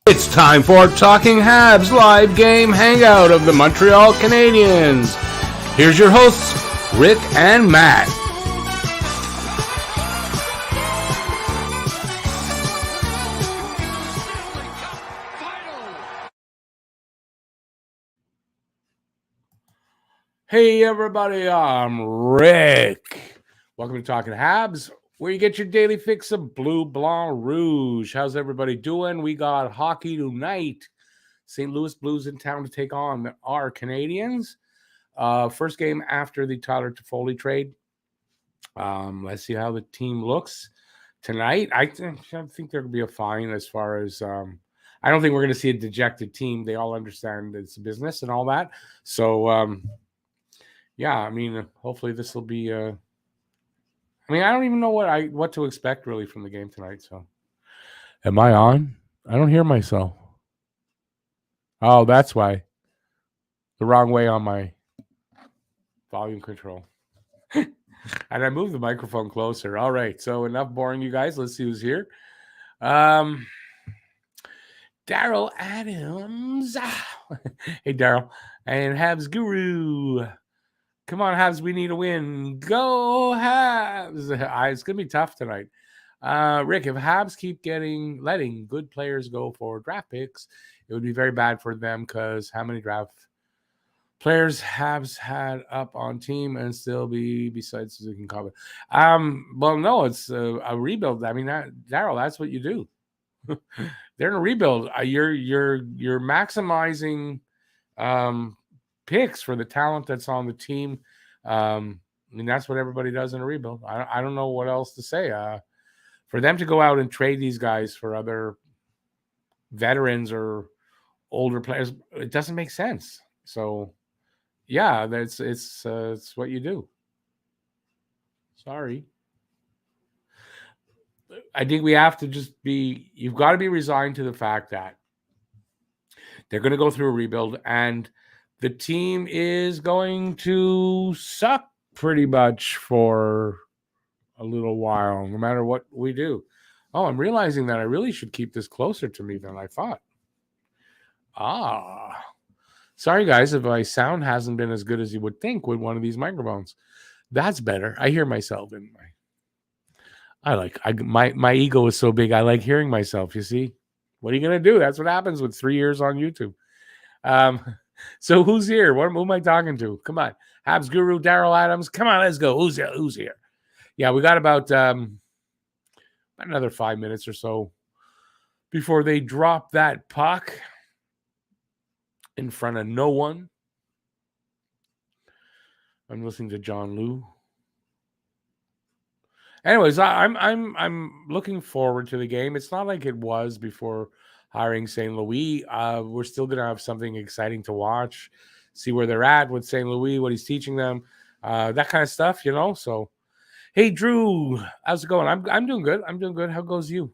It's time for Talking Habs live game hangout of the Montreal Canadiens. Here's your hosts, Rick and Matt. Hey everybody, I'm Rick. Welcome to Talking Habs, where you get your daily fix of Bleu Blanc Rouge. How's everybody doing? We got hockey tonight. St. Louis Blues in town to take on our Canadiens. First game after the Tyler Toffoli trade. Let's see how the team looks tonight. I think there could be a fine as far as I don't think we're going to see a dejected team. They all understand it's business and all that. So, yeah, I mean, hopefully this will be I mean, I don't even know what to expect really from the game tonight. So, am I on? I don't hear myself. Oh, that's why. The wrong way on my volume control. And I moved the microphone closer. All right. So enough boring, you guys. Let's see who's here. Daryl Adams. Hey, Daryl. And Habs Guru. Come on, Habs. We need a win. Go, Habs. It's going to be tough tonight. Rick, if Habs keep letting good players go for draft picks, it would be very bad for them because how many draft players Habs had up on team and still be besides Suzuki and Cobb? Well, no, it's a rebuild. I mean, Daryl, that's what you do. They're in a rebuild. You're maximizing picks for the talent that's on the team. I mean, that's what everybody does in a rebuild. I don't know what else to say. For them to go out and trade these guys for other veterans or older players, it doesn't make sense. So, yeah, it's what you do. Sorry. I think we have to you've got to be resigned to the fact that they're going to go through a rebuild and the team is going to suck pretty much for a little while, no matter what we do. Oh, I'm realizing that I really should keep this closer to me than I thought. Sorry, guys, if my sound hasn't been as good as you would think with one of these microphones. That's better. I hear myself in my ego is so big. I like hearing myself. You see, what are you gonna do? That's what happens with 3 years on YouTube. So who's here? Who am I talking to? Come on, Habs Guru, Daryl Adams. Come on, let's go. Who's here? Yeah, we got about another 5 minutes or so before they drop that puck in front of no one. I'm listening to John Liu. Anyways, I'm looking forward to the game. It's not like it was before hiring St. Louis. We're still gonna have something exciting to watch, see where they're at with St. Louis, what he's teaching them, that kind of stuff, you know. So, hey, Drew, how's it going? I'm doing good. I'm doing good. How goes you?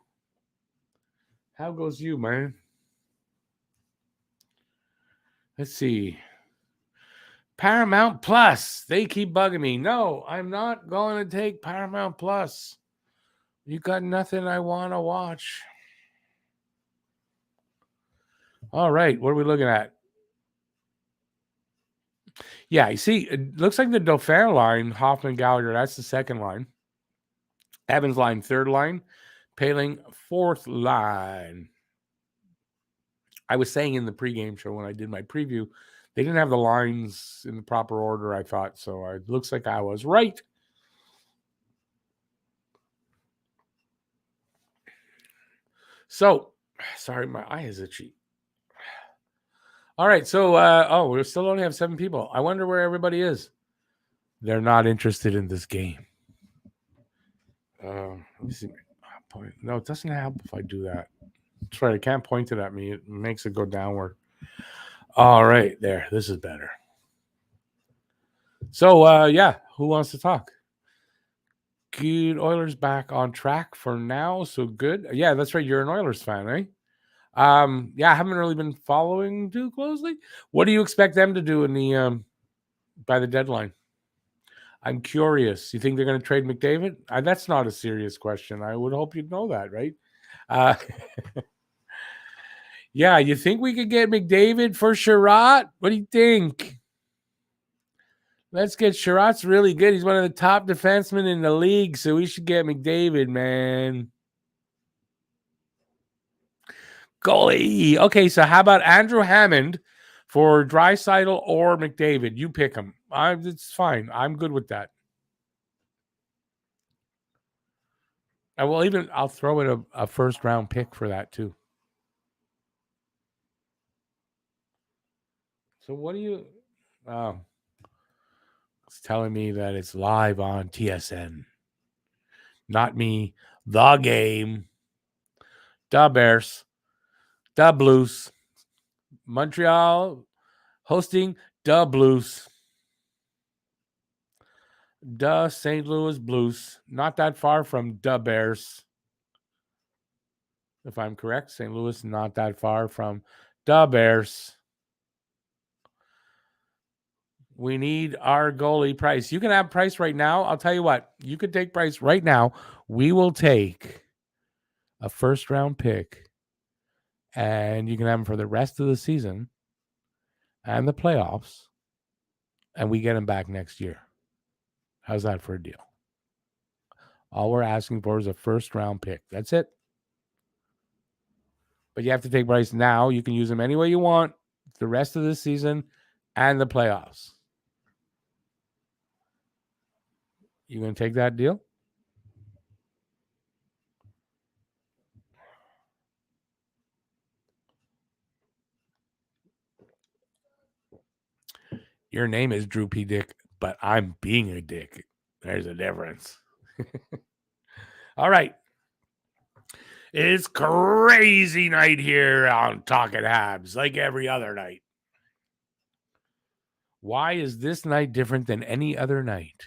How goes you, man? Let's see. Paramount Plus. They keep bugging me. No, I'm not going to take Paramount Plus. You got nothing I want to watch. All right. What are we looking at? Yeah, you see, it looks like the Dauphin line, Hoffman Gallagher, that's the second line. Evans line, third line. Paling, fourth line. I was saying in the pregame show when I did my preview, they didn't have the lines in the proper order, I thought. So it looks like I was right. So, sorry, my eye is itchy. All right, so, we still only have 7 people. I wonder where everybody is. They're not interested in this game. Let me see. No, it doesn't help if I do that. That's right. I can't point it at me. It makes it go downward. All right, there. This is better. So, yeah, who wants to talk? Good. Oilers back on track for now. So good. Yeah, that's right. You're an Oilers fan, eh? Yeah, I haven't really been following too closely. What do you expect them to do in the by the deadline? I'm curious. You think they're going to trade McDavid? That's not a serious question. I would hope you'd know that, right? Yeah, you think we could get McDavid for Sherratt? What do you think? Let's get Sherratt's really good. He's one of the top defensemen in the league, so we should get McDavid, man. Goalie. Okay, so how about Andrew Hammond for Draisaitl or McDavid? You pick him. It's fine. I'm good with that. I'll throw in a first round pick for that too. So what do you? Oh, it's telling me that it's live on TSN. Not me. The game. The Bears. The Blues. Montreal hosting the Blues. The St. Louis Blues. Not that far from the Bears. If I'm correct, St. Louis not that far from the Bears. We need our goalie Price. You can have Price right now. I'll tell you what. You could take Price right now. We will take a first round pick, and you can have him for the rest of the season and the playoffs, and we get him back next year. How's that for a deal? All we're asking for is a first round pick. That's it. But you have to take Price now. You can use him any way you want the rest of the season and the playoffs. You going to take that deal? Your name is Drew P. Dick, but I'm being a dick. There's a difference. All right. It's crazy night here on Talking Habs, like every other night. Why is this night different than any other night?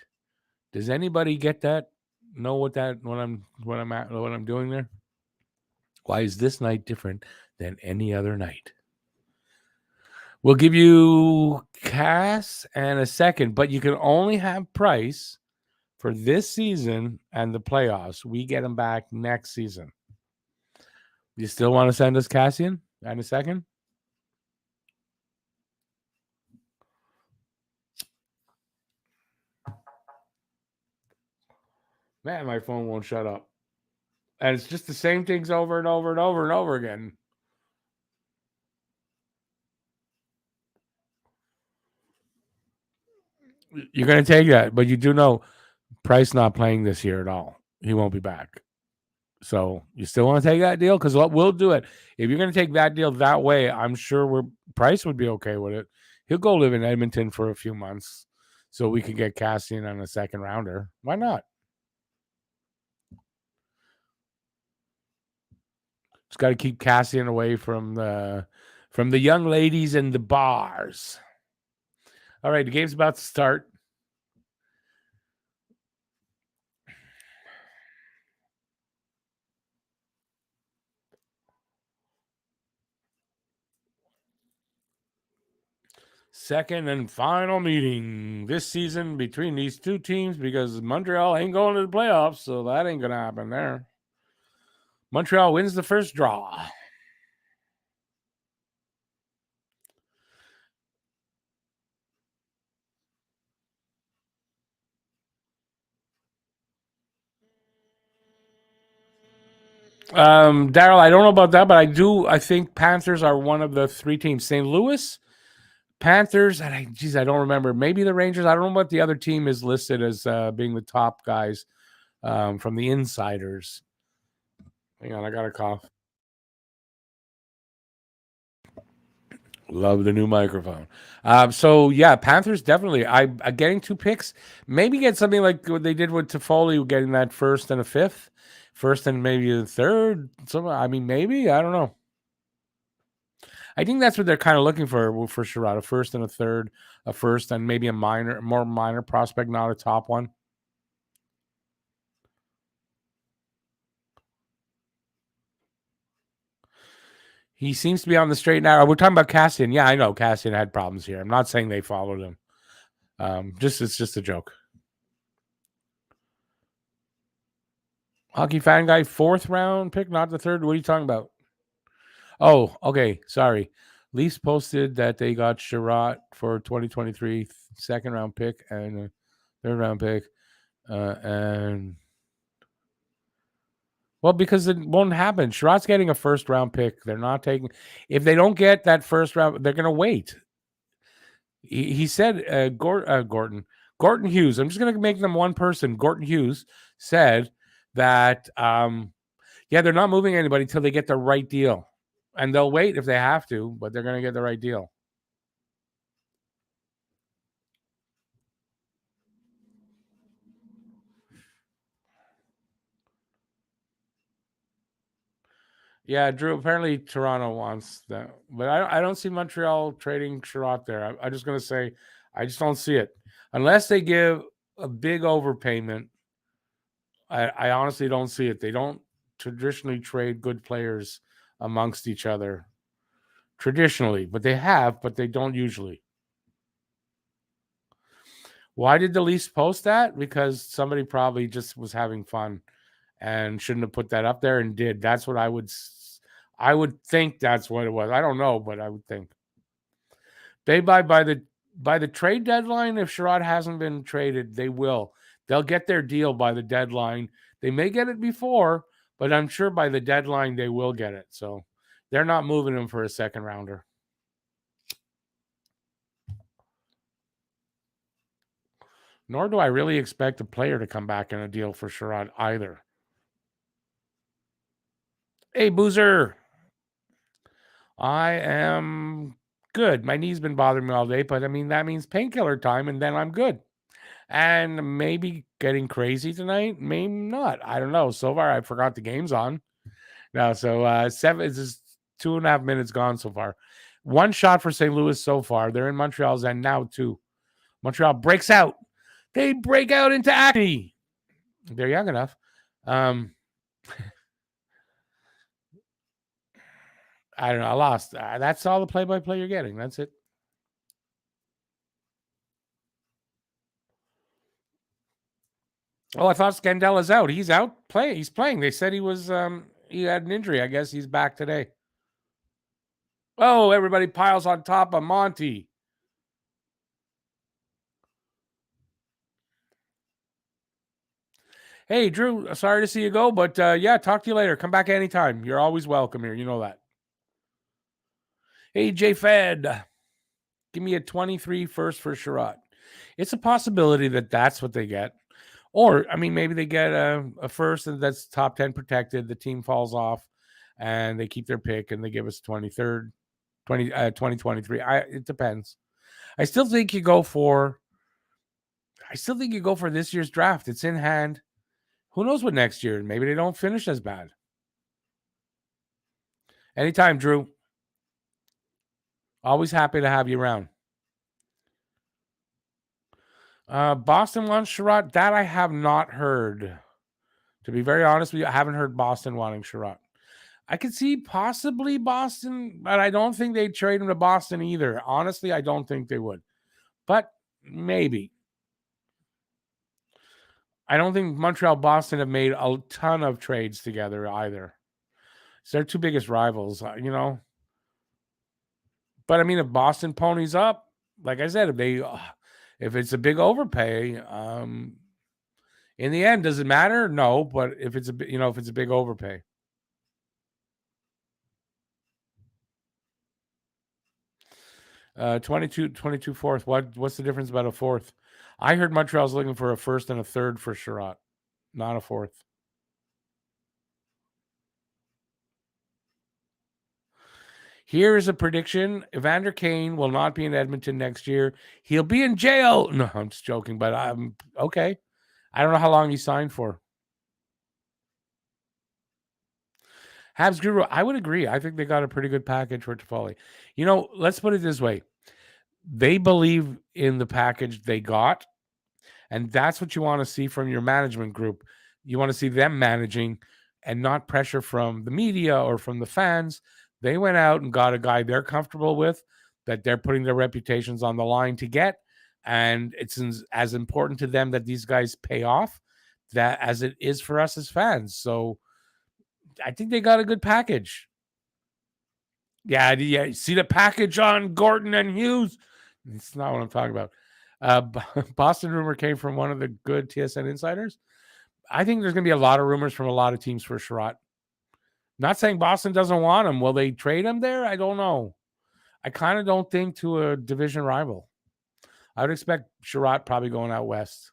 Does anybody get that? Know what I'm doing there? Why is this night different than any other night? We'll give you Cass and a second, but you can only have Price for this season and the playoffs. We get him back next season. You still want to send us Cassian and a second? Man, my phone won't shut up. And it's just the same things over and over and over and over again. You're going to take that, but you do know Price not playing this year at all. He won't be back. So you still want to take that deal? Because we'll do it. If you're going to take that deal that way, I'm sure Price would be okay with it. He'll go live in Edmonton for a few months so we can get Cassian on a second rounder. Why not? Just got to keep Cassian away from the young ladies and the bars. All right, the game's about to start. Second and final meeting this season between these two teams because Montreal ain't going to the playoffs, so that ain't going to happen there. Montreal wins the first draw. Daryl, I don't know about that, but I think Panthers are one of the three teams. St. Louis, Panthers, and I don't remember. Maybe the Rangers. I don't know what the other team is listed as being the top guys from the insiders. Hang on, I got a cough. Love the new microphone. So yeah, Panthers definitely. I getting 2 picks. Maybe get something like what they did with Toffoli, getting that first and a fifth, first and maybe a third. Maybe I don't know. I think that's what they're kind of looking for Sherratt, a first and a third, a first and maybe a more minor prospect, not a top one. He seems to be on the straight and narrow. We're talking about Cassian. Yeah, I know Cassian had problems here. I'm not saying they followed him. It's just a joke. Hockey fan guy, 4th round pick, not the third. What are you talking about? Oh, okay. Sorry. Leafs posted that they got Sherratt for 2023 second round pick and a third round pick. And well, because it won't happen. Sherratt's getting a first round pick. They're not taking, if they don't get that first round, they're going to wait. He said, Gorton Hughes, I'm just going to make them one person. Gorton Hughes said that, yeah, they're not moving anybody till they get the right deal. And they'll wait if they have to, but they're going to get the right deal. Yeah, Drew, apparently Toronto wants that. But I don't see Montreal trading Sherratt there. I'm just going to say, I just don't see it. Unless they give a big overpayment, I honestly don't see it. They don't traditionally trade good players amongst each other. Traditionally, but they have, but they don't usually. Why did the Leafs post that? Because somebody probably just was having fun and shouldn't have put that up there and did. That's what I would think that's what it was. I don't know, but I would think. They by the trade deadline, if Sherratt hasn't been traded, they will. They'll get their deal by the deadline. They may get it before, but I'm sure by the deadline they will get it. So they're not moving him for a second rounder. Nor do I really expect a player to come back in a deal for Sherratt either. Hey, Boozer. I am good. My knee's been bothering me all day, but I mean, that means painkiller time, and then I'm good. And maybe getting crazy tonight, maybe not. I don't know. So far, I forgot the game's on. No, so seven is just 2.5 minutes gone so far. One shot for St. Louis so far. They're in Montreal's end now, too. Montreal breaks out. They break out into acne. They're young enough. I don't know. I lost. That's all the play-by-play you're getting. That's it. Oh, I thought Scandella's out. He's out. He's playing. They said he was. He had an injury. I guess he's back today. Oh, everybody piles on top of Monty. Hey, Drew. Sorry to see you go, but yeah, talk to you later. Come back anytime. You're always welcome here. You know that. Hey, J Fed. Give me a 23 first for Sherratt. It's a possibility that that's what they get. Or, I mean, maybe they get a first and that's top 10 protected. The team falls off and they keep their pick and they give us 23rd, 2023. It depends. I still think you go for this year's draft. It's in hand. Who knows what next year? Maybe they don't finish as bad. Anytime, Drew. Always happy to have you around. Boston wants Sherratt. That I have not heard. To be very honest with you, I haven't heard Boston wanting Sherratt. I could see possibly Boston, but I don't think they'd trade him to Boston either. Honestly, I don't think they would. But maybe. I don't think Montreal Boston have made a ton of trades together either. It's their two biggest rivals, you know. But I mean, if Boston ponies up, like I said, if it's a big overpay, in the end, does it matter? No, but if it's a big overpay. Uh, 22 fourth. What's the difference about a fourth? I heard Montreal's looking for a first and a third for Sherratt, not a fourth. Here is a prediction. Evander Kane will not be in Edmonton next year. He'll be in jail. No, I'm just joking, but I'm okay. I don't know how long he signed for. Habs Guru, I would agree. I think they got a pretty good package for Toffoli. You know, let's put it this way. They believe in the package they got, and that's what you want to see from your management group. You want to see them managing and not pressure from the media or from the fans. They went out and got a guy they're comfortable with, that they're putting their reputations on the line to get. And it's as important to them that these guys pay off that as it is for us as fans. So I think they got a good package. Yeah. See the package on Gordon and Hughes? It's not what I'm talking about. Boston rumor came from one of the good TSN insiders. I think there's going to be a lot of rumors from a lot of teams for Sherratt. Not saying Boston doesn't want him. Will they trade him there? I don't know. I kind of don't think to a division rival. I would expect Sherratt probably going out west.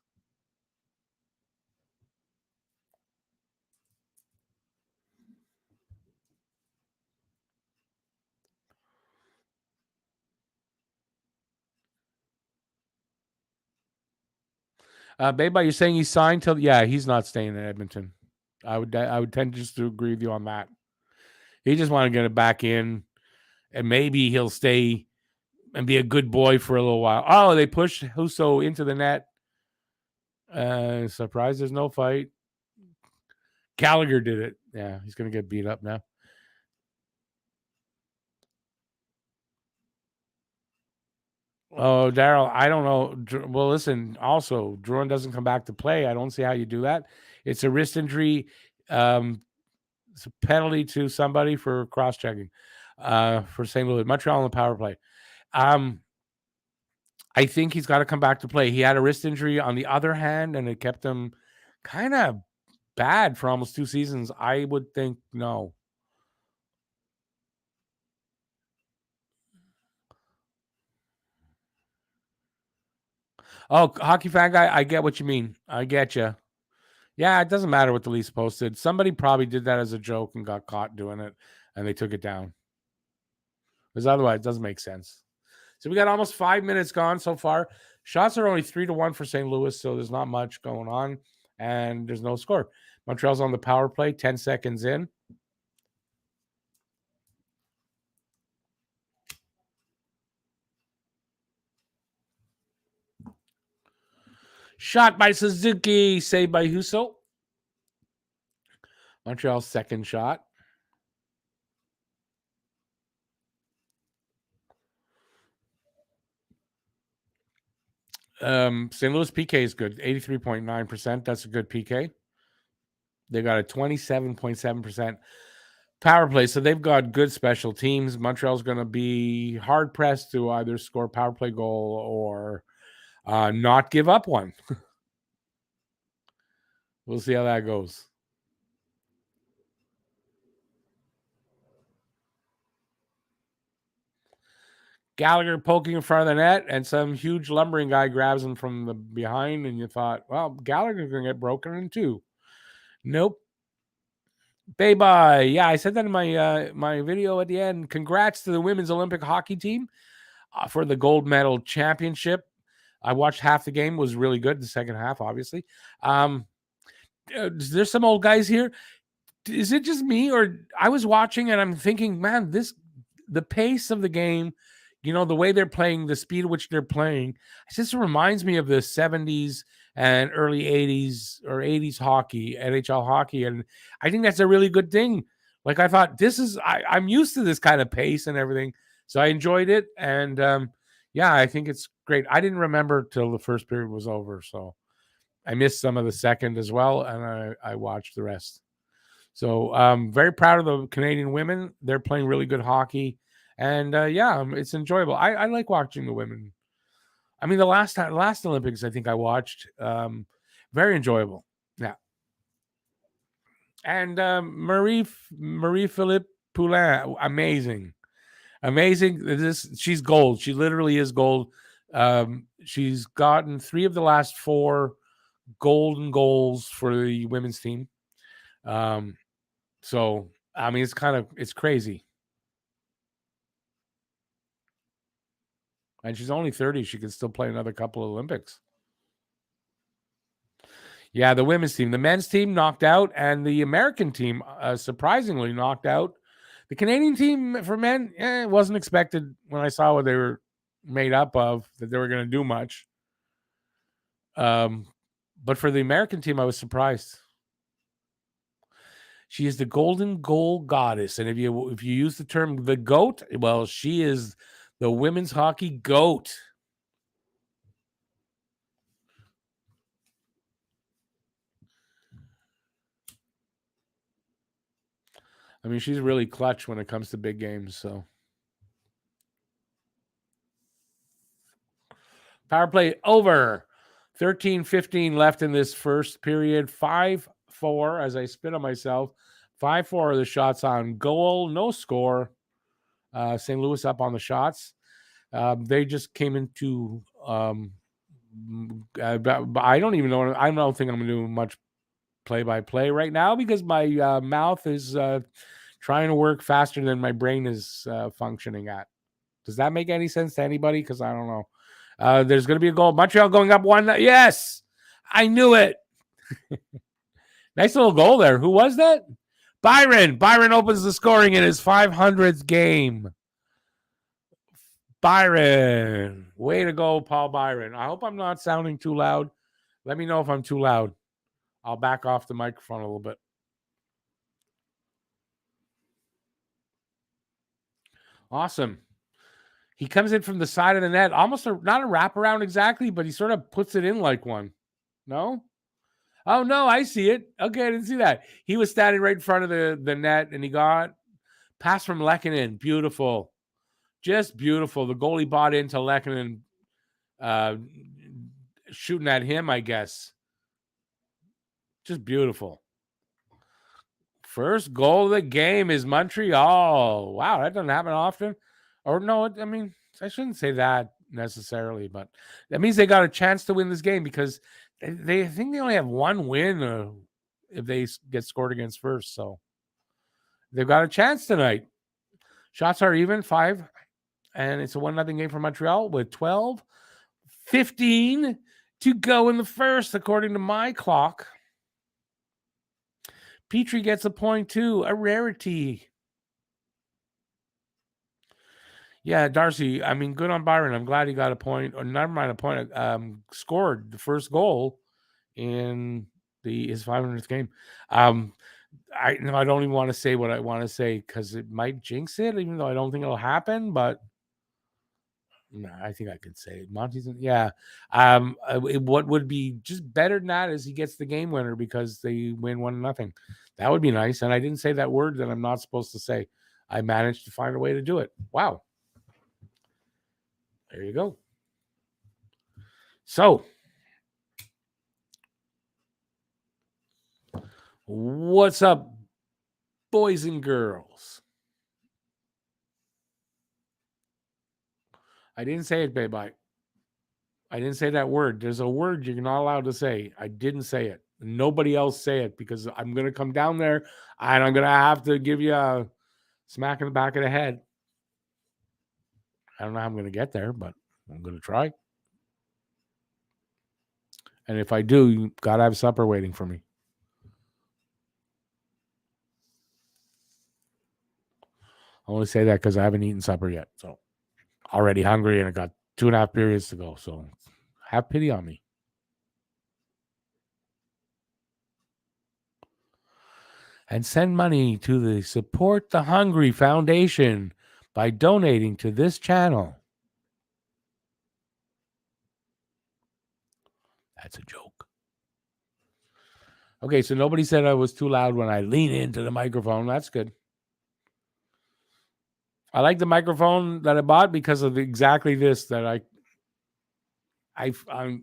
Babe, you're saying he's signed till? Yeah, he's not staying in Edmonton. I would tend just to agree with you on that. He just want to get it back in, and maybe he'll stay and be a good boy for a little while. Oh, they pushed Husso into the net. Surprised there's no fight. Gallagher did it. Yeah, he's gonna get beat up now. Oh, Daryl, I don't know. Well, listen, also, Drouin doesn't come back to play. I don't see how you do that. It's a wrist injury. It's a penalty to somebody for cross-checking for St. Louis. Montreal on the power play. I think he's got to come back to play. He had a wrist injury on the other hand, and it kept him kind of bad for almost 2 seasons. I would think no. Oh, hockey fan guy, I get what you mean. I get you. Yeah, it doesn't matter what the Leafs posted. Somebody probably did that as a joke and got caught doing it, and they took it down. Because otherwise, it doesn't make sense. So we got almost 5 minutes gone so far. Shots are only 3-1 for St. Louis, so there's not much going on, and there's no score. Montreal's on the power play, 10 seconds in. Shot by Suzuki, saved by Husso. Montreal's second shot. St. Louis PK is good, 83.9%. That's a good PK. They got a 27.7% power play, so they've got good special teams. Montreal's going to be hard pressed to either score power play goal or not give up one. We'll see how that goes. Gallagher poking in front of the net, and some huge lumbering guy grabs him from the behind, and you thought, well, Gallagher's going to get broken in two. Nope. Bye-bye. Yeah, I said that in my video at the end. Congrats to the women's Olympic hockey team for the gold medal championship. I watched half the game. Was really good. The second half, obviously. There's some old guys here. Is it just me, or I was watching and I'm thinking, man, the pace of the game, the way they're playing, the speed at which they're playing, it just reminds me of the 70s and early 80s or 80s hockey, NHL hockey. And I think that's a really good thing. Like I thought, I'm used to this kind of pace and everything. So I enjoyed it. And yeah, I think it's great. I didn't remember till the first period was over. So I missed some of the second as well. And I watched the rest. So I'm very proud of the Canadian women. They're playing really good hockey. And yeah, it's enjoyable. I like watching the women. I mean, the last Olympics I think I watched, very enjoyable. Yeah, and Marie-Philippe Poulin, amazing. She's gold. She literally is gold. She's gotten 3 of the last 4 golden goals for the women's team. So I mean, it's crazy. And she's only 30. She can still play another couple of Olympics. Yeah, the women's team. The men's team knocked out, and the American team surprisingly knocked out. The Canadian team for men, it wasn't expected when I saw what they were made up of, that they were going to do much. But for the American team, I was surprised. She is the golden goal goddess. And if you use the term the GOAT, well, she is the women's hockey GOAT. I mean, she's really clutch when it comes to big games. So Power play over. 13-15 left in this first period. 5-4 as I spit on myself. 5-4 are the shots on goal. No score. St. Louis up on the shots. They just came into I don't even know. I don't think I'm going to do much play-by-play right now because my mouth is trying to work faster than my brain is functioning at. Does that make any sense to anybody? Because I don't know. There's going to be a goal. Montreal going up 1. Yes, I knew it. Nice little goal there. Who was that? Byron. Byron opens the scoring in his 500th game. Byron. Way to go, Paul Byron. I hope I'm not sounding too loud. Let me know if I'm too loud. I'll back off the microphone a little bit. Awesome. He comes in from the side of the net, almost not a wraparound exactly, but he sort of puts it in like one. No? Oh, no, I see it. Okay, I didn't see that. He was standing right in front of the net, and he got pass from Lehkonen. Beautiful. Just beautiful. The goalie bought into Lehkonen shooting at him, I guess. Just beautiful. First goal of the game is Montreal. Wow, that doesn't happen often. Or no, I mean, I shouldn't say that necessarily, but that means they got a chance to win this game because they think they only have one win if they get scored against first. So they've got a chance tonight. Shots are even 5, and it's a 1-0 game for Montreal with 12-15 to go in the first, according to my clock. Petrie gets a point too, a rarity. Yeah, Darcy, I mean, good on Byron. I'm glad he got a point, or never mind a point, scored the first goal in his 500th game. I don't even want to say what I want to say because it might jinx it, even though I don't think it'll happen, but no, I think I could say it. Monty's, yeah. What would be just better than that is he gets the game winner because they win 1-0. That would be nice. And I didn't say that word that I'm not supposed to say. I managed to find a way to do it. Wow. There you go. So, what's up, boys and girls? I didn't say it, babe. I didn't say that word. There's a word you're not allowed to say. I didn't say it. Nobody else say it because I'm going to come down there and I'm going to have to give you a smack in the back of the head. I don't know how I'm going to get there, but I'm going to try. And if I do, you got to have supper waiting for me. I only say that because I haven't eaten supper yet. So already hungry and I got 2.5 periods to go. So have pity on me. And send money to the Support the Hungry Foundation by donating to this channel. That's a joke. Okay, so nobody said I was too loud when I lean into the microphone. That's good. I like the microphone that I bought because of exactly this that I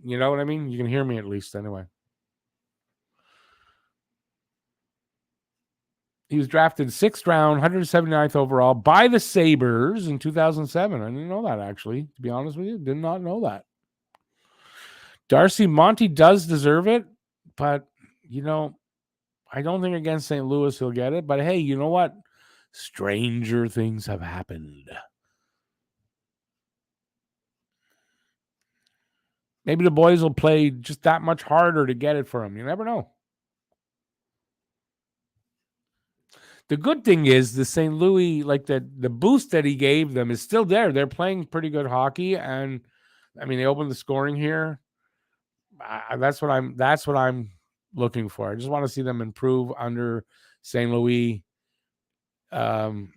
you know what I mean? You can hear me at least anyway. He was drafted 6th round, 179th overall by the Sabres in 2007. I didn't know that, actually, to be honest with you. Did not know that. Darcy, Monty does deserve it, but, you know, I don't think against St. Louis he'll get it. But, hey, you know what? Stranger things have happened. Maybe the boys will play just that much harder to get it for him. You never know. The good thing is the St. Louis, like the boost that he gave them is still there. They're playing pretty good hockey, and I mean they opened the scoring here. That's what I'm looking for. I just want to see them improve under St. Louis, and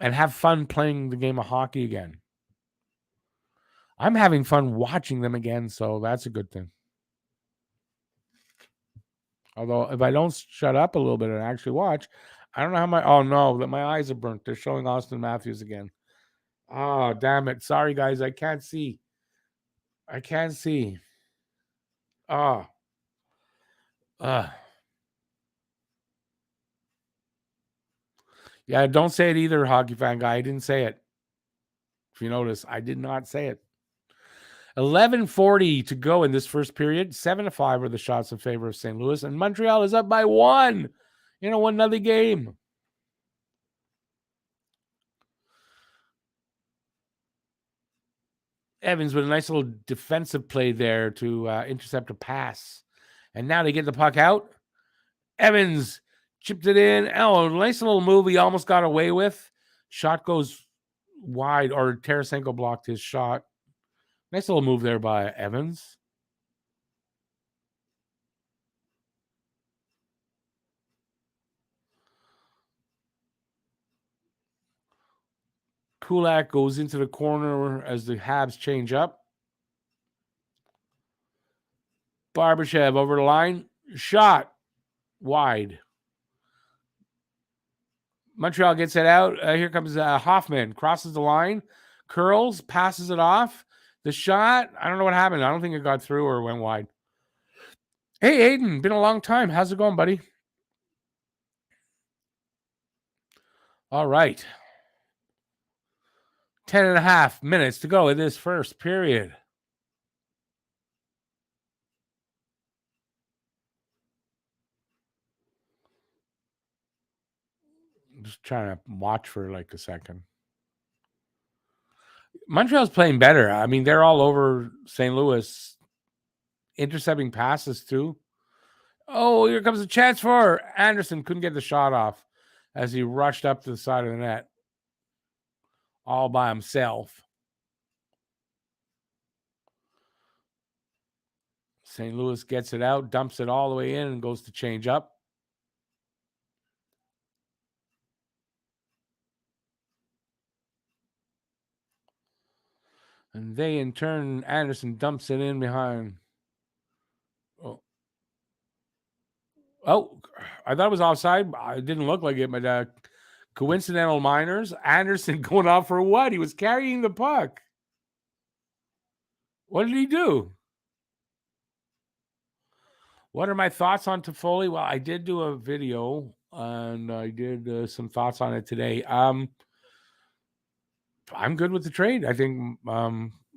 have fun playing the game of hockey again. I'm having fun watching them again, so that's a good thing. Although if I don't shut up a little bit and actually watch, I don't know how oh no, that my eyes are burnt. They're showing Austin Matthews again. Oh, damn it. Sorry, guys. I can't see. I can't see. Oh. Yeah, don't say it either, hockey fan guy. I didn't say it. If you notice, I did not say it. 11:40 to go in this first period. 7-5 are the shots in favor of St. Louis, and Montreal is up by 1 in a 1-0 game. Evans with a nice little defensive play there to intercept a pass. And now they get the puck out. Evans chipped it in. Oh, nice little move he almost got away with. Shot goes wide, or Tarasenko blocked his shot. Nice little move there by Evans. Kulak goes into the corner as the Habs change up. Barbashev over the line. Shot wide. Montreal gets it out. Here comes Hoffman. Crosses the line. Curls. Passes it off. The shot. I don't know what happened. I don't think it got through or went wide. Hey, Aiden. Been a long time. How's it going, buddy? All right. 10.5 minutes to go in this first period. I'm just trying to watch for like a second. Montreal's playing better. I mean, they're all over St. Louis, intercepting passes too. Oh, here comes a chance for Anderson. Couldn't get the shot off as he rushed up to the side of the net all by himself. St. Louis gets it out, dumps it all the way in, and goes to change up. And they, in turn, Anderson dumps it in behind. Oh, I thought it was offside. It didn't look like it, but coincidental minors. Anderson going off for what? He was carrying the puck. What did he do? What are my thoughts on Toffoli? Well, I did do a video and I did some thoughts on it today. I'm good with the trade. I think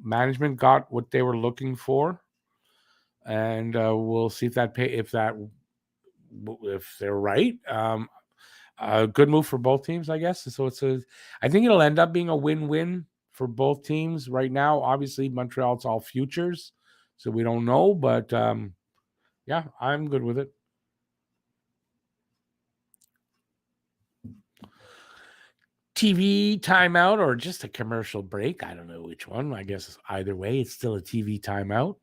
management got what they were looking for, and we'll see if they're right. A good move for both teams, I guess. So I think it'll end up being a win-win for both teams. Right now, obviously, Montreal, it's all futures, so we don't know. But yeah, I'm good with it. TV timeout or just a commercial break. I don't know which one. I guess either way, it's still a TV timeout.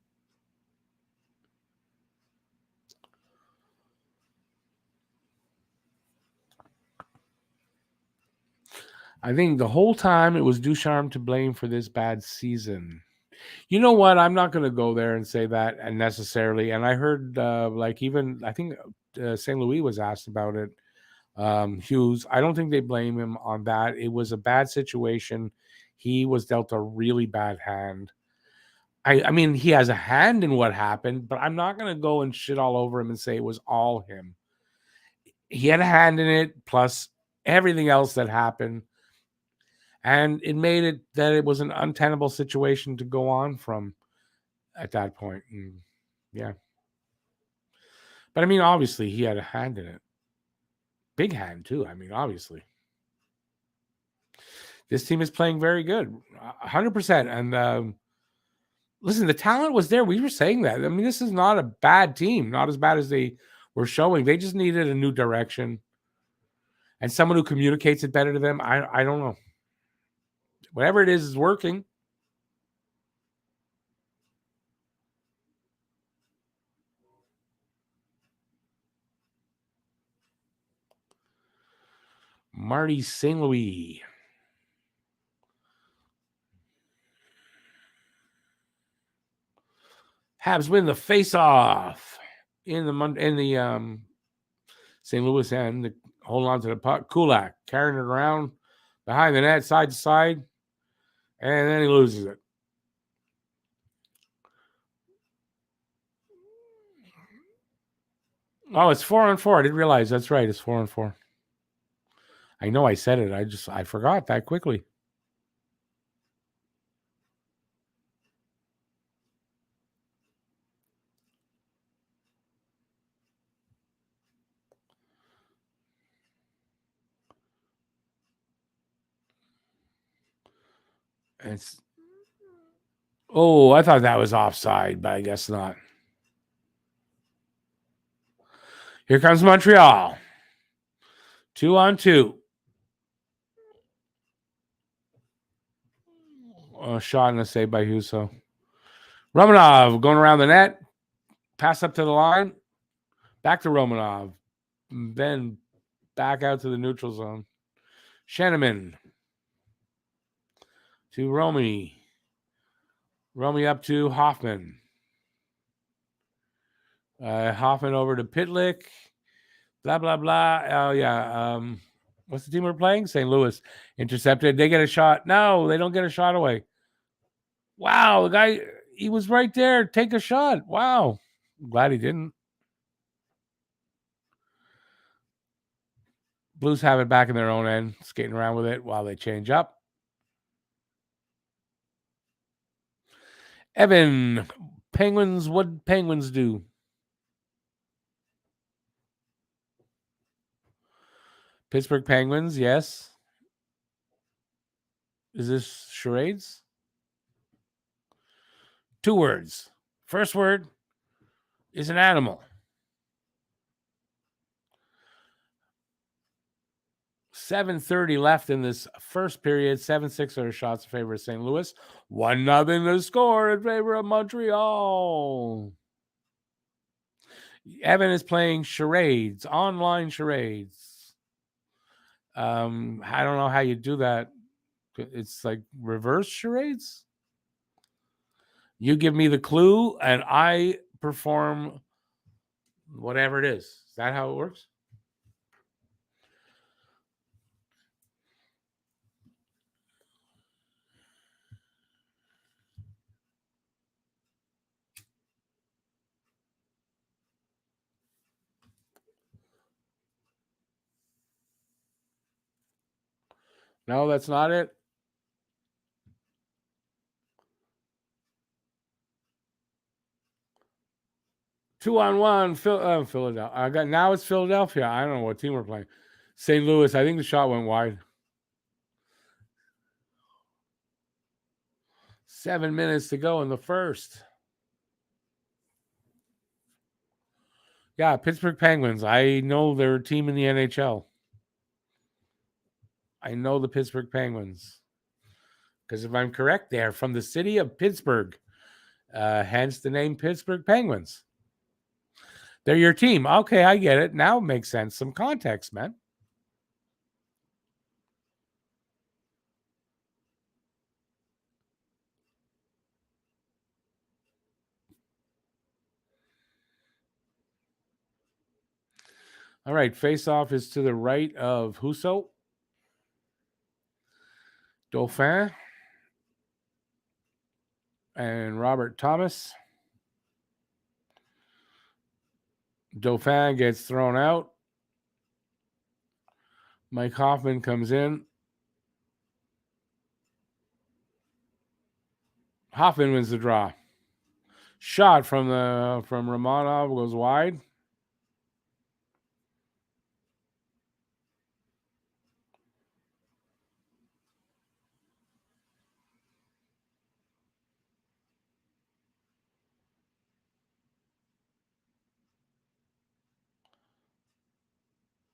I think the whole time it was Ducharme to blame for this bad season. You know what? I'm not going to go there and say that necessarily. And I heard, I think St. Louis was asked about it. Hughes, I don't think they blame him on that. It was a bad situation. He was dealt a really bad hand. I mean, he has a hand in what happened, but I'm not going to go and shit all over him and say it was all him. He had a hand in it, plus everything else that happened. And it made it that it was an untenable situation to go on from at that point. And yeah. But I mean, obviously, he had a hand in it. Big hand, too. I mean, obviously. This team is playing very good, 100%. And listen, the talent was there. We were saying that. I mean, this is not a bad team, not as bad as they were showing. They just needed a new direction and someone who communicates it better to them. I don't know. Whatever it is working. Marty St. Louis. Habs win the face-off in the St. Louis end. Hold on to the puck. Kulak carrying it around behind the net, side to side, and then he loses it. Oh, it's 4-4. I didn't realize. That's right. It's 4-4. I know I said it. I forgot that quickly. It's I thought that was offside, but I guess not. Here comes Montreal. 2-on-2. Shot and a save by Huso. Romanov going around the net. Pass up to the line. Back to Romanov. Then back out to the neutral zone. Sheneman to Romy. Romy up to Hoffman. Hoffman over to Pitlick. Blah, blah, blah. Oh, yeah. What's the team we're playing? St. Louis. Intercepted. They get a shot. No, they don't get a shot away. Wow, the guy, he was right there. Take a shot. Wow. I'm glad he didn't. Blues have it back in their own end, skating around with it while they change up. Evan, Penguins, what Penguins do? Pittsburgh Penguins, yes. Is this charades? 2 words. First word is an animal. 7:30 left in this first period. 7-6 are shots in favor of St. Louis. 1-0 to score in favor of Montreal. Evan is playing charades, online charades. I don't know how you do that. It's like reverse charades. You give me the clue and I perform whatever it is. Is that how it works? No, that's not it. Two on one, Philadelphia. Now it's Philadelphia. I don't know what team we're playing. St. Louis. I think the shot went wide. 7 minutes to go in the first. Yeah, Pittsburgh Penguins. I know they're a team in the NHL. I know the Pittsburgh Penguins. Because if I'm correct, they're from the city of Pittsburgh. Hence the name Pittsburgh Penguins. They're your team. Okay, I get it. Now it makes sense. Some context, man. All right, face-off is to the right of Husso. Dauphin. And Robert Thomas. Dauphin gets thrown out. Mike Hoffman comes in. Hoffman wins the draw. Shot from Romanov goes wide.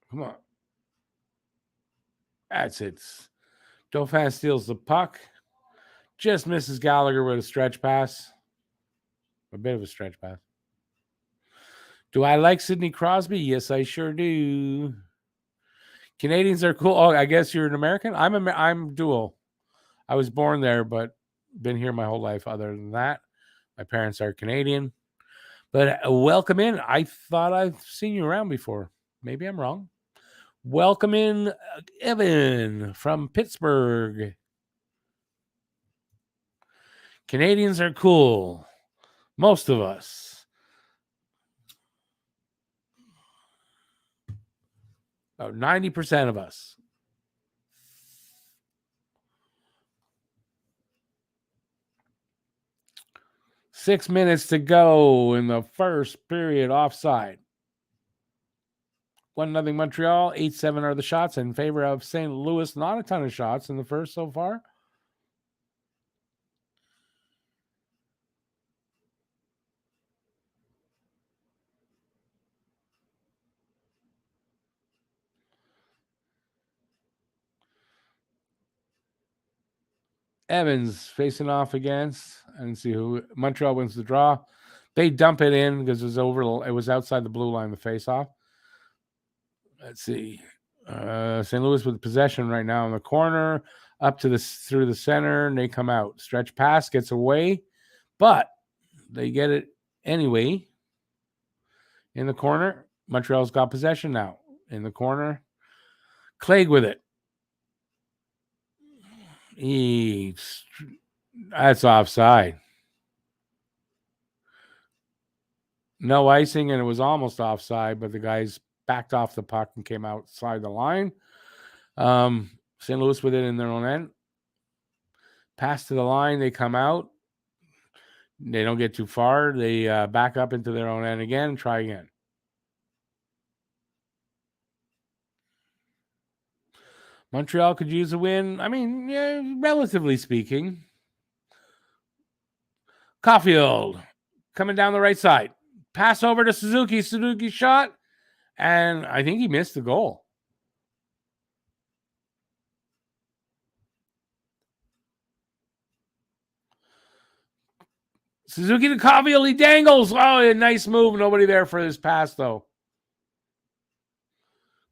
Come on. That's it. Dauphin steals the puck. Just misses Gallagher with a stretch pass. A bit of a stretch pass. Do I like Sidney Crosby? Yes, I sure do. Canadians are cool. Oh, I guess you're an American? I'm dual. I was born there, but been here my whole life. Other than that, my parents are Canadian. But welcome in. I thought I've seen you around before. Maybe I'm wrong. Welcome in, Evan from Pittsburgh. Canadians are cool. Most of us. About 90% of us. Six minutes to go in the first period. Offside. 1-0 Montreal. 8-7 are the shots in favor of St. Louis. Not a ton of shots in the first so far. Evans facing off against, and see who. Montreal wins the draw. They dump it in because it was outside the blue line, the face-off. Let's see. St. Louis with possession right now in the corner, up to through the center, and they come out. Stretch pass gets away, but they get it anyway. In the corner, Montreal's got possession now. In the corner, Clegg with it. That's offside. No icing, and it was almost offside, but the guys backed off the puck and came outside the line. St. Louis with it in their own end. Pass to the line, they come out. They don't get too far. They back up into their own end again and try again. Montreal could use a win. I mean, yeah, relatively speaking. Caulfield coming down the right side. Pass over to Suzuki. Suzuki shot, and I think he missed the goal. Suzuki to Caulfield. He dangles. Oh, a nice move. Nobody there for his pass, though.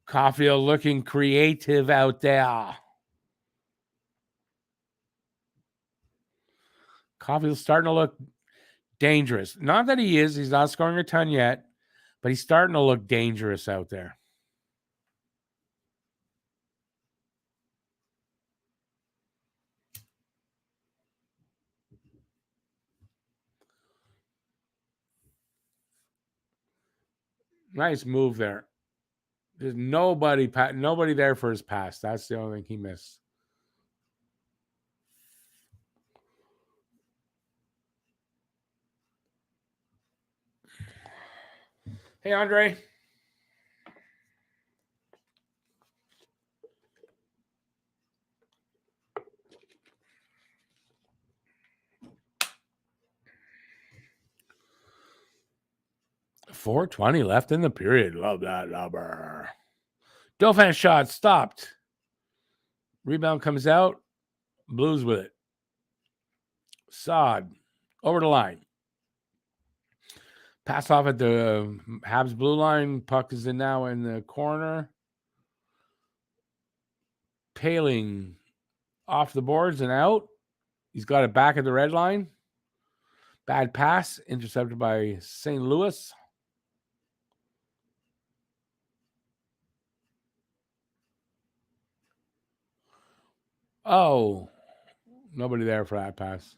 Caulfield looking creative out there. Caulfield's starting to look dangerous. Not that he is. He's not scoring a ton yet, but he's starting to look dangerous out there. Nice move there. There's nobody there for his pass. That's the only thing he missed. Hey, Andre. .420 left in the period. Love that number. Dauphin shot stopped. Rebound comes out. Blues with it. Saad over the line. Pass off at the Habs blue line. Puck is now in the corner. Paling off the boards and out. He's got it back at the red line. Bad pass. Intercepted by St. Louis. Oh, nobody there for that pass.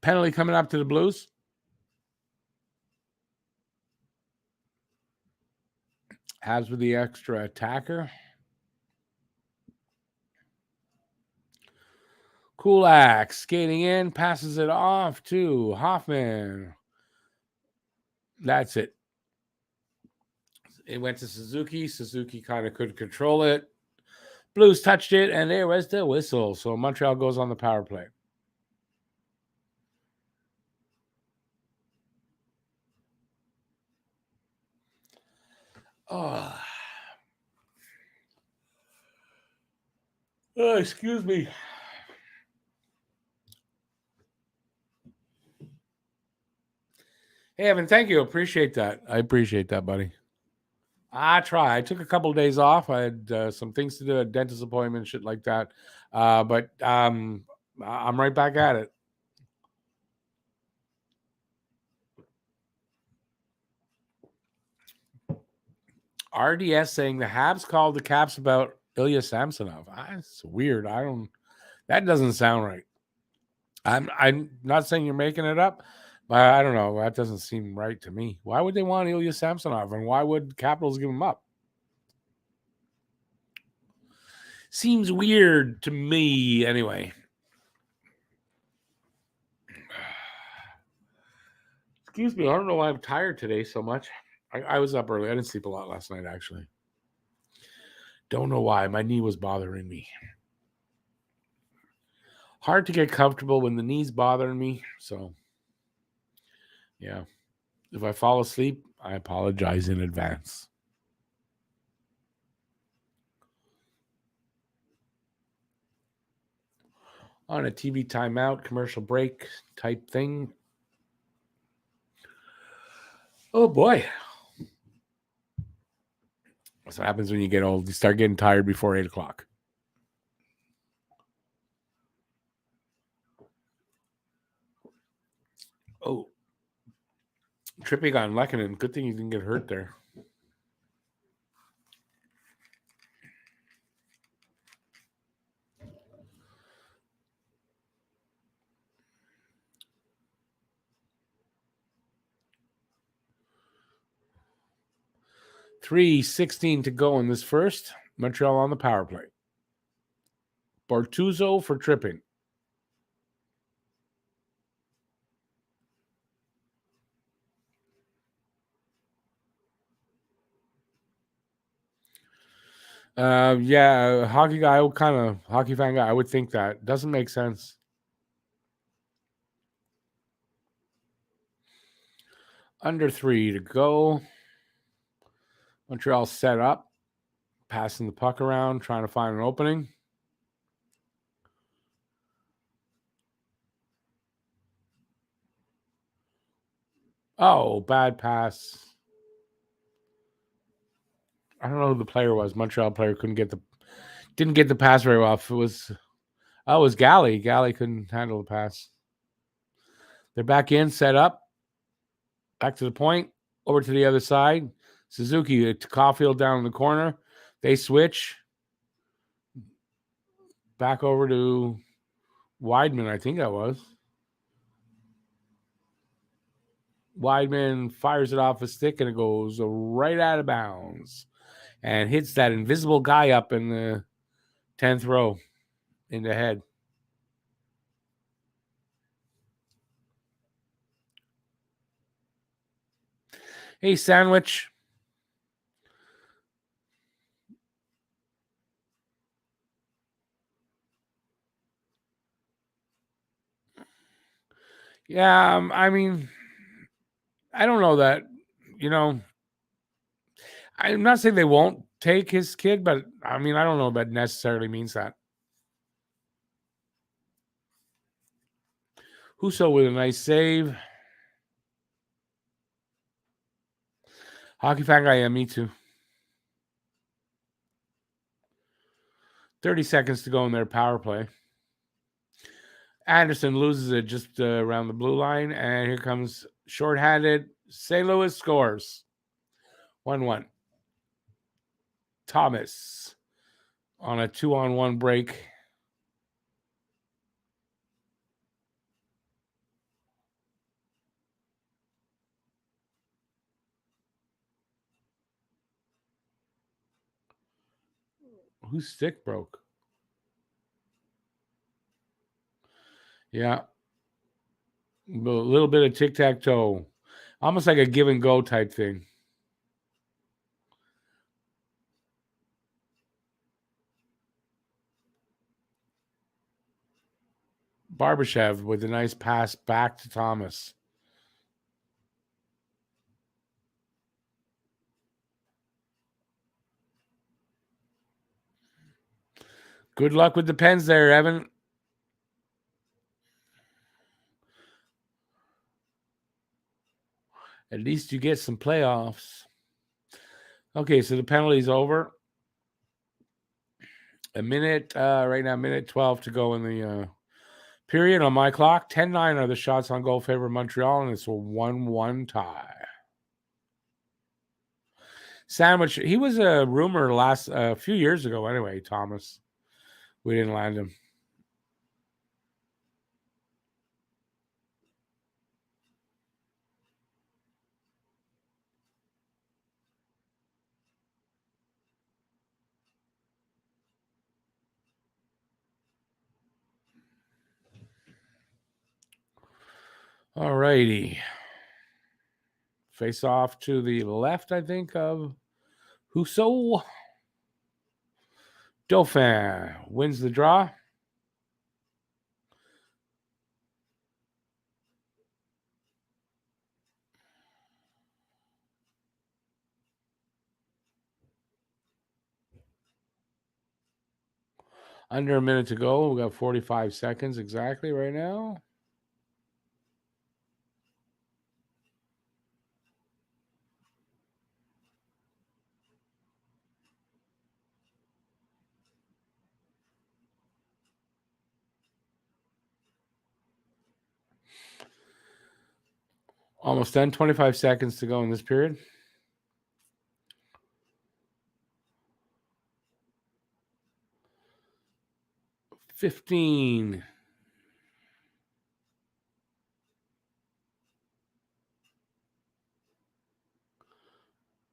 Penalty coming up to the Blues. Habs with the extra attacker. Kulak skating in, passes it off to Hoffman. That's it. It went to Suzuki. Suzuki kind of couldn't control it. Blues touched it, and there was the whistle. So Montreal goes on the power play. Oh, excuse me. Hey, Evan, thank you. Appreciate that. I appreciate that, buddy. I try. I took a couple of days off. I had some things to do, a dentist appointment, shit like that. But I'm right back at it. RDS saying the Habs called the Caps about Ilya Samsonov. That's weird. That doesn't sound right. I'm not saying you're making it up, but I don't know. That doesn't seem right to me. Why would they want Ilya Samsonov, and why would Capitals give him up? Seems weird to me, anyway. Excuse me. I don't know why I'm tired today so much. I was up early. I didn't sleep a lot last night, actually. Don't know why. My knee was bothering me. Hard to get comfortable when the knee's bothering me. So, yeah. If I fall asleep, I apologize in advance. On a TV timeout, commercial break type thing. Oh, boy. That's what happens when you get old. You start getting tired before 8 o'clock. Oh. Tripping on Lehkonen. Good thing you didn't get hurt there. .3:16 to go in this first. Montreal on the power play. Bortuzzo for tripping. Yeah, hockey guy, hockey fan guy. I would think that doesn't make sense. Under 3 to go. Montreal set up, passing the puck around, trying to find an opening. Oh, bad pass. I don't know who the player was. Montreal player didn't get the pass very well. If it was Galley. Galley couldn't handle the pass. They're back in, set up, back to the point, over to the other side. Suzuki to Caulfield down in the corner. They switch. Back over to Weidman, I think that was. Weidman fires it off a stick and it goes right out of bounds and hits that invisible guy up in the 10th row in the head. Hey, Sandwich. Yeah, I mean, I don't know that, I'm not saying they won't take his kid, but I mean, I don't know if that necessarily means that. Husso with a nice save. Hockey fan guy, yeah, me too. 30 seconds to go in their power play. Anderson loses it just around the blue line, and here comes shorthanded. St. Louis scores. 1-1. Thomas on a 2-on-1 break. Whose stick broke? Yeah. A little bit of tic-tac-toe. Almost like a give and go type thing. Barbashev with a nice pass back to Thomas. Good luck with the Pens there, Evan. At least you get some playoffs. Okay, so the penalty's over. Right now, minute 12 to go in the period on my clock. 10-9 are the shots on goal favor Montreal, and it's a 1-1 tie. Sandwich, he was a rumor a few years ago anyway, Thomas. We didn't land him. All righty. Face off to the left, I think, of Husso. Dauphin wins the draw. Under a minute to go. We got 45 seconds exactly right now. Almost done. 25 seconds to go in this period. $15.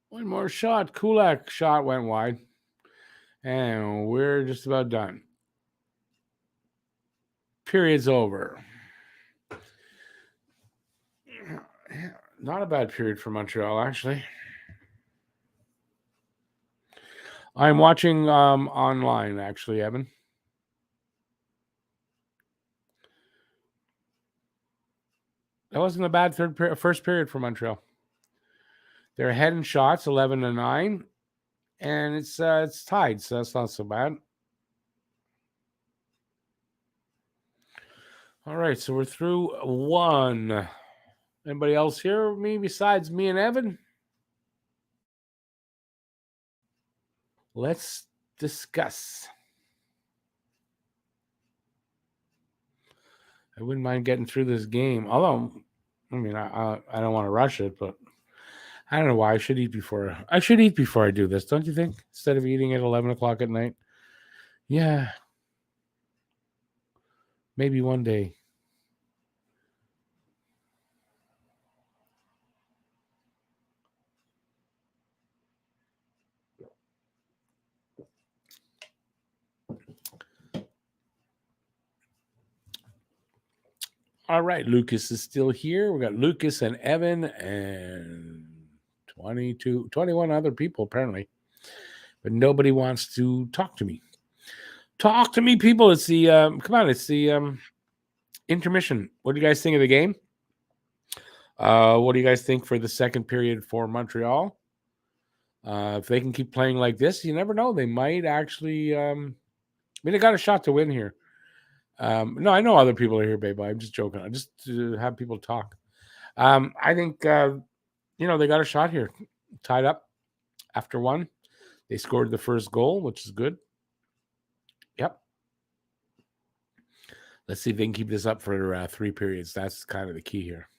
One more shot. Kulak shot went wide. And we're just about done. Period's over. Not a bad period for Montreal, actually. I'm watching online, actually, Evan. That wasn't a bad first period for Montreal. They're ahead in shots, 11-9, and it's tied, so that's not so bad. All right, so we're through one. Anybody else here with me besides me and Evan? Let's discuss. I wouldn't mind getting through this game, although, I mean, I don't want to rush it, but I don't know why. I should eat before I do this, don't you think? Instead of eating at 11 o'clock at night. Yeah. Maybe one day. All right, Lucas is still here. We got Lucas and Evan and 21 other people apparently. But nobody wants to talk to me. Talk to me, people. It's the it's the intermission. What do you guys think of the game? What do you guys think for the second period for Montreal? If they can keep playing like this, you never know. They might actually. I mean, they got a shot to win here. No, I know other people are here, babe. I'm just joking. I just have people talk. I think they got a shot here. Tied up after one. They scored the first goal, which is good. Yep. Let's see if they can keep this up for 3 periods. That's kind of the key here.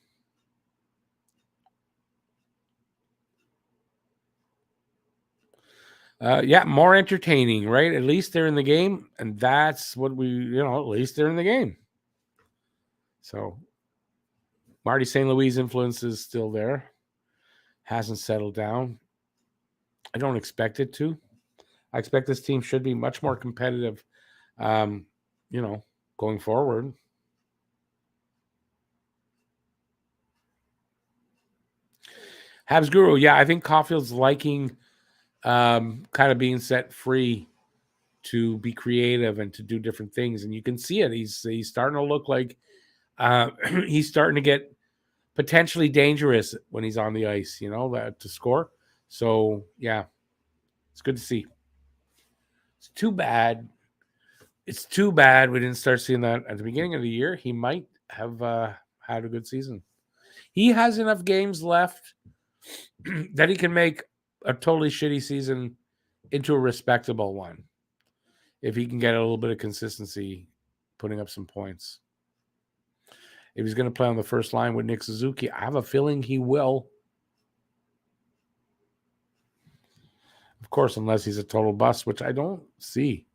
More entertaining, right? At least they're in the game, and that's what at least they're in the game. So Marty St. Louis' influence is still there. Hasn't settled down. I don't expect it to. I expect this team should be much more competitive, going forward. Habs Guru, yeah, I think Caulfield's liking kind of being set free to be creative and to do different things, and you can see it. He's starting to look like he's starting to get potentially dangerous when he's on the ice, to score. So yeah, it's good to see. It's too bad we didn't start seeing that at the beginning of the year. He might have had a good season. He has enough games left that he can make a totally shitty season into a respectable one if he can get a little bit of consistency putting up some points. If he's going to play on the first line with Nick Suzuki, I have a feeling he will. Of course, unless he's a total bust, which I don't see.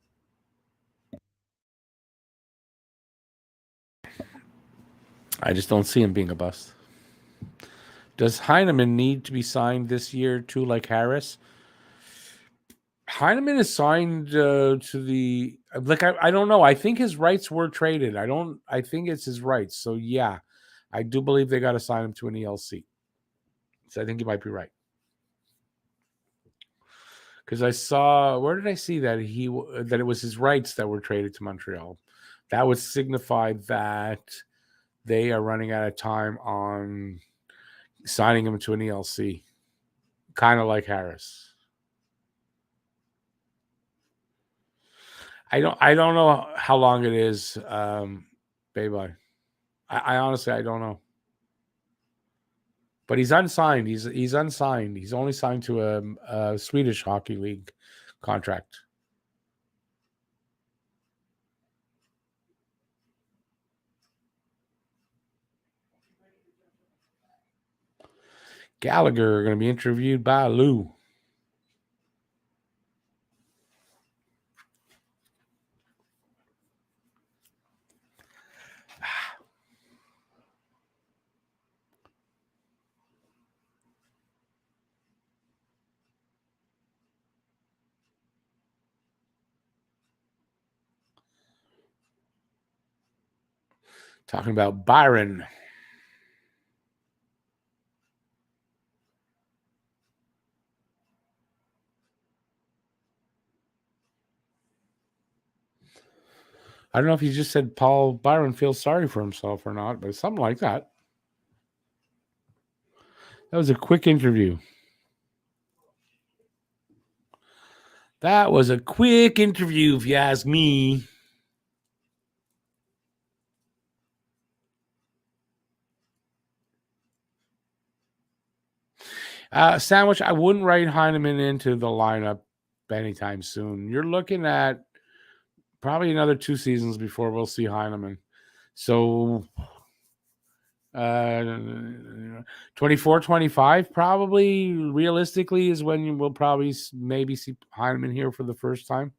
I just don't see him being a bust. Does Heineman need to be signed this year too, like Harris? Heineman is signed to the I don't know. I think his rights were traded. I think it's his rights. So yeah, I do believe they got to sign him to an ELC. So I think you might be right. Because I saw, where did I see that that it was his rights that were traded to Montreal? That would signify that they are running out of time on signing him to an ELC, kind of like Harris. I don't know how long it is, Bye-bye. I honestly, I don't know. But he's unsigned. He's unsigned. He's only signed to a Swedish Hockey League contract. Gallagher going to be interviewed by Lou. Talking about Byron. I don't know if he just said Paul Byron feels sorry for himself or not, but something like that. That was a quick interview. That was a quick interview, if you ask me. Sandwich, I wouldn't write Heineman into the lineup anytime soon. You're looking at probably another 2 seasons before we'll see Heineman. So 24, 25 probably realistically is when we'll probably maybe see Heineman here for the first time.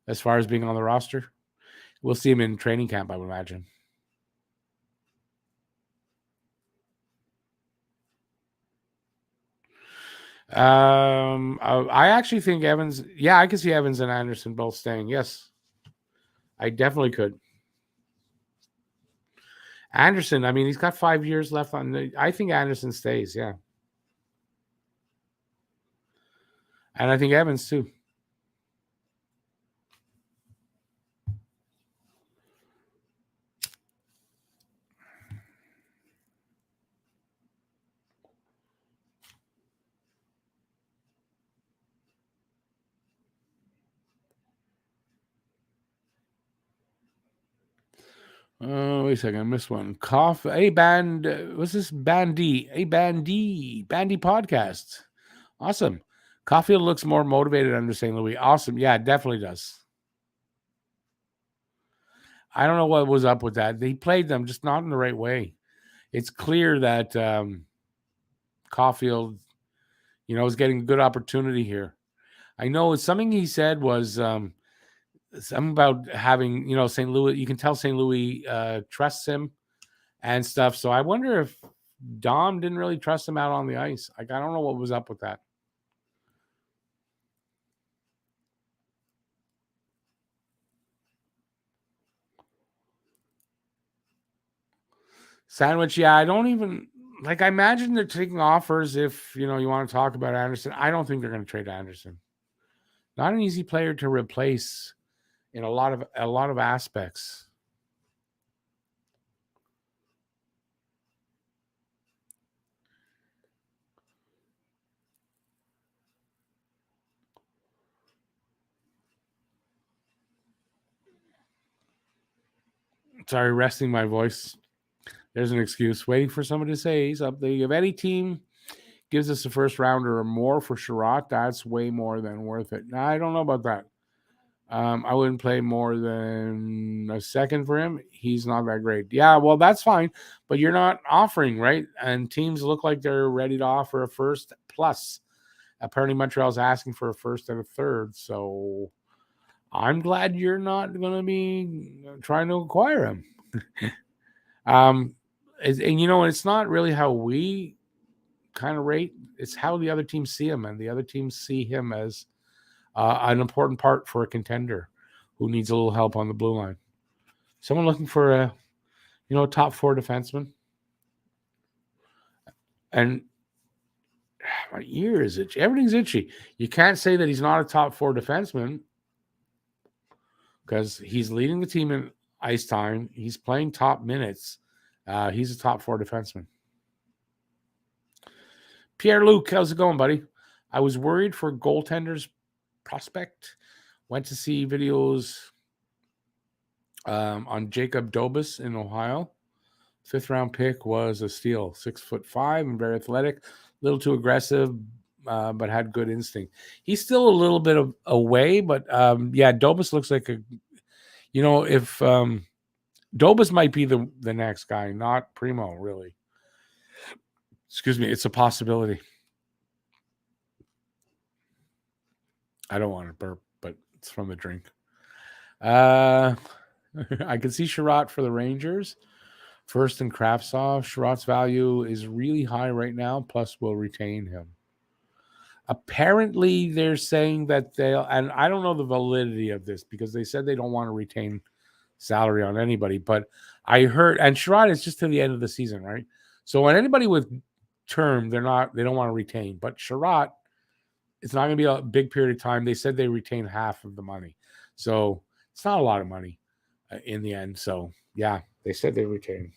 As far as being on the roster, we'll see him in training camp, I would imagine. I actually think Evans. Yeah, I can see Evans and Anderson both staying. Yes, I definitely could. Anderson, I mean, he's got 5 years left on. I think Anderson stays. Yeah, and I think Evans too. Oh, wait a second. I missed one. Cough. Hey, band. What's this? Bandy. Hey, Bandy. Bandy podcast. Awesome. Caulfield looks more motivated under St. Louis. Awesome. Yeah, it definitely does. I don't know what was up with that. He played them just not in the right way. It's clear that Caulfield, is getting a good opportunity here. I know something he said was something about having, St. Louis. You can tell St. Louis trusts him and stuff. So I wonder if Dom didn't really trust him out on the ice. I don't know what was up with that. Sandwich, yeah, I don't even I imagine they're taking offers if you want to talk about Anderson. I don't think they're going to trade Anderson. Not an easy player to replace in a lot of aspects. Sorry, resting my voice. There's an excuse. Waiting for someone to say something. If any team gives us a first rounder or more for Sherratt, that's way more than worth it. Now, I don't know about that. I wouldn't play more than a second for him. He's not that great. Yeah, well, that's fine. But you're not offering, right? And teams look like they're ready to offer a first plus. Apparently, Montreal's asking for a first and a third. So I'm glad you're not going to be trying to acquire him. And it's not really how we kind of rate. It's how the other teams see him, and the other teams see him as an important part for a contender who needs a little help on the blue line. Someone looking for top 4 defenseman. And my ear is itchy. Everything's itchy. You can't say that he's not a top 4 defenseman because he's leading the team in ice time. He's playing top minutes. He's a top 4 defenseman. Pierre-Luc, how's it going, buddy? I was worried for goaltenders prospect. Went to see videos on Jacob Dobas in Ohio. 5th round pick was a steal. 6'5" and very athletic. A little too aggressive, but had good instinct. He's still a little bit away, but Dobas looks like if Dobas might be the next guy, not Primo, really. Excuse me, it's a possibility. I don't want to burp, but it's from the drink. I can see Sherratt for the Rangers. First and Kravtsov. Sherratt's value is really high right now, plus we'll retain him. Apparently, they're saying that and I don't know the validity of this because they said they don't want to retain salary on anybody, but I heard, and Sherratt is just to the end of the season, right? So on anybody with term, they don't want to retain, but Sherratt, it's not going to be a big period of time. They said they retain half of the money. So it's not a lot of money in the end. So yeah, they said they retain.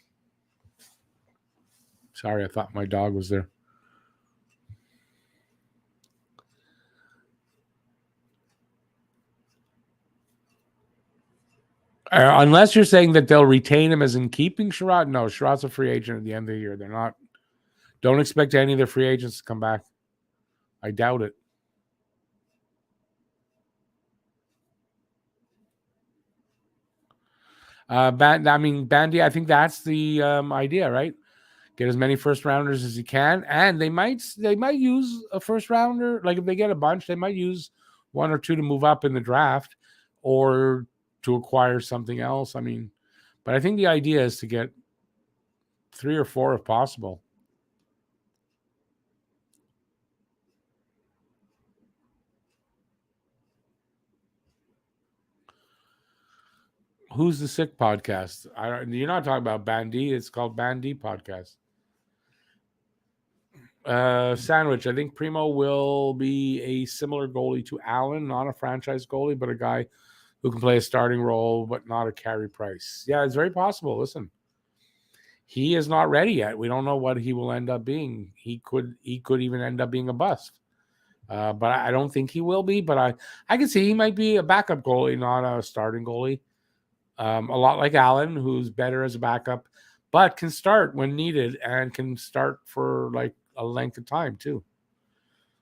Sorry, I thought my dog was there. Unless you're saying that they'll retain him as in keeping Sherratt. No, Sherratt's a free agent at the end of the year. They're not. Don't expect any of their free agents to come back. I doubt it. Bandy, I think that's the idea, right? Get as many first rounders as you can, and they might use a first rounder. Like if they get a bunch, they might use 1 or 2 to move up in the draft, or to acquire something else. But I think the idea is to get 3 or 4 if possible. Who's the Sick podcast? You're not talking about Bandy. It's called Bandy Podcast. Sandwich. I think Primo will be a similar goalie to Allen, not a franchise goalie, but a guy who can play a starting role, but not a Carey Price. Yeah, it's very possible. Listen, he is not ready yet. We don't know what he will end up being. He could even end up being a bust. But I don't think he will be. But I can see he might be a backup goalie, not a starting goalie. A lot like Allen, who's better as a backup, but can start when needed and can start for like a length of time too.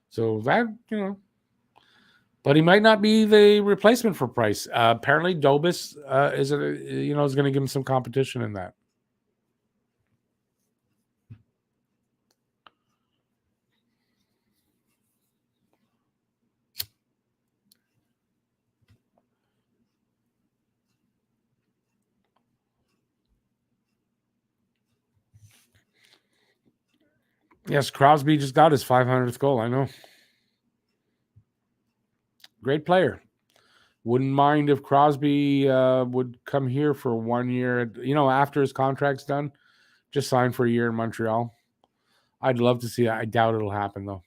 So that, but he might not be the replacement for Price. Apparently Dobas is going to give him some competition in that. Yes, Crosby just got his 500th goal. I know. Great player. Wouldn't mind if Crosby would come here for 1 year. After his contract's done, just sign for a year in Montreal. I'd love to see that. I doubt it'll happen, though.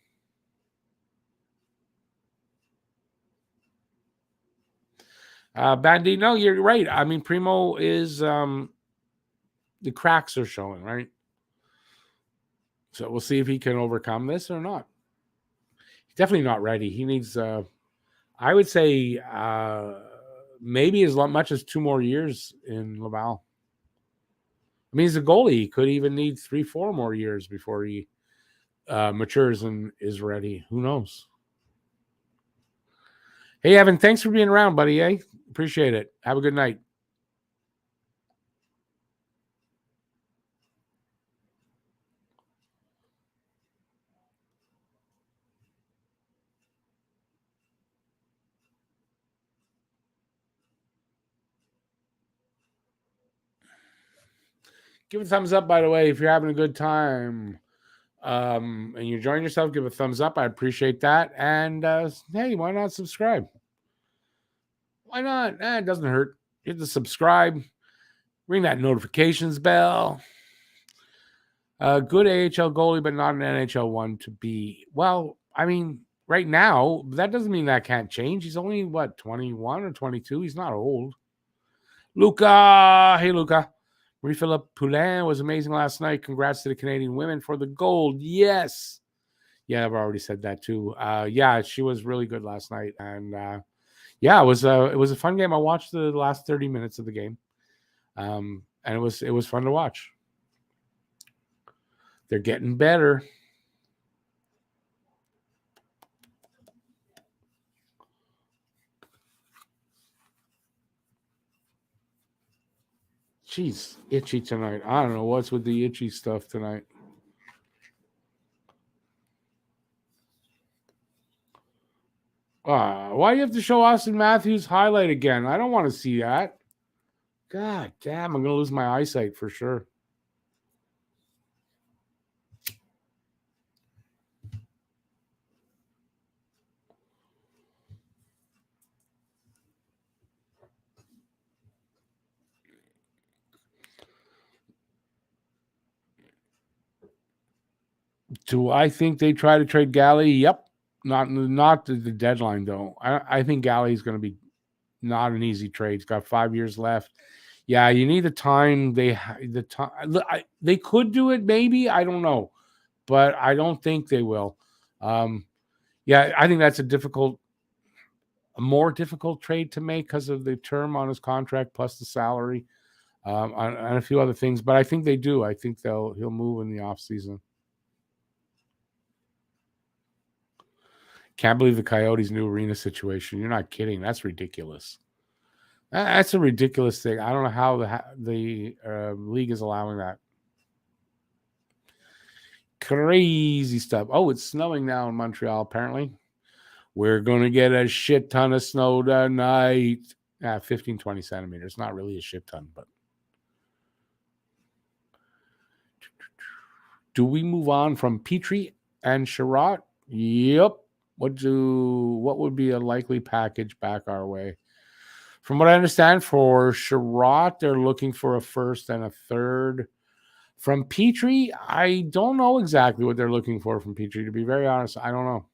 Bandy, no, you're right. Primo is the cracks are showing, right? So we'll see if he can overcome this or not. He's definitely not ready. He needs, I would say, maybe as much as 2 more years in Laval. He's a goalie. He could even need 3-4 more years before he matures and is ready. Who knows? Hey, Evan, thanks for being around, buddy. Appreciate it. Have a good night. Give a thumbs up, by the way, if you're having a good time and you're enjoying yourself. Give a thumbs up. I appreciate that. And hey, why not subscribe? Why not? It doesn't hurt. Hit the subscribe. Ring that notifications bell. Good AHL goalie, but not an NHL one to be. Well, I mean, right now, that doesn't mean that can't change. He's only, 21 or 22? He's not old. Luca. Hey, Luca. Marie-Philippe Poulin was amazing last night. Congrats to the Canadian women for the gold. Yes. Yeah, I've already said that too. Yeah, she was really good last night. And yeah, it was a fun game. I watched the last 30 minutes of the game. And it was fun to watch. They're getting better. Jeez, itchy tonight. I don't know what's with the itchy stuff tonight. Why do you have to show Austin Matthews highlight again? I don't want to see that. God damn, I'm going to lose my eyesight for sure. Do I think they try to trade Galley? Yep. Not the deadline, though. I think Galley is going to be not an easy trade. He's got 5 years left. Yeah, you need the time. They could do it, maybe. I don't know, but I don't think they will. Yeah, I think that's a more difficult trade to make because of the term on his contract plus the salary, and a few other things. But I think they do. I think he'll move in the offseason. Can't believe the Coyotes' new arena situation. You're not kidding. That's ridiculous. That's a ridiculous thing. I don't know how the league is allowing that. Crazy stuff. Oh, it's snowing now in Montreal, apparently. We're going to get a shit ton of snow tonight. 15, 20 centimeters. Not really a shit ton, but. Do we move on from Petrie and Sherratt? Yep. What would be a likely package back our way? From what I understand, for Sherratt, they're looking for a first and a third. From Petrie, I don't know exactly what they're looking for from Petrie. To be very honest, I don't know.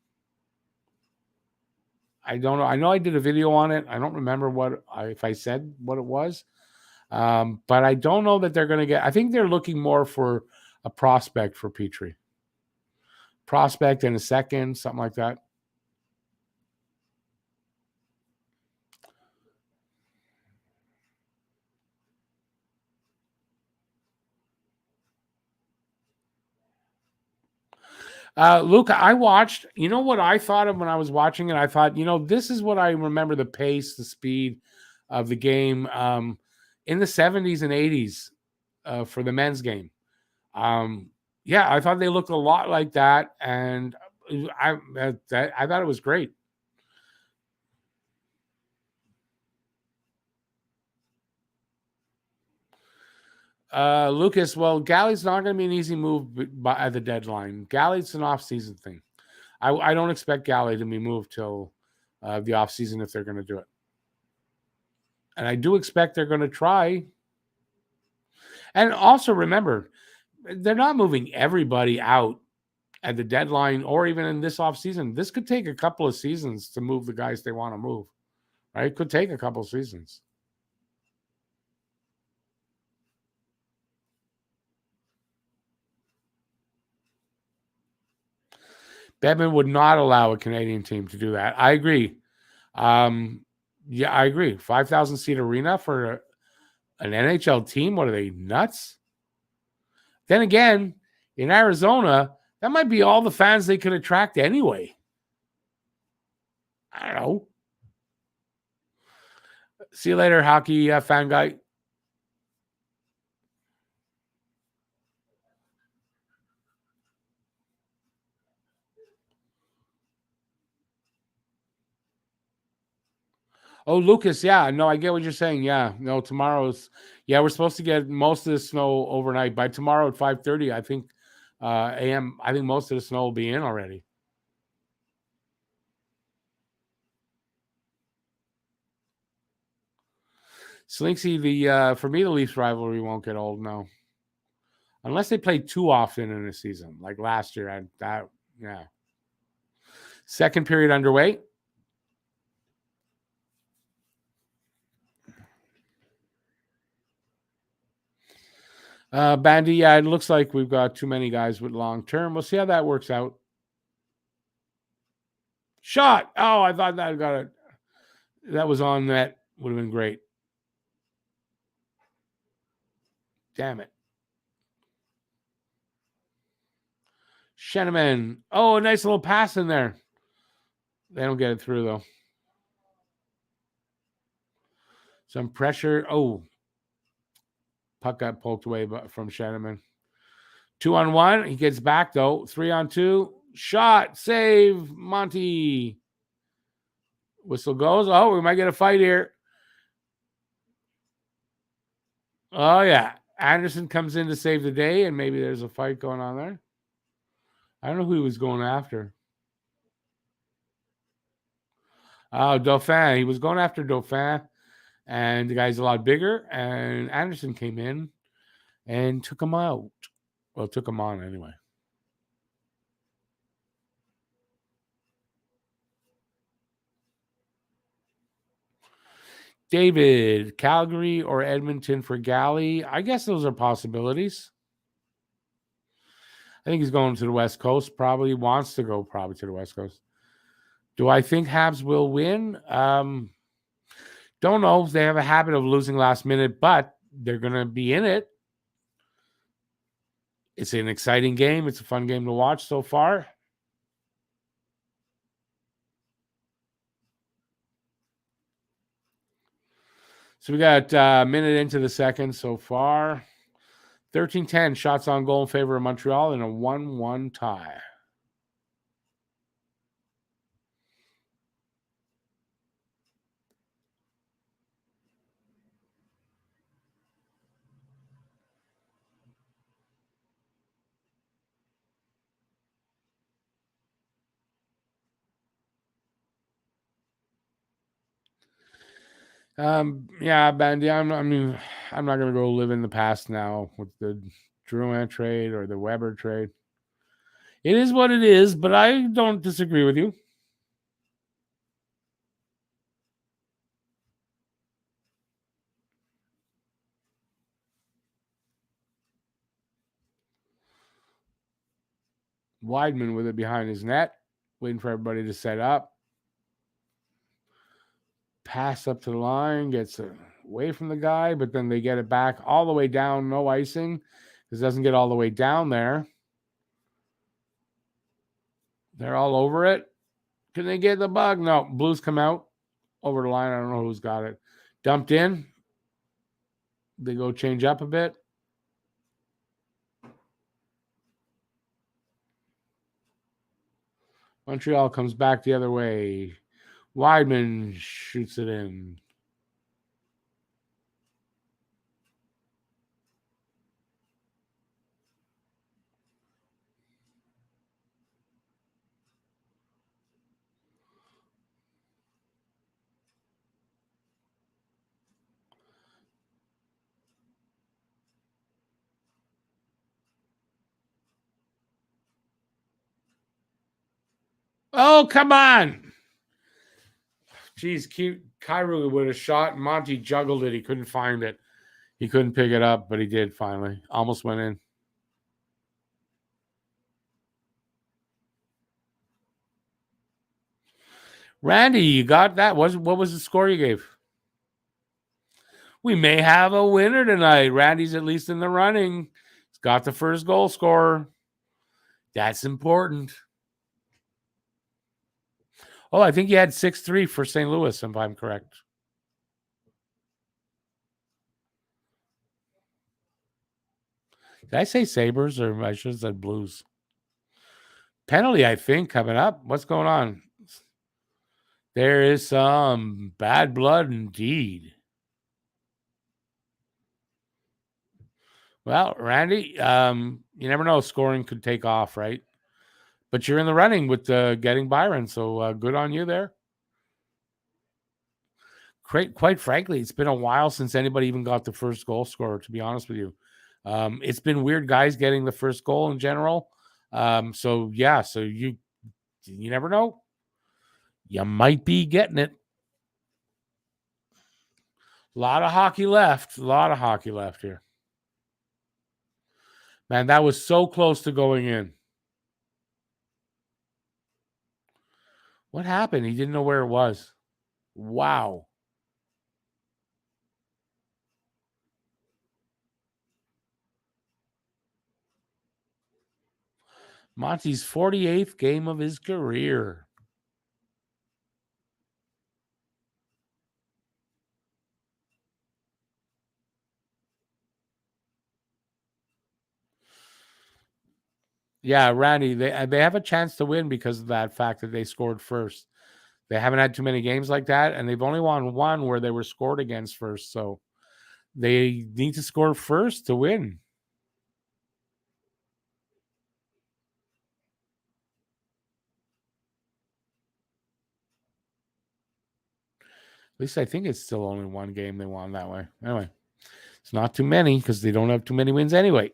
I know I did a video on it. I don't remember if I said what it was. But I don't know that they're going to get. I think they're looking more for a prospect for Petrie. Prospect and a second, something like that. Luca, I watched, you know what I thought of when I was watching it? I thought, this is what I remember the pace, the speed of the game in the 70s and 80s for the men's game. Yeah, I thought they looked a lot like that, and I thought it was great. Lucas, well, Galley's not going to be an easy move at the deadline. Galley's an off-season thing. I don't expect Galley to be moved till the off-season if they're going to do it. And I do expect they're going to try. And also remember, they're not moving everybody out at the deadline or even in this offseason. This could take a couple of seasons to move the guys they want to move. Right? It could take a couple of seasons. Bettman would not allow a Canadian team to do that. I agree. Yeah, I agree. 5,000 seat arena for an NHL team. What are they, nuts? Then again, in Arizona, that might be all the fans they could attract anyway. I don't know. See you later, hockey fan guy. Oh, Lucas, yeah. No, I get what you're saying. Yeah. No, tomorrow's we're supposed to get most of the snow overnight. By tomorrow at 5:30, I think AM, I think most of the snow will be in already. Slinksy, for me, the Leafs rivalry won't get old now. Unless they play too often in a season, like last year. Yeah. Second period underway. Bandy, yeah, it looks like we've got too many guys with long term. We'll see how that works out. Shot. Oh, I thought that got it. That was on net. Would have been great. Damn it. Sheneman. Oh, a nice little pass in there. They don't get it through, though. Some pressure. Oh, puck got poked away from Sheneman. 2-on-1. He gets back, though. 3-on-2. Shot. Save. Monty. Whistle goes. Oh, we might get a fight here. Oh, yeah. Anderson comes in to save the day, and maybe there's a fight going on there. I don't know who he was going after. Oh, Dauphin. He was going after Dauphin, and the guy's a lot bigger, and Anderson came in and took him out. Well, took him on anyway. David, Calgary or Edmonton for Galley? I guess those are possibilities. I think he's going to the West Coast. Probably wants to go probably to the West Coast. Do I think Habs will win? Don't know. They have a habit of losing last minute, but they're going to be in it. It's an exciting game. It's a fun game to watch so far. So we got a minute into the second so far. 13-10 shots on goal in favor of Montreal in a 1-1 tie. Yeah, Bandy, I'm not going to go live in the past now with the Drouin trade or the Weber trade. It is what it is, but I don't disagree with you. Weidman with it behind his net, waiting for everybody to set up. Pass up to the line, gets away from the guy, but then they get it back all the way down. No icing. This doesn't get all the way down there. They're all over it. Can they get the bug? No. Blues come out over the line. I don't know who's got it. Dumped in. They go change up a bit. Montreal comes back the other way. Weidman shoots it in. Oh, come on. Jeez, Kyrou would have shot. Monty juggled it. He couldn't find it. He couldn't pick it up, but he did finally. Almost went in. Randy, you got that? What was the score you gave? We may have a winner tonight. Randy's at least in the running. He's got the first goal scorer. That's important. Oh, I think he had 6-3 for St. Louis, if I'm correct. Did I say Sabres or I should have said Blues? Penalty, I think, coming up. What's going on? There is some bad blood indeed. Well, Randy, you never know. Scoring could take off, right? But you're in the running with getting Byron, so good on you there. quite frankly, it's been a while since anybody even got the first goal scorer, to be honest with you. It's been weird guys getting the first goal in general. So you never know. You might be getting it. A lot of hockey left. A lot of hockey left here. Man, that was so close to going in. What happened? He didn't know where it was. Wow. Monty's 48th game of his career. Yeah, Randy, they have a chance to win because of that fact that they scored first. They haven't had too many games like that, and they've only won one where they were scored against first. So they need to score first to win. At least I think it's still only one game they won that way. Anyway, it's not too many because they don't have too many wins anyway.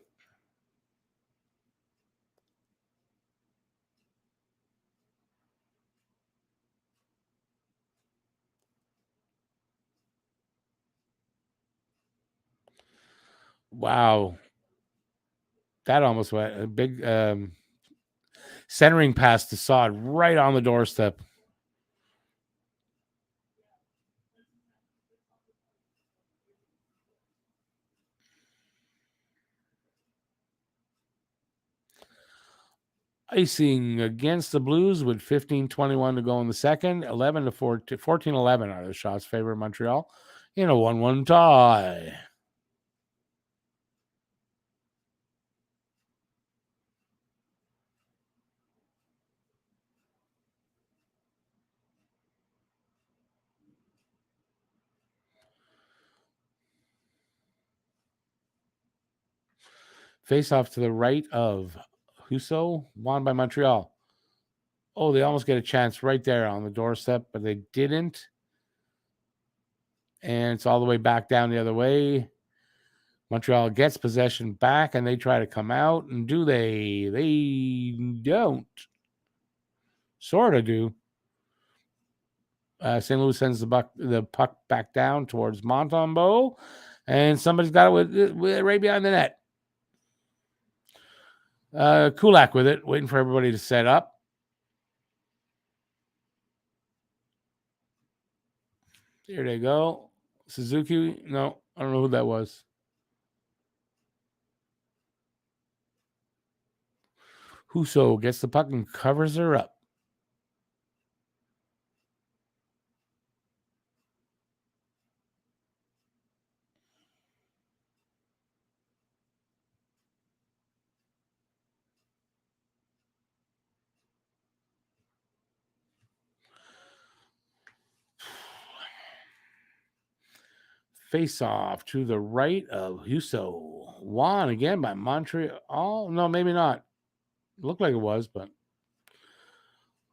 Wow. That almost went a big centering pass to Sod right on the doorstep. Icing against the Blues with 15-21 to go in the second. 11 to 14-11 are the shots favor Montreal in a 1-1 tie. Face off to the right of Husso, won by Montreal. Oh, they almost get a chance right there on the doorstep, but they didn't. And it's all the way back down the other way. Montreal gets possession back, and they try to come out. And do they? They don't. Sort of do. St. Louis sends the puck back down towards Montembeault, and somebody's got it with right behind the net. Kulak with it, waiting for everybody to set up. Here they go. Suzuki. No, I don't know who that was. Husso gets the puck and covers her up. Face off to the right of Husso. Won again by Montreal. Oh, no, maybe not. Looked like it was, but.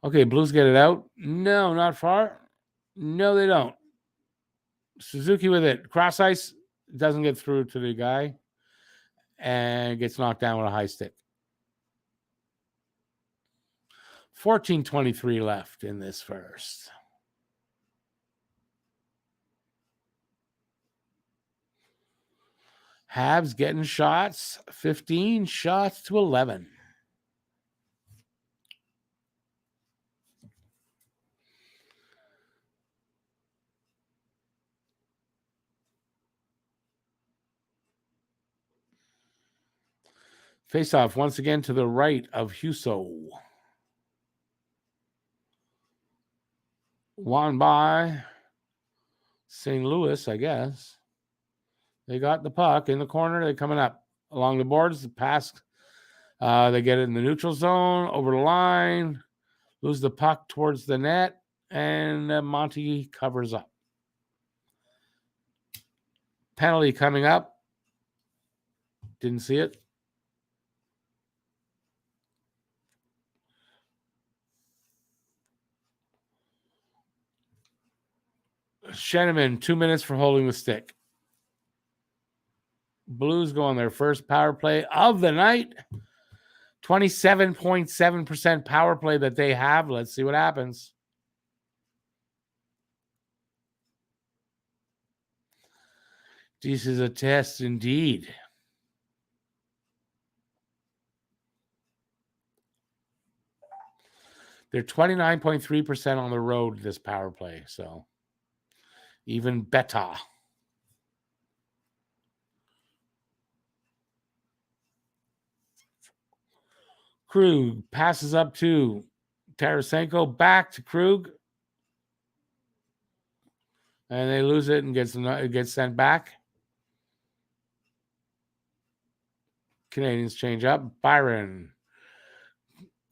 Okay, Blues get it out. No, not far. No, they don't. Suzuki with it. Cross ice. Doesn't get through to the guy. And gets knocked down with a high stick. 14:23 left in this first. Habs getting shots. 15 shots to 11. Face off once again to the right of Husso. Won by St. Louis, I guess. They got the puck in the corner. They're coming up along the boards. The pass, they get it in the neutral zone, over the line, lose the puck towards the net, and Monty covers up. Penalty coming up. Didn't see it. Sheneman, 2 minutes for holding the stick. Blues go on their first power play of the night. 27.7% power play that they have. Let's see what happens. This is a test indeed. They're 29.3% on the road this power play, so even better. Krug passes up to Tarasenko, back to Krug, and they lose it and gets sent back. Canadians change up. Byron.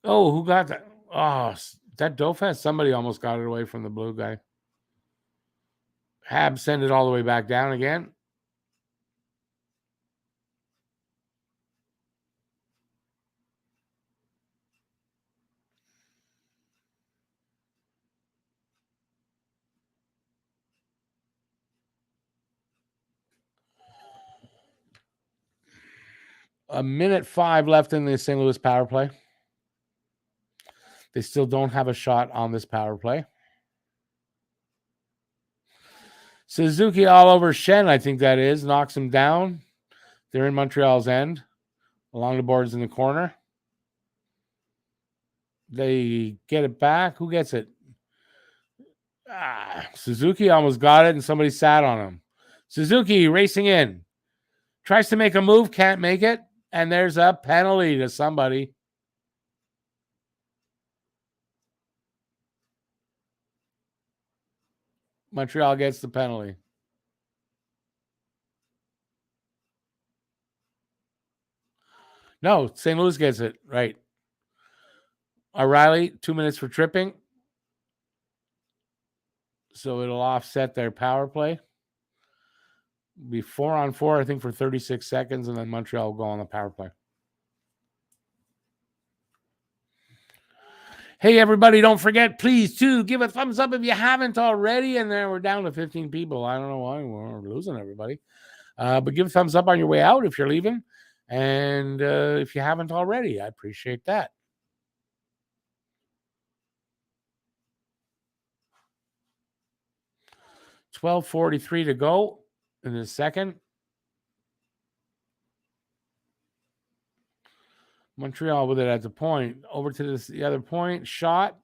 Oh, who got that? Oh, that Dauphin. Somebody almost got it away from the blue guy. Habs send it all the way back down again. A minute 5 left in the St. Louis power play. They still don't have a shot on this power play. Suzuki all over Shen, I think that is. Knocks him down. They're in Montreal's end. Along the boards in the corner. They get it back. Who gets it? Suzuki almost got it, and somebody sat on him. Suzuki racing in. Tries to make a move, can't make it. And there's a penalty to somebody. Montreal gets the penalty. No, St. Louis gets it. Right. O'Reilly, 2 minutes for tripping. So it'll offset their power play. Be 4-on-4, I think, for 36 seconds, and then Montreal will go on the power play. Hey, everybody, don't forget, please, to give a thumbs up if you haven't already. And then we're down to 15 people. I don't know why we're losing everybody. But give a thumbs up on your way out if you're leaving. And if you haven't already, I appreciate that. $12:43 to go in the second. Montreal with it at the point. Over to the other point. Shot.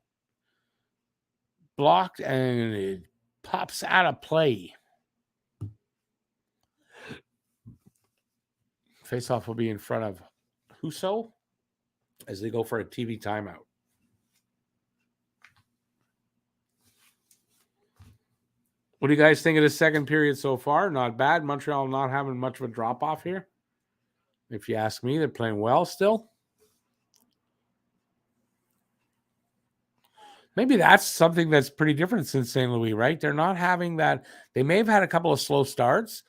Blocked, and it pops out of play. Faceoff will be in front of Husso as they go for a TV timeout. What do you guys think of the second period so far? Not bad. Montreal not having much of a drop-off here. If you ask me, they're playing well still. Maybe that's something that's pretty different since St. Louis, right? They're not having that. They may have had a couple of slow starts,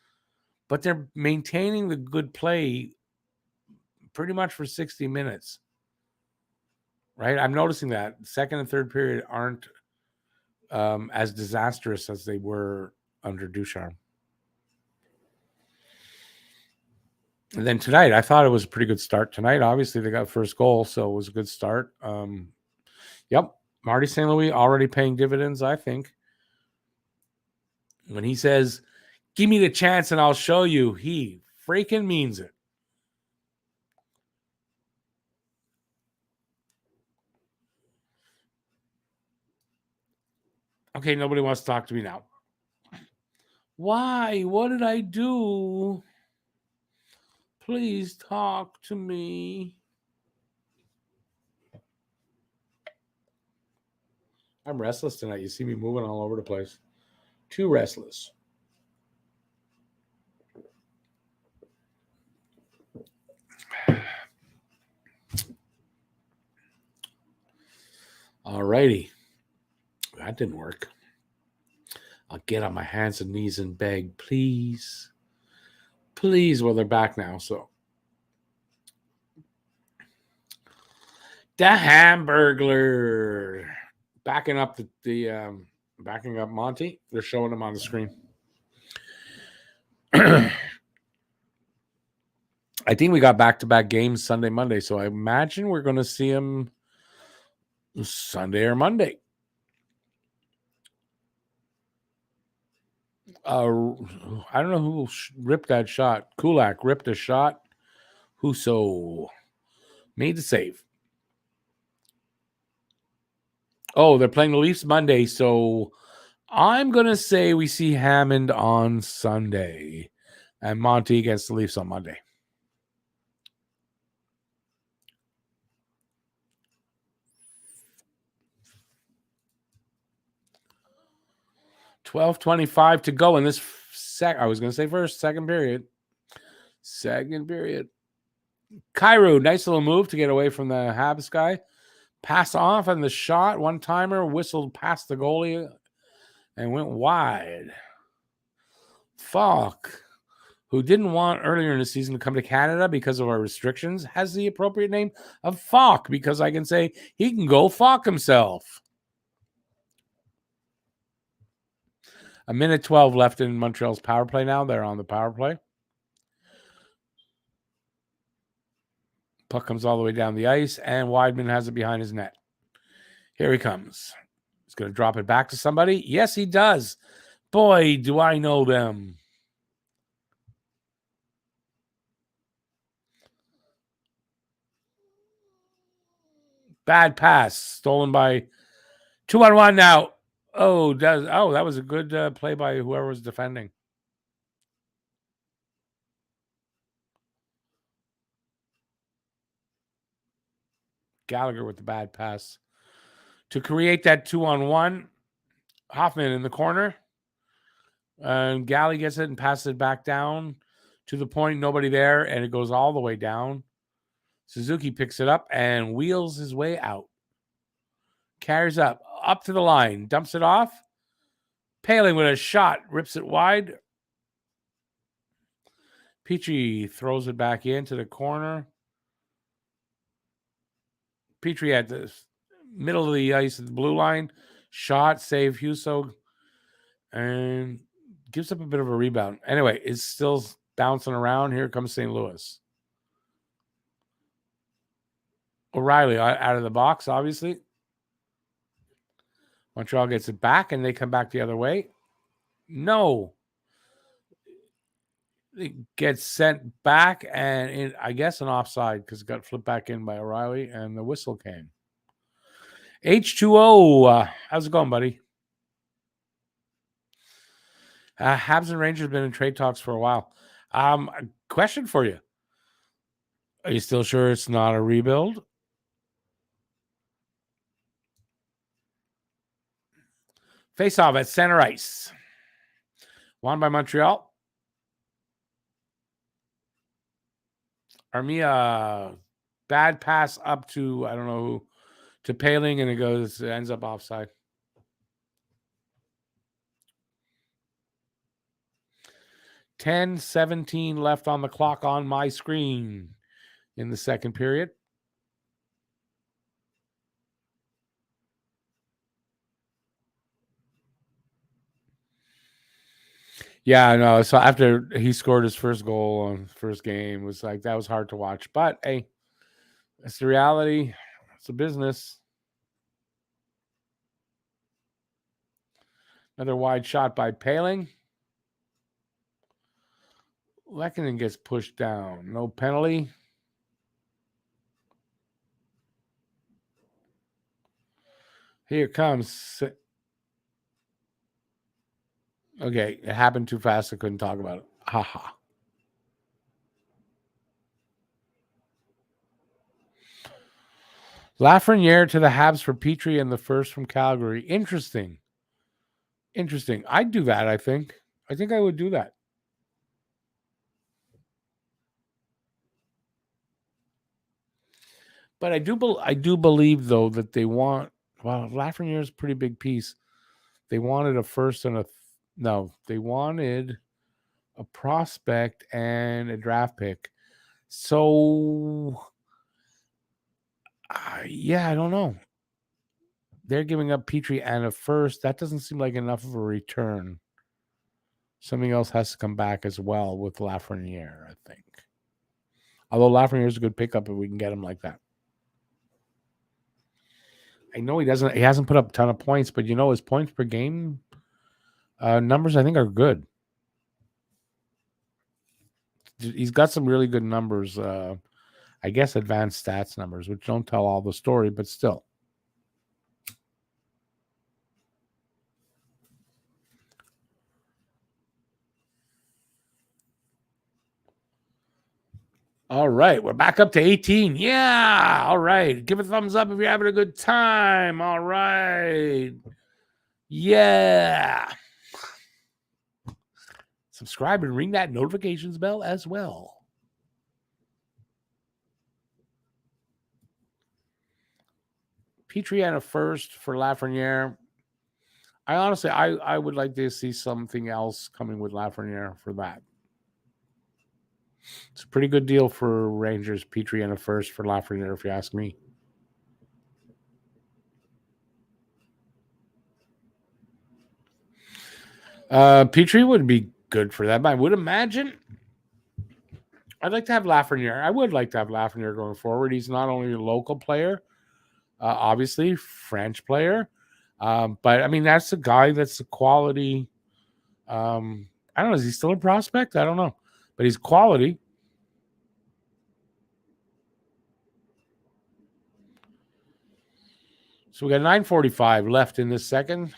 but they're maintaining the good play pretty much for 60 minutes, right? I'm noticing that second and third period aren't as disastrous as they were under Ducharme. And then tonight, I thought it was a pretty good start tonight. Obviously, they got first goal, so it was a good start. Yep, Marty St. Louis already paying dividends, I think. When he says, give me the chance and I'll show you, he freaking means it. Okay, nobody wants to talk to me now. Why? What did I do? Please talk to me. I'm restless tonight. You see me moving all over the place. Too restless. All righty. That didn't work. I'll get on my hands and knees and beg, please. Please. Well, they're back now, so. The Hamburglar. Backing up the Backing up Monty. They're showing him on the screen. I think we got back-to-back games Sunday, Monday, so I imagine we're going to see him Sunday or Monday. I don't know who ripped that shot. Kulak ripped a shot. Husso made the save. Oh, they're playing the Leafs Monday, so I'm going to say we see Hammond on Sunday and Monty against the Leafs on Monday. $12:25 to go in this I was going to say second period. Second period. Cairo, nice little move to get away from the Habs guy. Pass off and the shot, one-timer, whistled past the goalie and went wide. Falk, who didn't want earlier in the season to come to Canada because of our restrictions, has the appropriate name of Falk because I can say he can go Falk himself. A minute 12 left in Montreal's power play now. They're on the power play. Puck comes all the way down the ice, and Wideman has it behind his net. Here he comes. He's going to drop it back to somebody. Yes, he does. Boy, do I know them. Bad pass. Stolen by 2-on-1 now. Oh, that was a good play by whoever was defending. Gallagher with the bad pass. To create that 2-on-1, Hoffman in the corner. And Galley gets it and passes it back down to the point, nobody there, and it goes all the way down. Suzuki picks it up and wheels his way out. Carries up to the line, dumps it off. Paling with a shot, rips it wide. Petrie throws it back into the corner. Petrie at the middle of the ice at the blue line. Shot, save Husso, and gives up a bit of a rebound. Anyway, it's still bouncing around. Here comes St. Louis. O'Reilly out of the box, obviously. Montreal gets it back, and they come back the other way. No. It gets sent back, and I guess an offside because it got flipped back in by O'Reilly, and the whistle came. H2O, how's it going, buddy? Habs and Rangers have been in trade talks for a while. A question for you. Are you still sure it's not a rebuild? Face off at center ice. Won by Montreal. Armia, bad pass up to, I don't know who, to Paling, and it ends up offside. $10:17 left on the clock on my screen in the second period. Yeah, I know. So after he scored his first goal on the first game, it was like that was hard to watch. But hey, it's the reality. It's a business. Another wide shot by Paling. Lehkonen gets pushed down. No penalty. Here comes. Okay, it happened too fast. I couldn't talk about it. Haha. Lafreniere to the Habs for Petrie and the first from Calgary. Interesting. I'd do that, I think. I think I would do that. But I do believe, though, that they want... Well, Lafreniere is a pretty big piece. They wanted a first and they wanted a prospect and a draft pick. So, yeah, I don't know. They're giving up Petrie and a first. That doesn't seem like enough of a return. Something else has to come back as well with Lafreniere, I think. Although Lafreniere is a good pickup if we can get him like that. I know he hasn't put up a ton of points, but his points per game numbers I think are good. He's got some really good numbers. I guess advanced stats numbers, which don't tell all the story, but still. All right, we're back up to 18. Yeah, all right. Give a thumbs up if you're having a good time. All right. Yeah. Subscribe and ring that notifications bell as well. Petrie and a first for Lafreniere. I would like to see something else coming with Lafreniere for that. It's a pretty good deal for Rangers. Petrie and a first for Lafreniere, if you ask me. Petrie would be good for that. But I would imagine I'd like to have Lafreniere. I would like to have Lafreniere going forward. He's not only a local player, obviously French player, but I mean that's a guy that's a quality. I don't know. Is he still a prospect? I don't know, but he's quality. So we got 9:45 left in this second.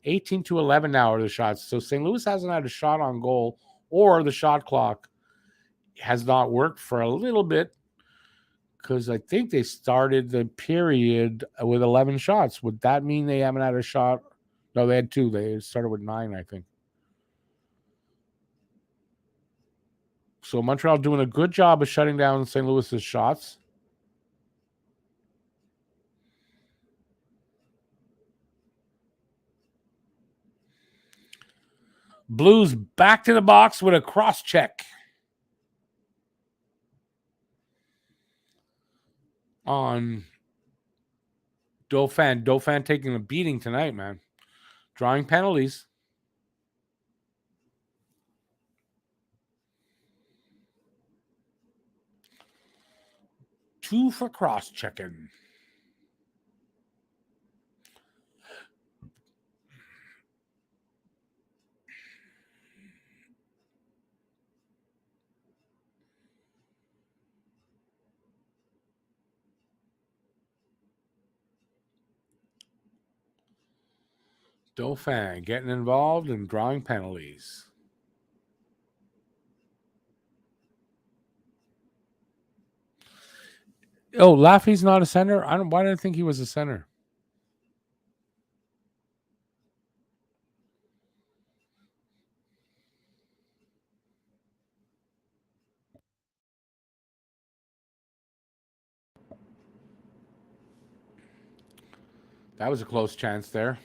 18-11 now are the shots. So St. Louis hasn't had a shot on goal, or the shot clock has not worked for a little bit because I think they started the period with 11 shots. Would that mean they haven't had a shot? No, they had 2. They started with 9, I think. So Montreal doing a good job of shutting down St. Louis's shots. Blues back to the box with a cross check on Dauphin. Dauphin taking a beating tonight, man. Drawing penalties. 2 for cross checking. Dauphin getting involved and drawing penalties. Oh, Laffy's not a center? Why did I think he was a center? That was a close chance there.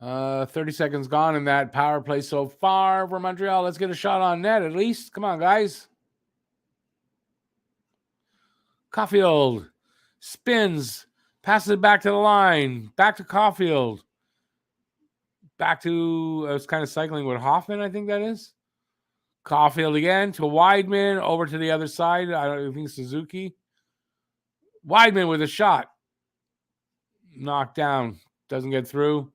Uh, 30 seconds gone in that power play so far for Montreal. Let's get a shot on net at least. Come on, guys. Caulfield spins, passes it back to the line, back to Caulfield. Back to, I was kind of cycling with Hoffman, I think that is. Caulfield again to Weidman, over to the other side. I don't think Suzuki. Weidman with a shot. Knocked down. Doesn't get through.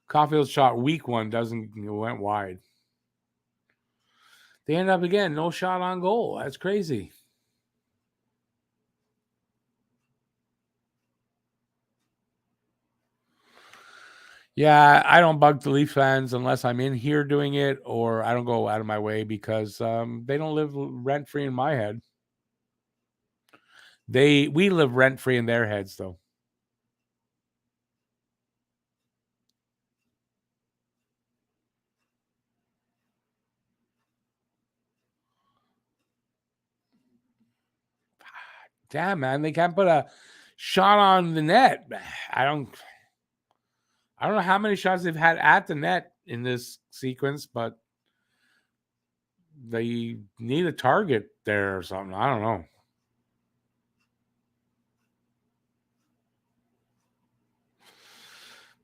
Caulfield's shot, weak one, went wide. They end up again, no shot on goal. That's crazy. Yeah, I don't bug the Leaf fans unless I'm in here doing it, or I don't go out of my way because they don't live rent free in my head. We live rent free in their heads, though. Damn, man, they can't put a shot on the net. I don't I don't know how many shots they've had at the net in this sequence, but they need a target there or something. I don't know.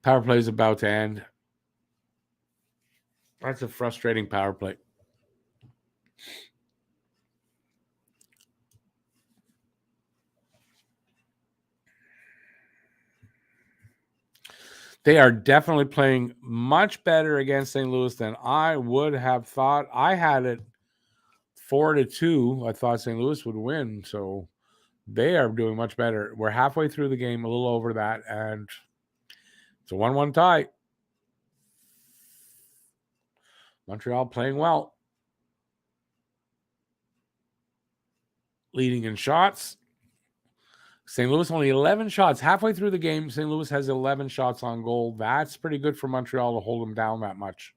Power play is about to end. That's a frustrating power play. They are definitely playing much better against St. Louis than I would have thought. I had it 4-2. I thought St. Louis would win, so they are doing much better. We're halfway through the game, a little over that, and it's a 1-1 tie. Montreal playing well. Leading in shots. St. Louis only 11 shots. Halfway through the game, St. Louis has 11 shots on goal. That's pretty good for Montreal to hold them down that much.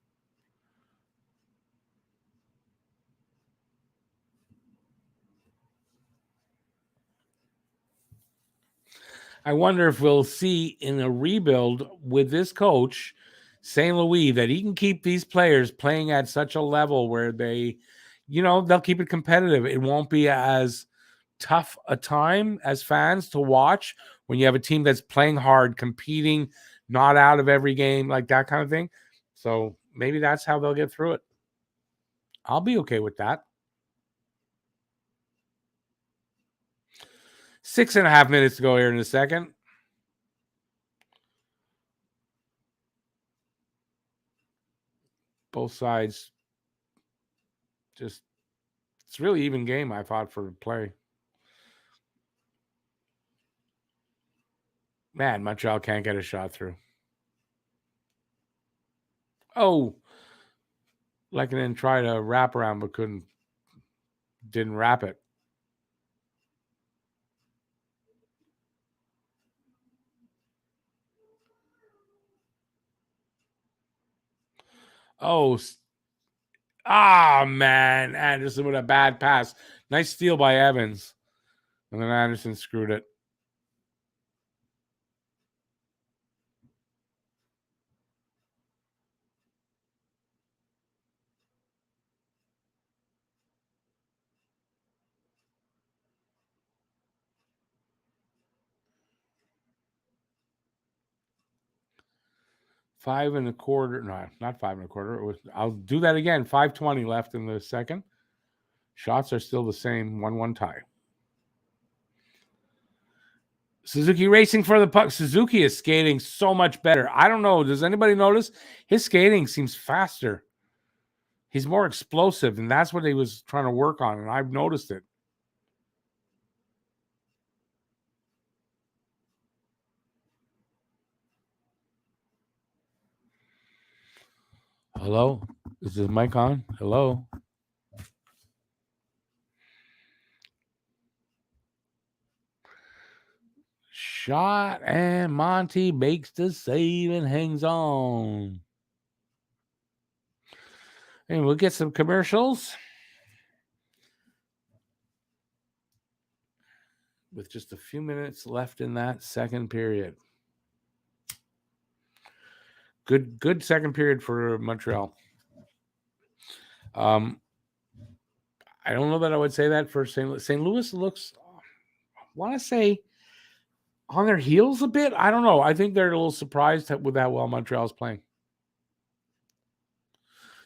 I wonder if we'll see in a rebuild with this coach, St. Louis, that he can keep these players playing at such a level where they, they'll keep it competitive. It won't be as tough a time as fans to watch when you have a team that's playing hard, competing, not out of every game, like that kind of thing. So maybe that's how they'll get through it. I'll be okay with that. 6.5 minutes to go here in a second. Both sides it's really even game, I thought, for play. Man, Montreal can't get a shot through. Oh, Lehkonen tried to wrap around but didn't wrap it. Oh, man. Anderson with a bad pass. Nice steal by Evans. And then Anderson screwed it. Five and a quarter. No, not 5 and a quarter. I'll do that again. 5:20 left in the second. Shots are still the same. 1-1 tie. Suzuki racing for the puck. Suzuki is skating so much better. I don't know. Does anybody notice? His skating seems faster. He's more explosive, and that's what he was trying to work on, and I've noticed it. Hello? Is the mic on? Hello? Shot, and Monty makes the save and hangs on. And we'll get some commercials with just a few minutes left in that second period. Good second period for Montreal. I don't know that I would say that for St. Louis. St. Louis looks, I want to say, on their heels a bit. I don't know. I think they're a little surprised with how well Montreal's playing.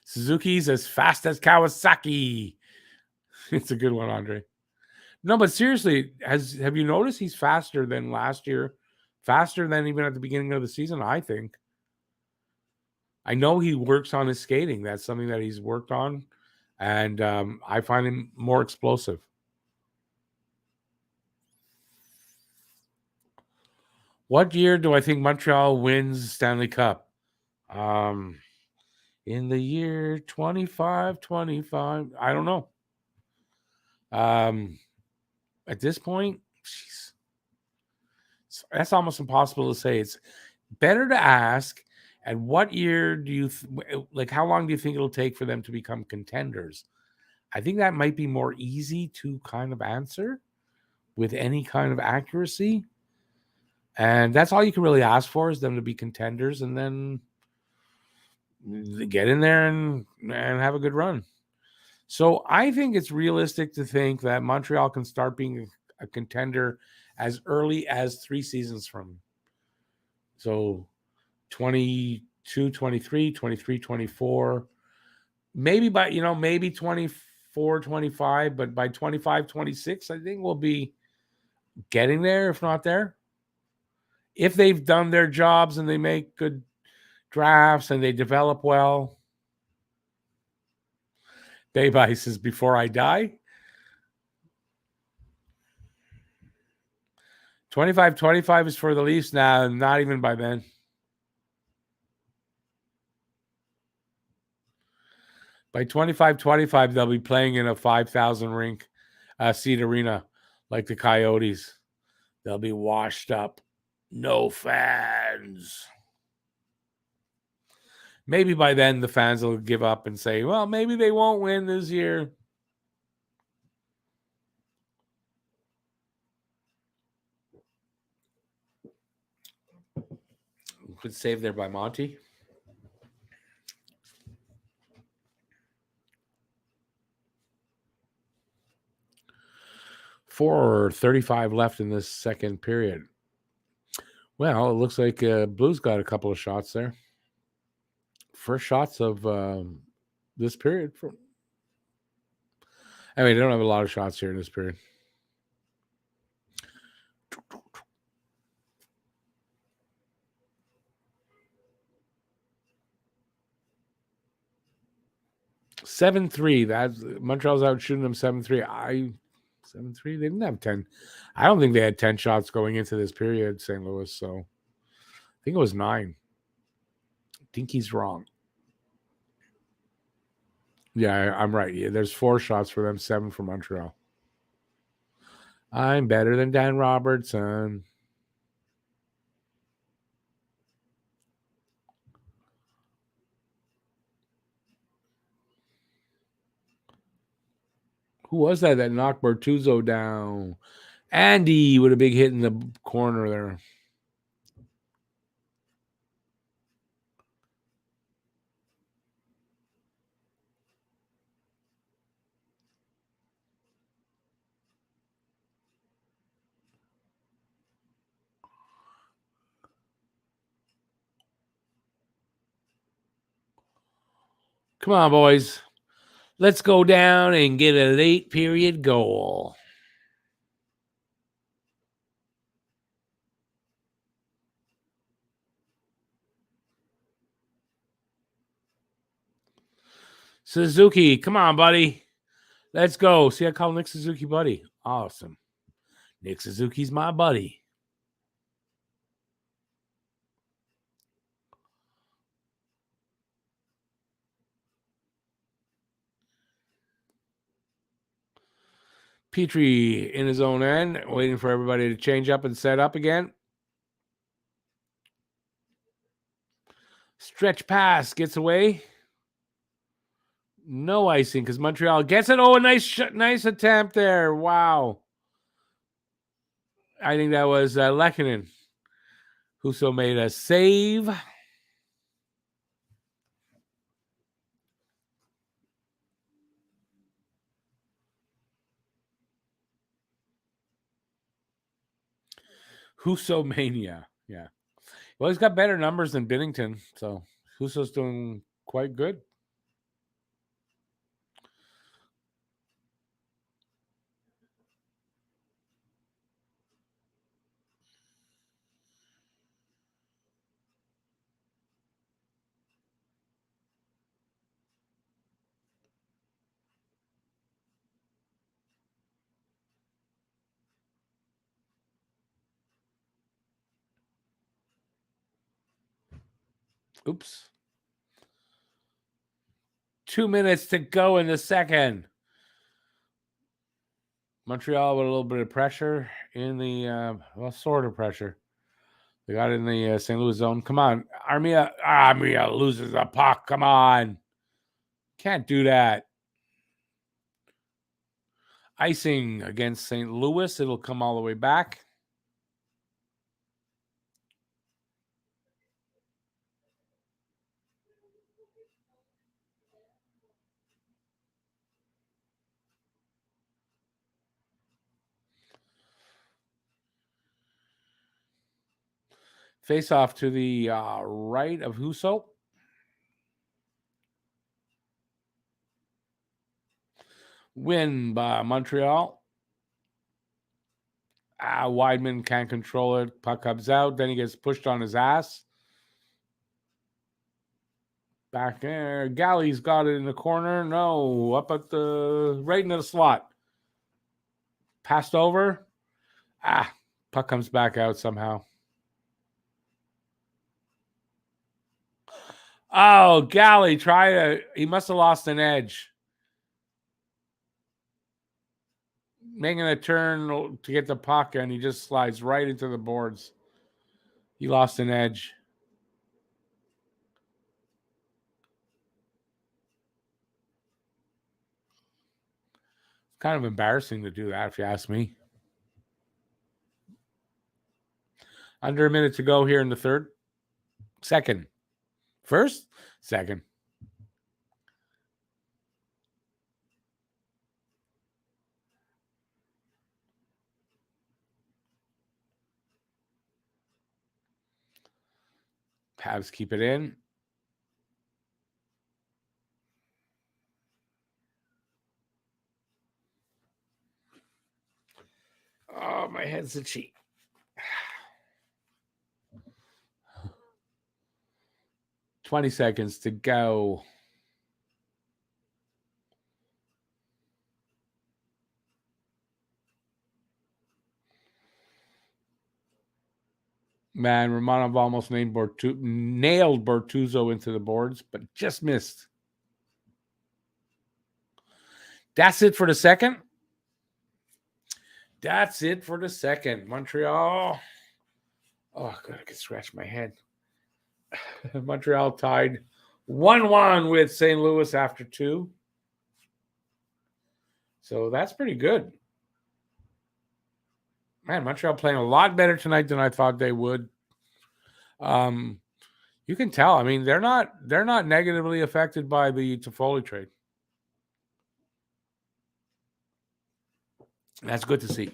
Suzuki's as fast as Kawasaki. It's a good one, Andre. No, but seriously, have you noticed he's faster than last year? Faster than even at the beginning of the season, I think. I know he works on his skating. That's something that he's worked on. And I find him more explosive. What year do I think Montreal wins Stanley Cup? In the year 25. I don't know. At this point, geez, that's almost impossible to say. It's better to ask, at what year do you how long do you think it'll take for them to become contenders? I think that might be more easy to kind of answer with any kind of accuracy. And that's all you can really ask for, is them to be contenders and then get in there and have a good run. So I think it's realistic to think that Montreal can start being a contender as early as 3 seasons from. So 22, 23, 23, 24, maybe by, maybe 24, 25, but by 25, 26, I think we'll be getting there, if not there. If they've done their jobs and they make good drafts and they develop well. Babe Ice is before I die. 25-25 is for the Leafs now, not even by then. By 25-25, they'll be playing in a 5,000 rink seat arena like the Coyotes. They'll be washed up. No fans. Maybe by then the fans will give up and say, well, maybe they won't win this year. Good save there by Monty. .35 left in this second period. Well, it looks like Blues got a couple of shots there. First shots of this period. I mean, they don't have a lot of shots here in this period. (7-3). That's Montreal's out shooting them 7-3. 7-3. They didn't have 10. I don't think they had 10 shots going into this period, St. Louis. So I think it was 9. I think he's wrong. Yeah, I'm right. Yeah, there's 4 shots for them, 7 for Montreal. I'm better than Dan Robertson. Who was that knocked Bertuzzo down? Andy with a big hit in the corner there. Come on, boys. Let's go down and get a late period goal. Suzuki, come on, buddy. Let's go. See, I call Nick Suzuki buddy. Awesome. Nick Suzuki's my buddy. Petrie in his own end, waiting for everybody to change up and set up again. Stretch pass gets away. No icing because Montreal gets it. Oh, a nice attempt there. Wow. I think that was Lehkonen. Husso made a save. Husso mania. Yeah. Well, he's got better numbers than Binnington, so Husso's doing quite good. Oops. 2 minutes to go in the second. Montreal with a little bit of pressure in the, sort of pressure. They got in the St. Louis zone. Come on. Armia loses the puck. Come on. Can't do that. Icing against St. Louis. It'll come all the way back. Face off to the right of Husso. Win by Montreal. Weidman can't control it. Puck comes out. Then he gets pushed on his ass. Back there. Galley's got it in the corner. No. Up at the right into the slot. Passed over. Puck comes back out somehow. Oh, Galley he must have lost an edge. Making a turn to get the puck, and he just slides right into the boards. He lost an edge. Kind of embarrassing to do that, if you ask me. Under a minute to go here in the third. Second. First? Second. Habs keep it in. Oh, my head's itchy. $20 seconds to go. Man, Romanov almost nailed Bortuzzo into the boards, but just missed. That's it for the second. That's it for the second. Montreal. Oh, God, I can scratch my head. Montreal tied 1-1 with St. Louis after 2. So that's pretty good. Man, Montreal playing a lot better tonight than I thought they would. You can tell. I mean, they're not negatively affected by the Toffoli trade. That's good to see.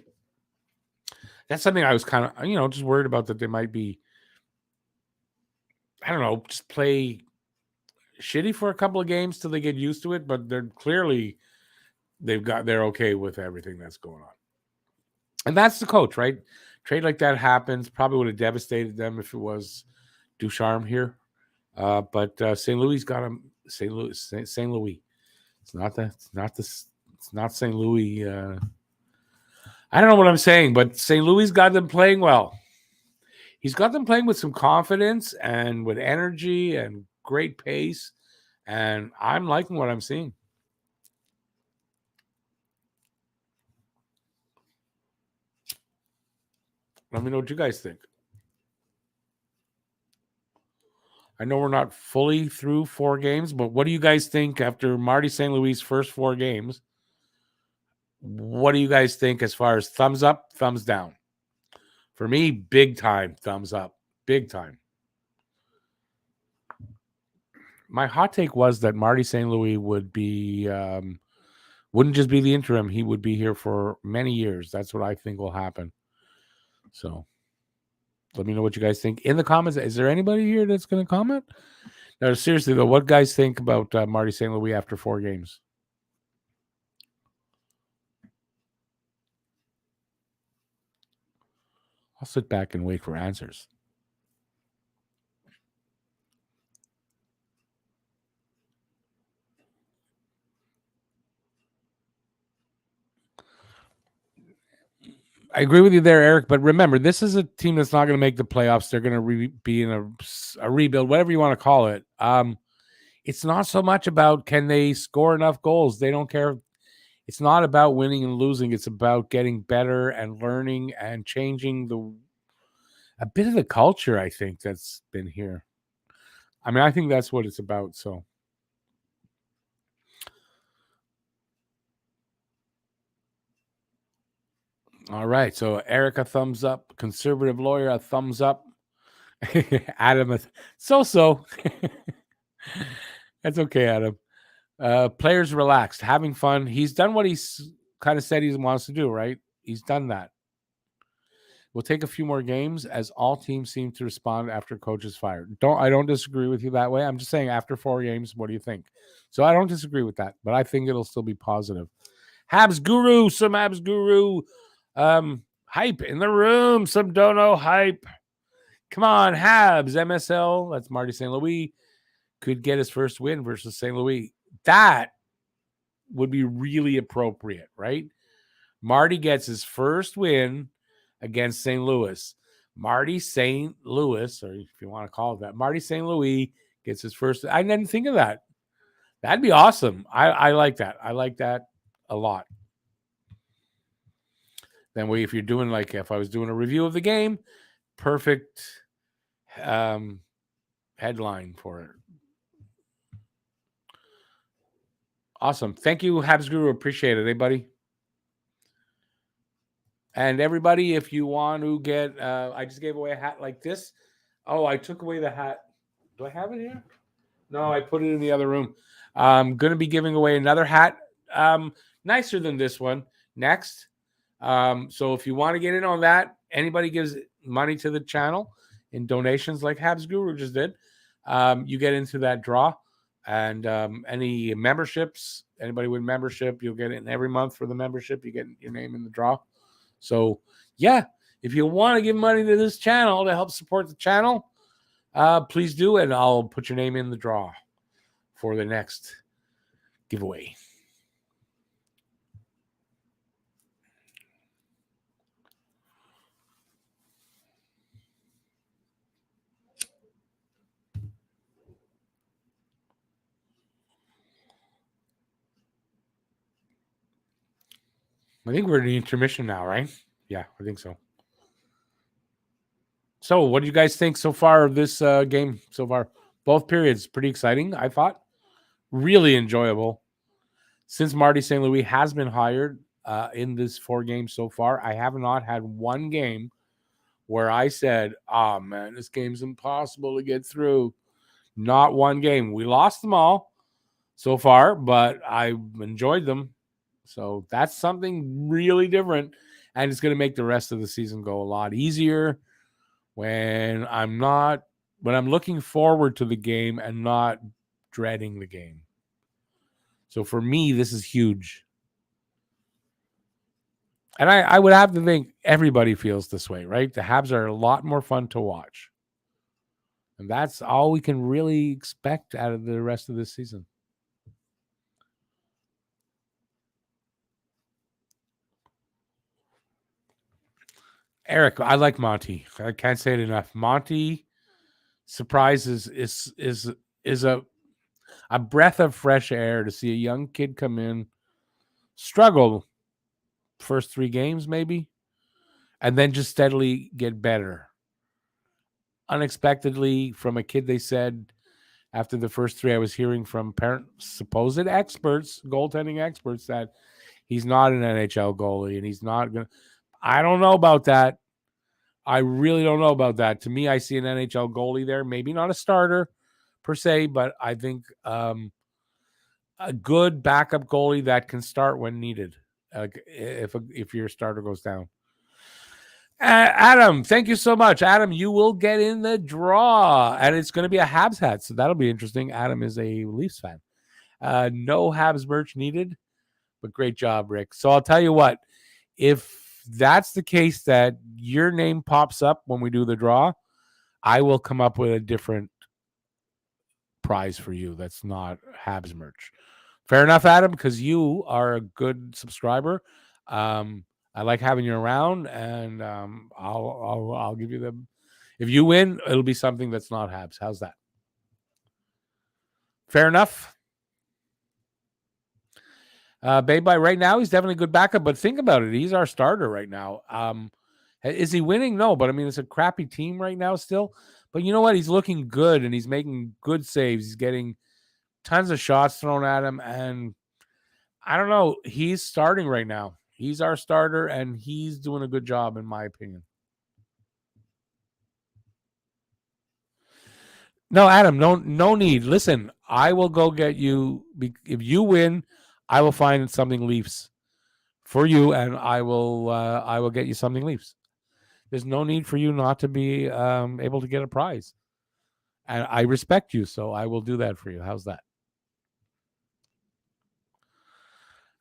That's something I was kind of, just worried about, that they might be, I don't know, just play shitty for a couple of games till they get used to it. But they're okay with everything that's going on. And that's the coach, right? Trade like that happens. Probably would have devastated them if it was Ducharme here. But St. Louis got him. St. Louis. It's not St. Louis. I don't know what I'm saying, but St. Louis got them playing well. He's got them playing with some confidence and with energy and great pace. And I'm liking what I'm seeing. Let me know what you guys think. I know we're not fully through 4 games, but what do you guys think after Marty St. Louis' first 4 games? What do you guys think as far as thumbs up, thumbs down? For me, big time thumbs up. Big time. My hot take was that Marty St. Louis would be wouldn't just be the interim. He would be here for many years. That's what I think will happen. So let me know what you guys think in the comments. Is there anybody here that's going to comment? No, seriously, though, what guys think about Marty St. Louis after 4 games? I'll sit back and wait for answers. I agree with you there, Eric. But remember, this is a team that's not going to make the playoffs. They're going to be in a rebuild, whatever you want to call it. It's not so much about can they score enough goals. They don't care. It's not about winning and losing. It's about getting better and learning and changing a bit of the culture, I think, that's been here. I mean, I think that's what it's about. So. All right. So Eric, a thumbs up. Conservative lawyer, a thumbs up. Adam, so. That's okay, Adam. Players relaxed, having fun. He's done what he's kind of said he wants to do, right? He's done that. We'll take a few more games as all teams seem to respond after coach is fired. I don't disagree with you that way. I'm just saying after 4 games, what do you think? So I don't disagree with that, but I think it'll still be positive. Habs Guru, some Habs Guru. Hype in the room, some dono hype. Come on, Habs, MSL. That's Marty St. Louis. Could get his first win versus St. Louis. That would be really appropriate, right? Marty gets his first win against St. Louis. Marty St. Louis, or if you want to call it that, Marty St. Louis gets his first. I didn't think of that. That'd be awesome. I like that. I like that a lot. Then if you're doing like, if I was doing a review of the game, perfect headline for it. Awesome. Thank you, Habs Guru. Appreciate it, buddy. And everybody, if you want to get, I just gave away a hat like this. Oh, I took away the hat. Do I have it here? No, I put it in the other room. I'm going to be giving away another hat, nicer than this one, next. So if you want to get in on that, anybody gives money to the channel in donations like Habs Guru just did, you get into that draw. And any memberships, anybody with membership, you'll get it every month for the membership. You get your name in the draw. So, yeah, if you want to give money to this channel to help support the channel, please do, and I'll put your name in the draw for the next giveaway. I think we're in the intermission now, right? Yeah, I think so. So, what do you guys think so far of this game so far? Both periods, pretty exciting, I thought. Really enjoyable. Since Marty St. Louis has been hired in this 4 games so far, I have not had one game where I said, oh, man, this game's impossible to get through. Not one game. We lost them all so far, but I enjoyed them. So that's something really different. And it's going to make the rest of the season go a lot easier when I'm looking forward to the game and not dreading the game. So for me, this is huge. And I would have to think everybody feels this way, right? The Habs are a lot more fun to watch. And that's all we can really expect out of the rest of this season. Eric, I like Monty. I can't say it enough. Monty surprises is a breath of fresh air to see a young kid come in, struggle first 3 games maybe, and then just steadily get better. Unexpectedly, from a kid, they said after the first 3, I was hearing from supposed experts, goaltending experts, that he's not an NHL goalie and he's not going to. I don't know about that. I really don't know about that. To me, I see an NHL goalie there. Maybe not a starter per se, but I think a good backup goalie that can start when needed if your starter goes down. Adam, thank you so much. Adam, you will get in the draw, and it's going to be a Habs hat, so that'll be interesting. Adam is a Leafs fan. No Habs merch needed, but great job, Rick. So I'll tell you what, if that's the case that your name pops up when we do the draw, I will come up with a different prize for you that's not Habs merch. Fair enough, Adam, because you are a good subscriber. I like having you around, and I'll give you the. If you win, it'll be something that's not Habs. How's that? Fair enough. Bay right now, he's definitely a good backup, but think about it. He's our starter right now. Is he winning? No, but I mean, it's a crappy team right now still. But you know what? He's looking good, and he's making good saves. He's getting tons of shots thrown at him, and I don't know. He's starting right now. He's our starter, and he's doing a good job, in my opinion. No, Adam, no need. Listen, I will go get you. If you win, I will find something Leafs for you, and I will get you something Leafs. There's no need for you not to be able to get a prize, and I respect you, so I will do that for you. How's that?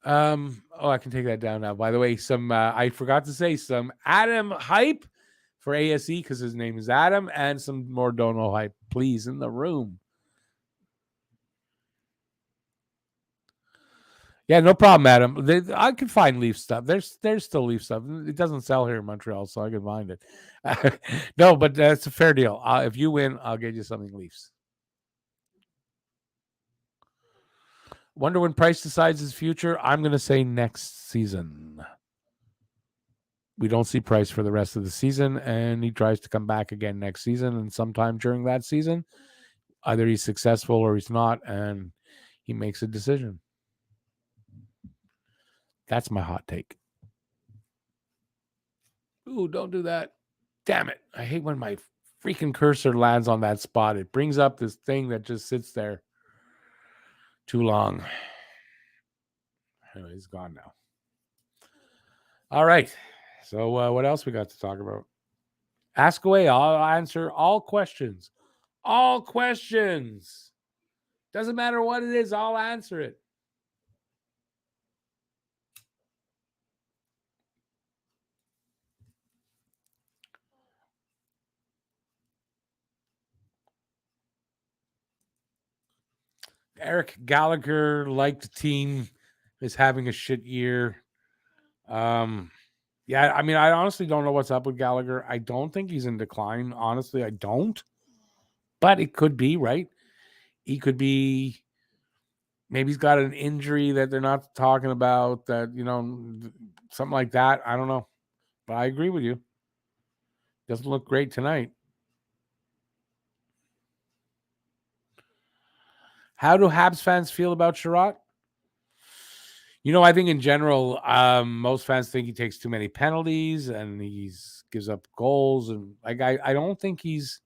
I can take that down now. By the way, I forgot to say some Adam hype for ASE because his name is Adam, and some more Dono hype, please, in the room. Yeah, no problem, Adam. I can find Leaf stuff. There's still Leaf stuff. It doesn't sell here in Montreal, so I can find it. No, but that's a fair deal. If you win, I'll get you something Leafs. Wonder when Price decides his future. I'm going to say next season. We don't see Price for the rest of the season, and he tries to come back again next season. And sometime during that season, either he's successful or he's not, and he makes a decision. That's my hot take. Ooh, don't do that. Damn it. I hate when my freaking cursor lands on that spot. It brings up this thing that just sits there too long. Anyway, it's gone now. All right. So what else we got to talk about? Ask away. I'll answer all questions. All questions. Doesn't matter what it is. I'll answer it. Eric Gallagher, like the team, is having a shit year. Yeah, I mean, I honestly don't know what's up with Gallagher. I don't think he's in decline. Honestly, I don't. But it could be, right? He could be, maybe he's got an injury that they're not talking about, that, something like that. I don't know. But I agree with you. Doesn't look great tonight. How do Habs fans feel about Sherratt? I think in general, most fans think he takes too many penalties and he gives up goals. And I don't think he's.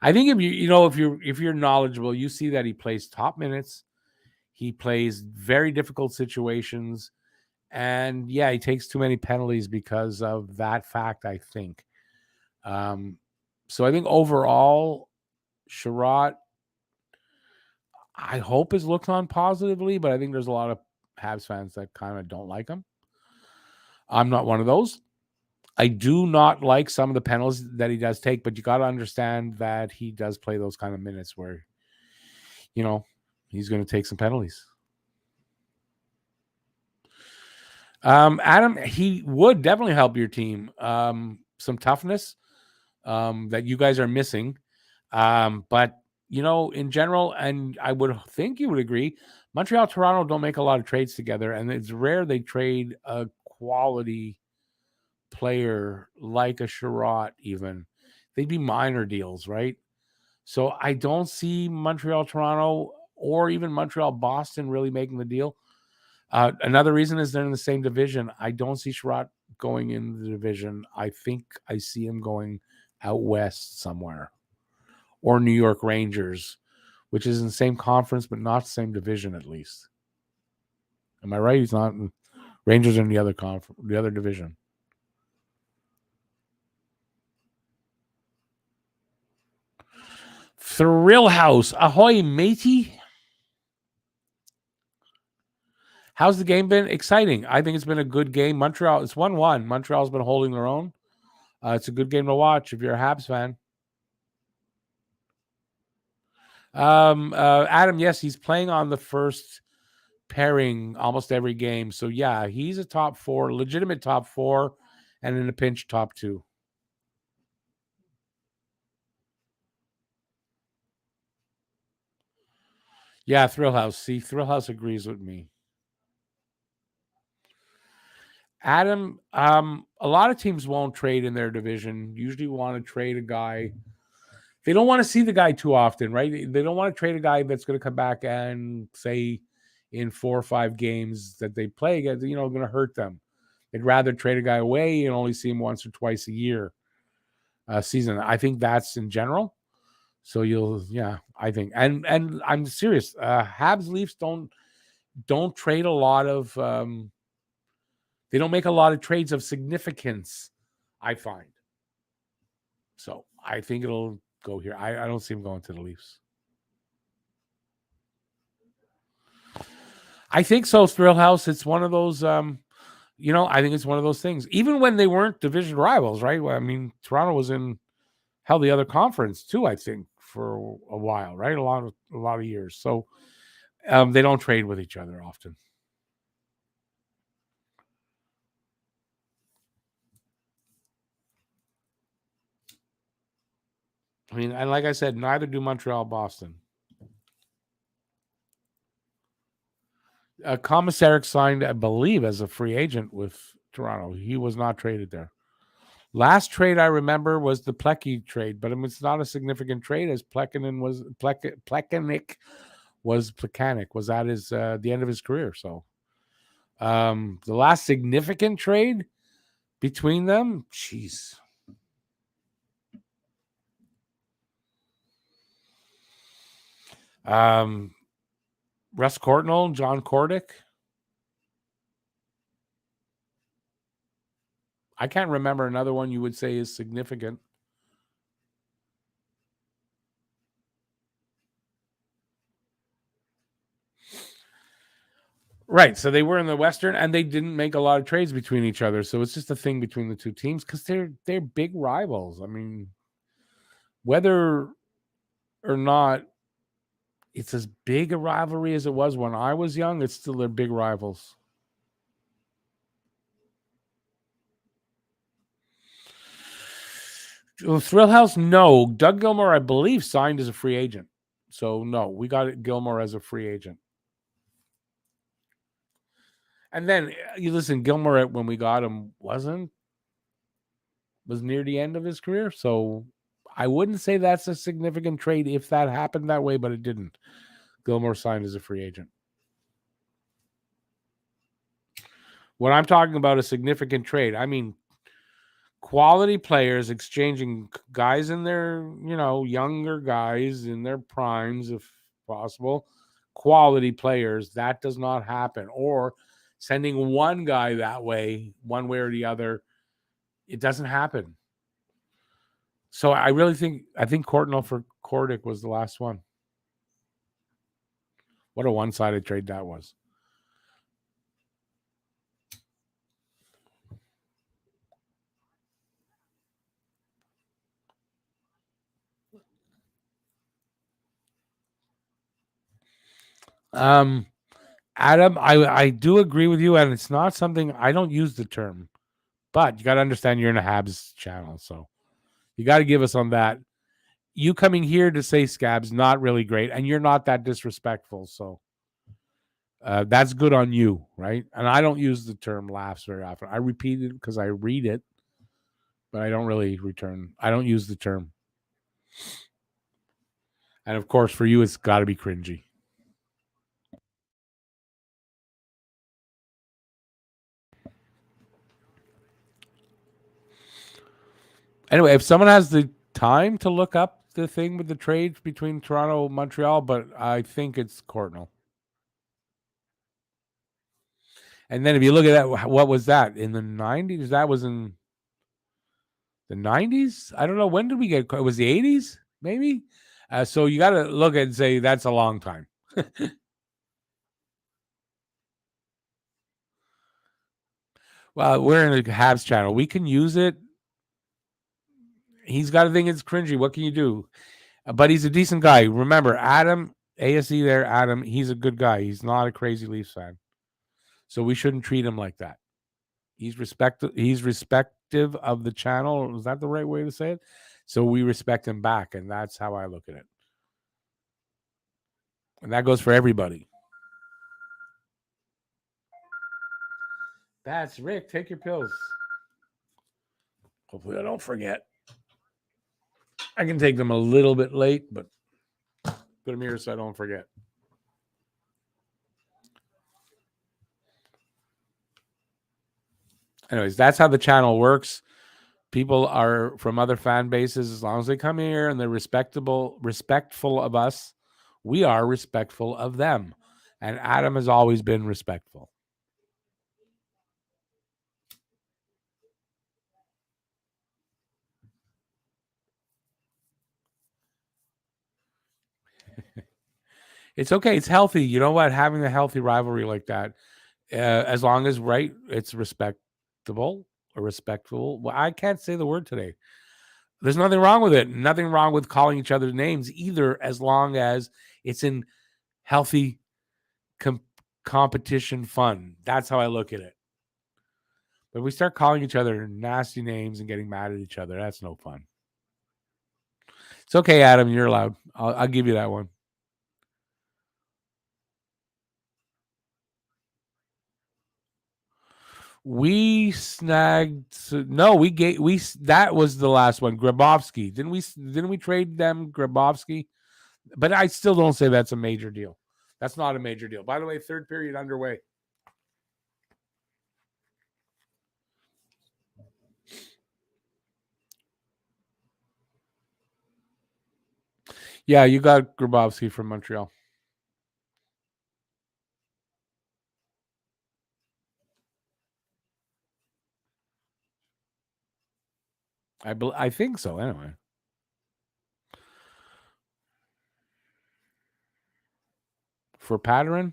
I think if you're knowledgeable, you see that he plays top minutes. He plays very difficult situations, and yeah, he takes too many penalties because of that fact, I think. So I think overall, Sherratt, I hope, is looked on positively, but I think there's a lot of Habs fans that kind of don't like him. I'm not one of those. I do not like some of the penalties that he does take, but you got to understand that he does play those kind of minutes where, he's going to take some penalties. Adam, he would definitely help your team. Some toughness that you guys are missing. But, in general, and I would think you would agree, Montreal, Toronto don't make a lot of trades together, and it's rare they trade a quality player like a Sherratt even. They'd be minor deals, right? So I don't see Montreal, Toronto, or even Montreal, Boston really making the deal. Another reason is they're in the same division. I don't see Sherratt going in the division. I think I see him going out west somewhere, or New York Rangers, which is in the same conference but not the same division, at least. Am I right? He's not in, Rangers are in the other conference, the other division. Thrill House, ahoy, matey! How's the game been? Exciting. I think it's been a good game. Montreal, it's 1-1. Montreal's been holding their own. It's a good game to watch if you're a Habs fan. Adam, yes, he's playing on the first pairing almost every game. So yeah, he's a top 4, legitimate top 4, and in a pinch top 2. Yeah, Thrill House. See, Thrill House agrees with me. Adam, a lot of teams won't trade in their division. Usually want to trade a guy. They don't want to see the guy too often, right? They don't want to trade a guy that's going to come back and say in 4 or 5 games that they play against, going to hurt them. They'd rather trade a guy away and only see him once or twice a year season. I think that's in general. So I think, and I'm serious. Habs Leafs don't trade a lot of. They don't make a lot of trades of significance, I find. So I think it'll go here. I don't see him going to the Leafs. I think so, Thrill House. It's one of those, I think it's one of those things. Even when they weren't division rivals, right? I mean, Toronto was in the other conference too, I think, for a while, right? A lot of years. So they don't trade with each other often. I mean, and like I said, neither do Montreal, Boston. Komisarek signed, I believe, as a free agent with Toronto. He was not traded there. Last trade I remember was the Plecky trade, but it's not a significant trade as Plekanec was at his the end of his career. So the last significant trade between them, jeez. Russ Courtnall, John Kordic. I can't remember another one you would say is significant. Right. So they were in the Western and they didn't make a lot of trades between each other. So it's just a thing between the two teams because they're big rivals. I mean, whether or not it's as big a rivalry as it was when I was young, it's still they're big rivals. Thrill House, no. Doug Gilmour, I believe, signed as a free agent. So no, we got Gilmour as a free agent. And then you listen, Gilmour when we got him was near the end of his career. So I wouldn't say that's a significant trade if that happened that way, but it didn't. Gilmour signed as a free agent. When I'm talking about a significant trade, I mean quality players exchanging guys in their, younger guys in their primes, if possible. Quality players, that does not happen. Or sending one guy that way, one way or the other, it doesn't happen. So I think Courtnall for Kordic was the last one. What a one-sided trade that was. Adam, I do agree with you, and it's not something I don't use the term, but you got to understand you're in a Habs channel, so you got to give us on that. You coming here to say Scab's not really great, and you're not that disrespectful, so that's good on you, right? And I don't use the term laughs very often. I repeat it because I read it, but I don't really return. I don't use the term. And of course, for you, it's got to be cringy. Anyway, if someone has the time to look up the thing with the trade between Toronto and Montreal, but I think it's Courtnall. And then if you look at that, what was that in the 90s? That was in the 90s? I don't know. When did we get it? Was the 80s? Maybe? So you got to look at and say that's a long time. Well, we're in the Habs channel. We can use it. He's got to think it's cringy. What can you do? But he's a decent guy. Remember, Adam, ASE there, Adam, he's a good guy. He's not a crazy Leafs fan. So we shouldn't treat him like that. He's respective of the channel. Is that the right way to say it? So we respect him back, and that's how I look at it. And that goes for everybody. That's Rick. Take your pills. Hopefully I don't forget. I can take them a little bit late, but put them here so I don't forget. Anyways, that's how the channel works. people are from other fan bases, as long as they come here and they're respectful of us, we are respectful of them. And Adam has always been respectful. It's okay. It's healthy. You know what? Having a healthy rivalry like that, as long as it's respectable or respectful. Well, I can't say the word today. There's nothing wrong with it. Nothing wrong with calling each other names either, as long as it's in healthy competition fun. That's how I look at it. But we start calling each other nasty names and getting mad at each other, that's no fun. It's okay, Adam. You're allowed. I'll give you that one. We snagged. No, that was the last one. Grabovski. Didn't we trade them Grabovski? But I still don't say that's a major deal. That's not a major deal. By the way, third period underway. Yeah, you got Grabovski from Montreal. I think so. Anyway, for Patterin,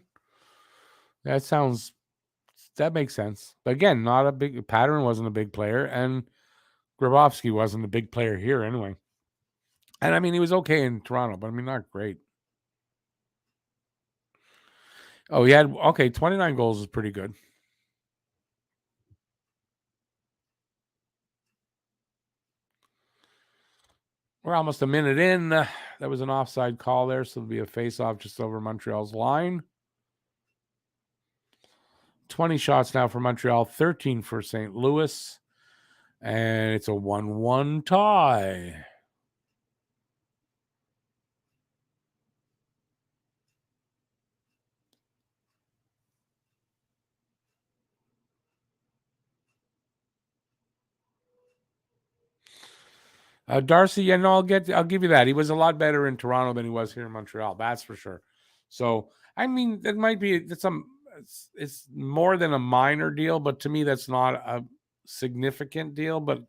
that makes sense. But again, not a big Patterin wasn't a big player, and Grabovski wasn't a big player here anyway. And I mean, he was okay in Toronto, but I mean, not great. Oh, he had 29 goals is pretty good. We're almost a minute in. That was an offside call there, so it'll be a face-off just over Montreal's line. 20 shots now for Montreal, 13 for St. Louis, and it's a 1-1 tie. Darcy, I'll give you that. He was a lot better in Toronto than he was here in Montreal. That's for sure. So, I mean, it might be it's more than a minor deal, but to me, that's not a significant deal. But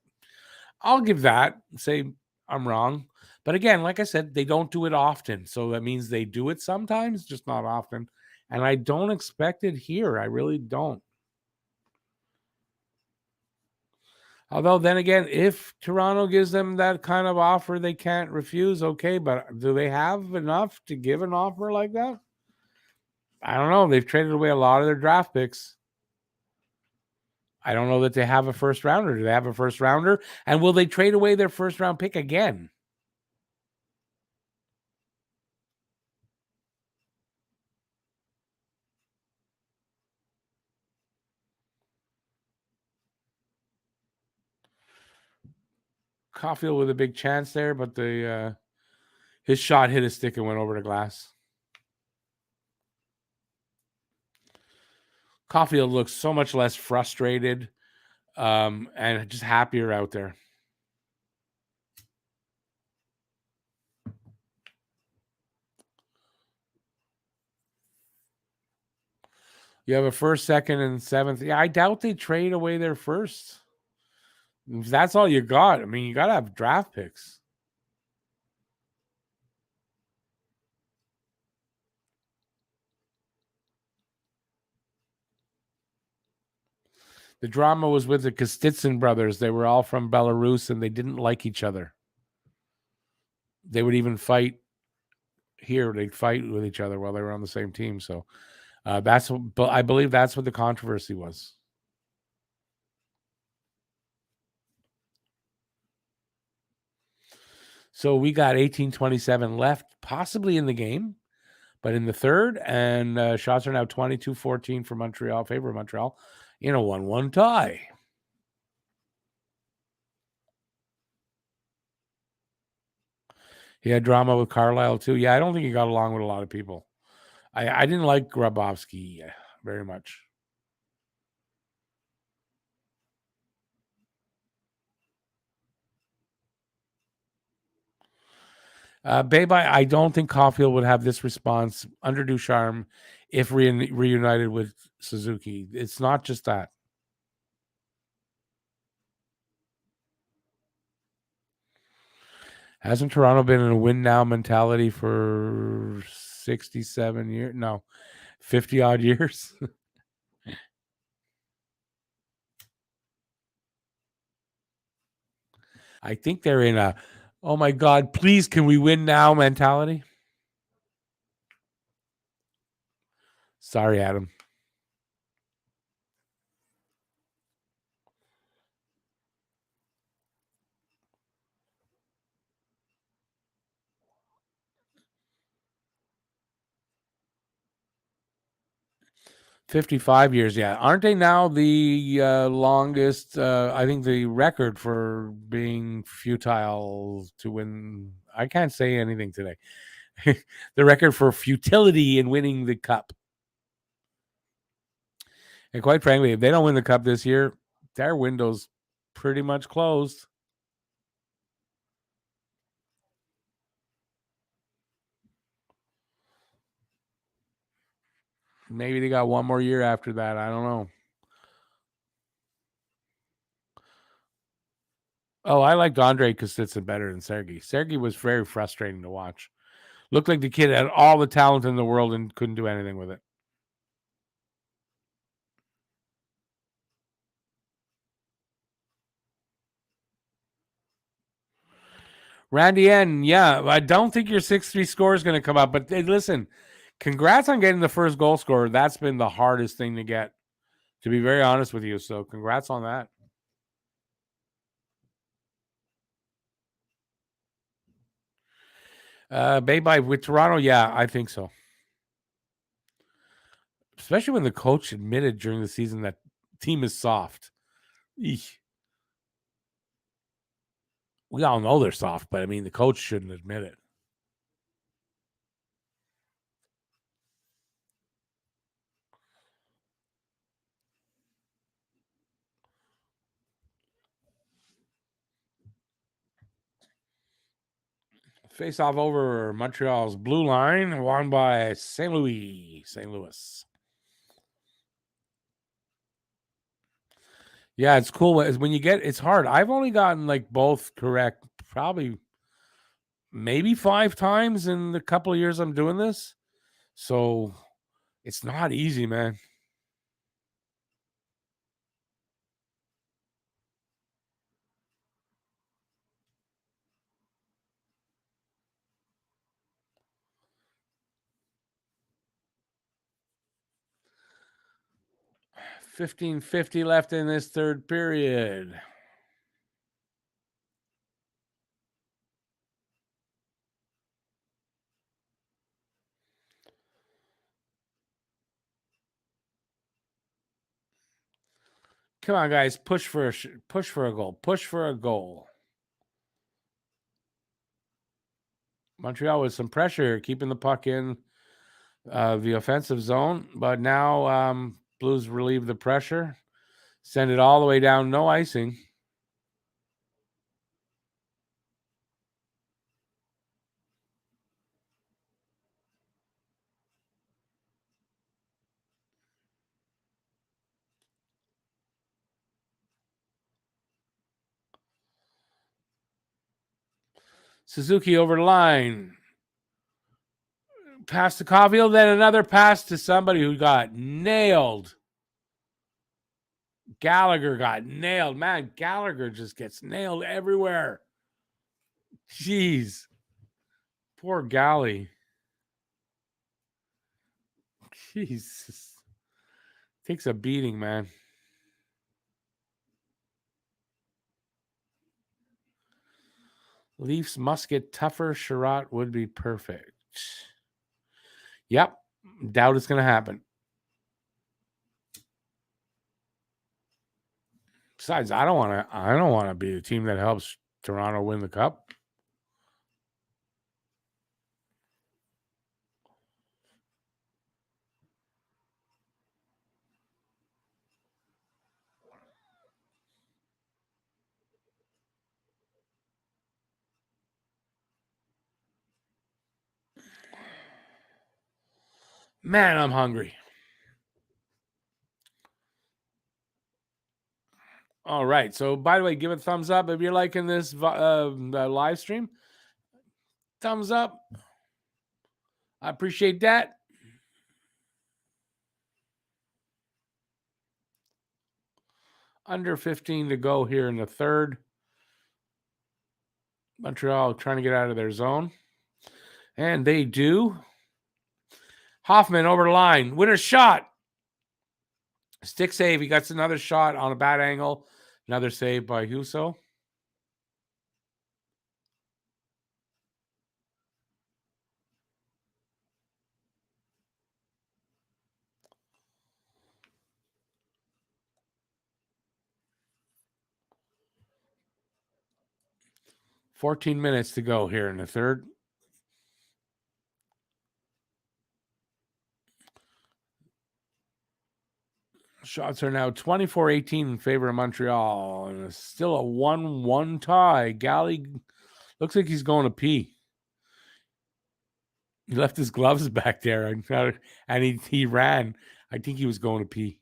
I'll give that. Say I'm wrong, but again, like I said, they don't do it often, so that means they do it sometimes, just not often. And I don't expect it here. I really don't. Although then again, if Toronto gives them that kind of offer they can't refuse, okay, but do they have enough to give an offer like that? I don't know. They've traded away a lot of their draft picks. I don't know that they have a first rounder. Do they have a first rounder? And will they trade away their first round pick again? Caulfield with a big chance there, but his shot hit his stick and went over the glass. Caulfield looks so much less frustrated and just happier out there. You have a first, second, and seventh. Yeah, I doubt they trade away their first. If that's all you got, I mean, you got to have draft picks. The drama was with the Kostitsyn brothers. They were all from Belarus, and they didn't like each other. They would even fight here. They'd fight with each other while they were on the same team. So I believe that's what the controversy was. So we got 18:27 left, possibly in the game, but in the third, and shots are now 22-14 for Montreal, favor of Montreal, in a 1-1 tie. He had drama with Carlisle too. Yeah, I don't think he got along with a lot of people. I didn't like Grabovski very much. Babe, I don't think Caulfield would have this response under Ducharme if reunited with Suzuki. It's not just that. Hasn't Toronto been in a win now mentality for 67 years? No, 50 odd years. I think they're in a, oh my God, please, can we win now mentality? Sorry, Adam. 55 years, yeah. Aren't they now the longest, I think the record for being futile to win? I can't say anything today. The record for futility in winning the cup. And quite frankly, if they don't win the cup this year, their window's pretty much closed. Maybe they got one more year after that. I don't know. Oh, I liked Andre Kostitsyn better than Sergey. Sergey was very frustrating to watch. Looked like the kid had all the talent in the world and couldn't do anything with it. Randy N, yeah, I don't think your 6-3 score is going to come up, but hey, listen, congrats on getting the first goal scorer. That's been the hardest thing to get, to be very honest with you. So congrats on that. Bay with Toronto, yeah, I think so. Especially when the coach admitted during the season that team is soft. Eesh. We all know they're soft, but I mean, the coach shouldn't admit it. Face off over Montreal's blue line, won by St. Louis. Yeah, it's cool. When you get, it's hard. I've only gotten like both correct, probably maybe 5 times in the couple of years I'm doing this. So it's not easy, man. $15.50 left in this third period. Come on, guys, push for a goal. Push for a goal. Montreal with some pressure, keeping the puck in the offensive zone, but now Blues relieve the pressure, send it all the way down, no icing. Suzuki over the line. Pass to Caulfield, then another pass to somebody who got nailed. Gallagher got nailed. Man, Gallagher just gets nailed everywhere. Jeez. Poor Gally. Jesus. Takes a beating, man. Leafs must get tougher. Sherratt would be perfect. Yep. Doubt it's going to happen. Besides, I don't want to be the team that helps Toronto win the cup. Man, I'm hungry. All right. So, by the way, give it a thumbs up if you're liking this live stream. Thumbs up. I appreciate that. Under 15 to go here in the third. Montreal trying to get out of their zone. And they do. Hoffman over the line. Winner shot. Stick save. He gets another shot on a bad angle. Another save by Husso. $14 minutes to go here in the third. Shots are now 24-18 in favor of Montreal. And it's still a 1-1 tie. Galley looks like he's going to pee. He left his gloves back there and he ran. I think he was going to pee.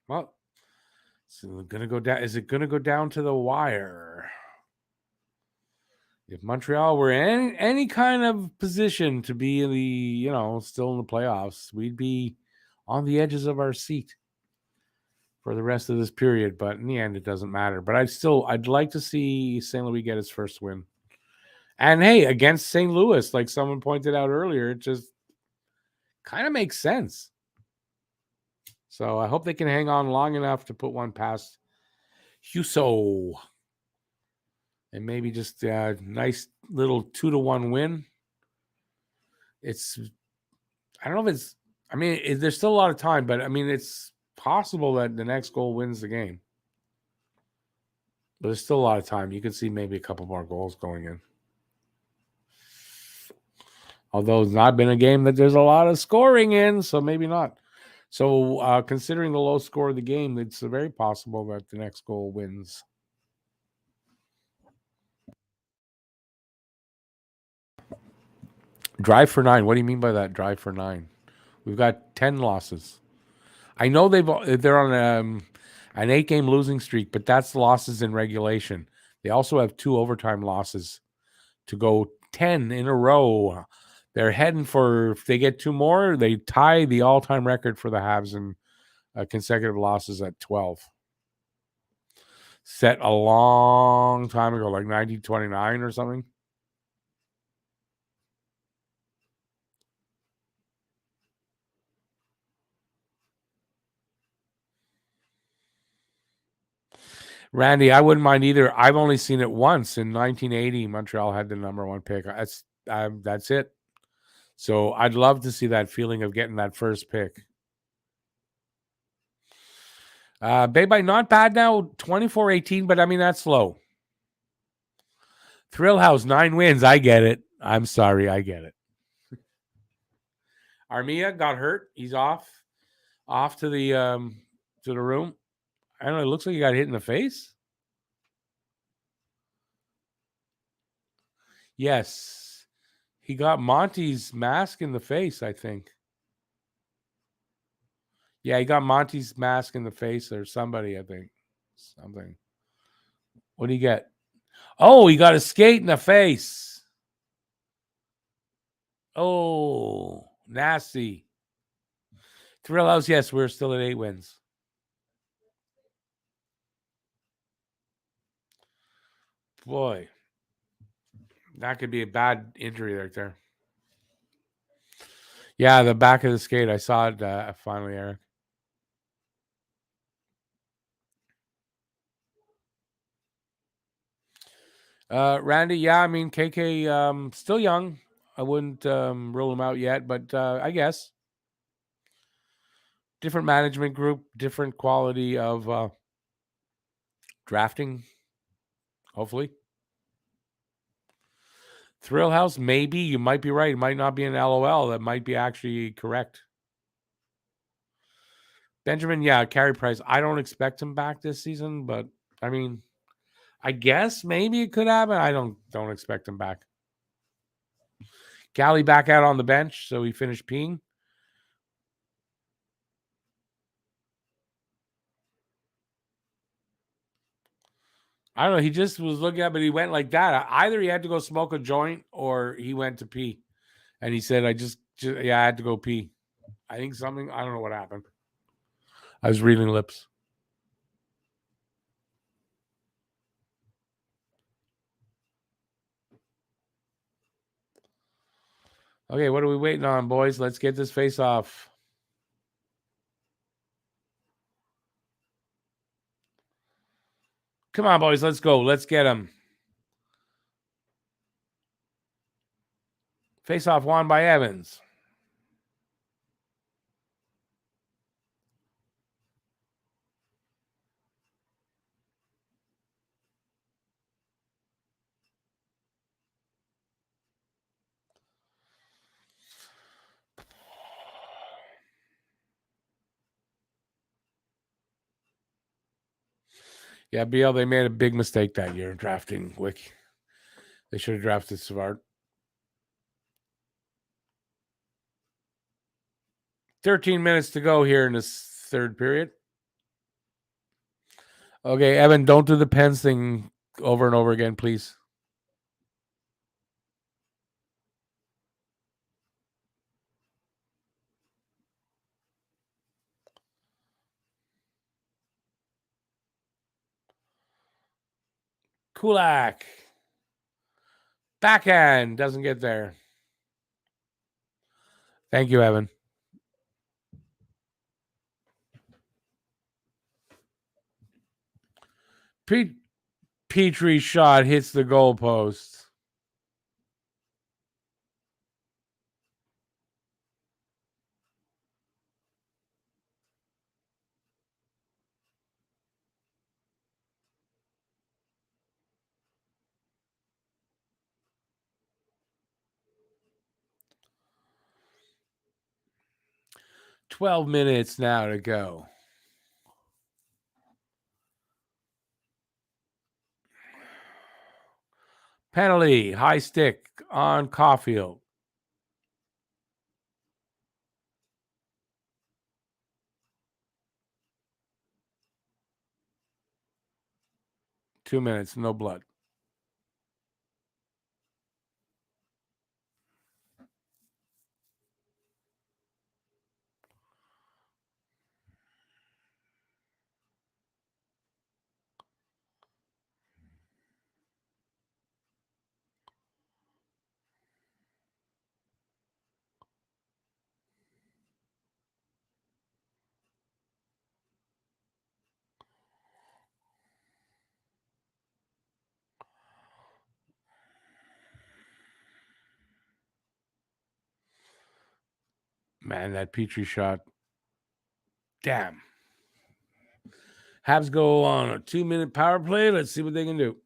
Well, so gonna go down. Is it gonna go down to the wire? If Montreal were in any kind of position to be in the, still in the playoffs, we'd be on the edges of our seat for the rest of this period. But in the end, it doesn't matter. But I'd like to see St. Louis get its first win. And hey, against St. Louis, like someone pointed out earlier, it just kind of makes sense. So I hope they can hang on long enough to put one past Husso. And maybe just a nice little 2-1 win. I don't know if there's still a lot of time, but it's possible that the next goal wins the game. But there's still a lot of time. You could see maybe a couple more goals going in. Although it's not been a game that there's a lot of scoring in, so maybe not. So considering the low score of the game, it's very possible that the next goal wins. Drive for 9. What do you mean by that? Drive for 9. We've got 10 losses. I know they're on an 8-game losing streak, but that's losses in regulation. They also have 2 overtime losses to go 10 in a row. They're heading for, if they get 2 more, they tie the all-time record for the Habs in consecutive losses at 12. Set a long time ago, like 1929 or something. Randy, I wouldn't mind either. I've only seen it once in 1980. Montreal had the number 1 pick. That's it. So I'd love to see that feeling of getting that first pick. Bay by not bad now, 24-18, but that's low. Thrill House, 9 wins. I get it. I'm sorry, I get it. Armia got hurt. He's off to the room. I don't know. It looks like he got hit in the face. Yes. He got Monty's mask in the face, I think. Yeah, he got Monty's mask in the face or somebody, I think. Something. What do you get? Oh, he got a skate in the face. Oh, nasty. Thrill House, yes, we're still at 8 wins. Boy, that could be a bad injury right there. Yeah, the back of the skate. I saw it finally, Eric. Randy, yeah, KK still young. I wouldn't rule him out yet, but I guess different management group, different quality of drafting, hopefully. Thrill House, maybe. You might be right. It might not be an LOL. That might be actually correct. Benjamin, yeah, Carey Price. I don't expect him back this season, but I mean, I guess maybe it could happen. I don't expect him back. Galley back out on the bench, so he finished peeing. I don't know. He just was looking at, but he went like that. Either he had to go smoke a joint or he went to pee, and he said, "I just yeah, I had to go pee." I think something. I don't know what happened. I was reading lips. Okay, what are we waiting on, boys? Let's get this face off. Come on, boys. Let's go. Let's get him. Face off won by Evans. Yeah, BL, they made a big mistake that year drafting Wick. They should have drafted Savard. 13 minutes to go here in this third period. Okay, Evan, don't do the Pens thing over and over again, please. Kulak. Backhand doesn't get there. Thank you, Evan. Petrie shot hits the goalpost. $12 minutes now to go. Penalty, high stick on Caulfield. Two minutes, no blood. Man, that Petrie shot. Damn. Habs go on a 2-minute power play. Let's see what they can do.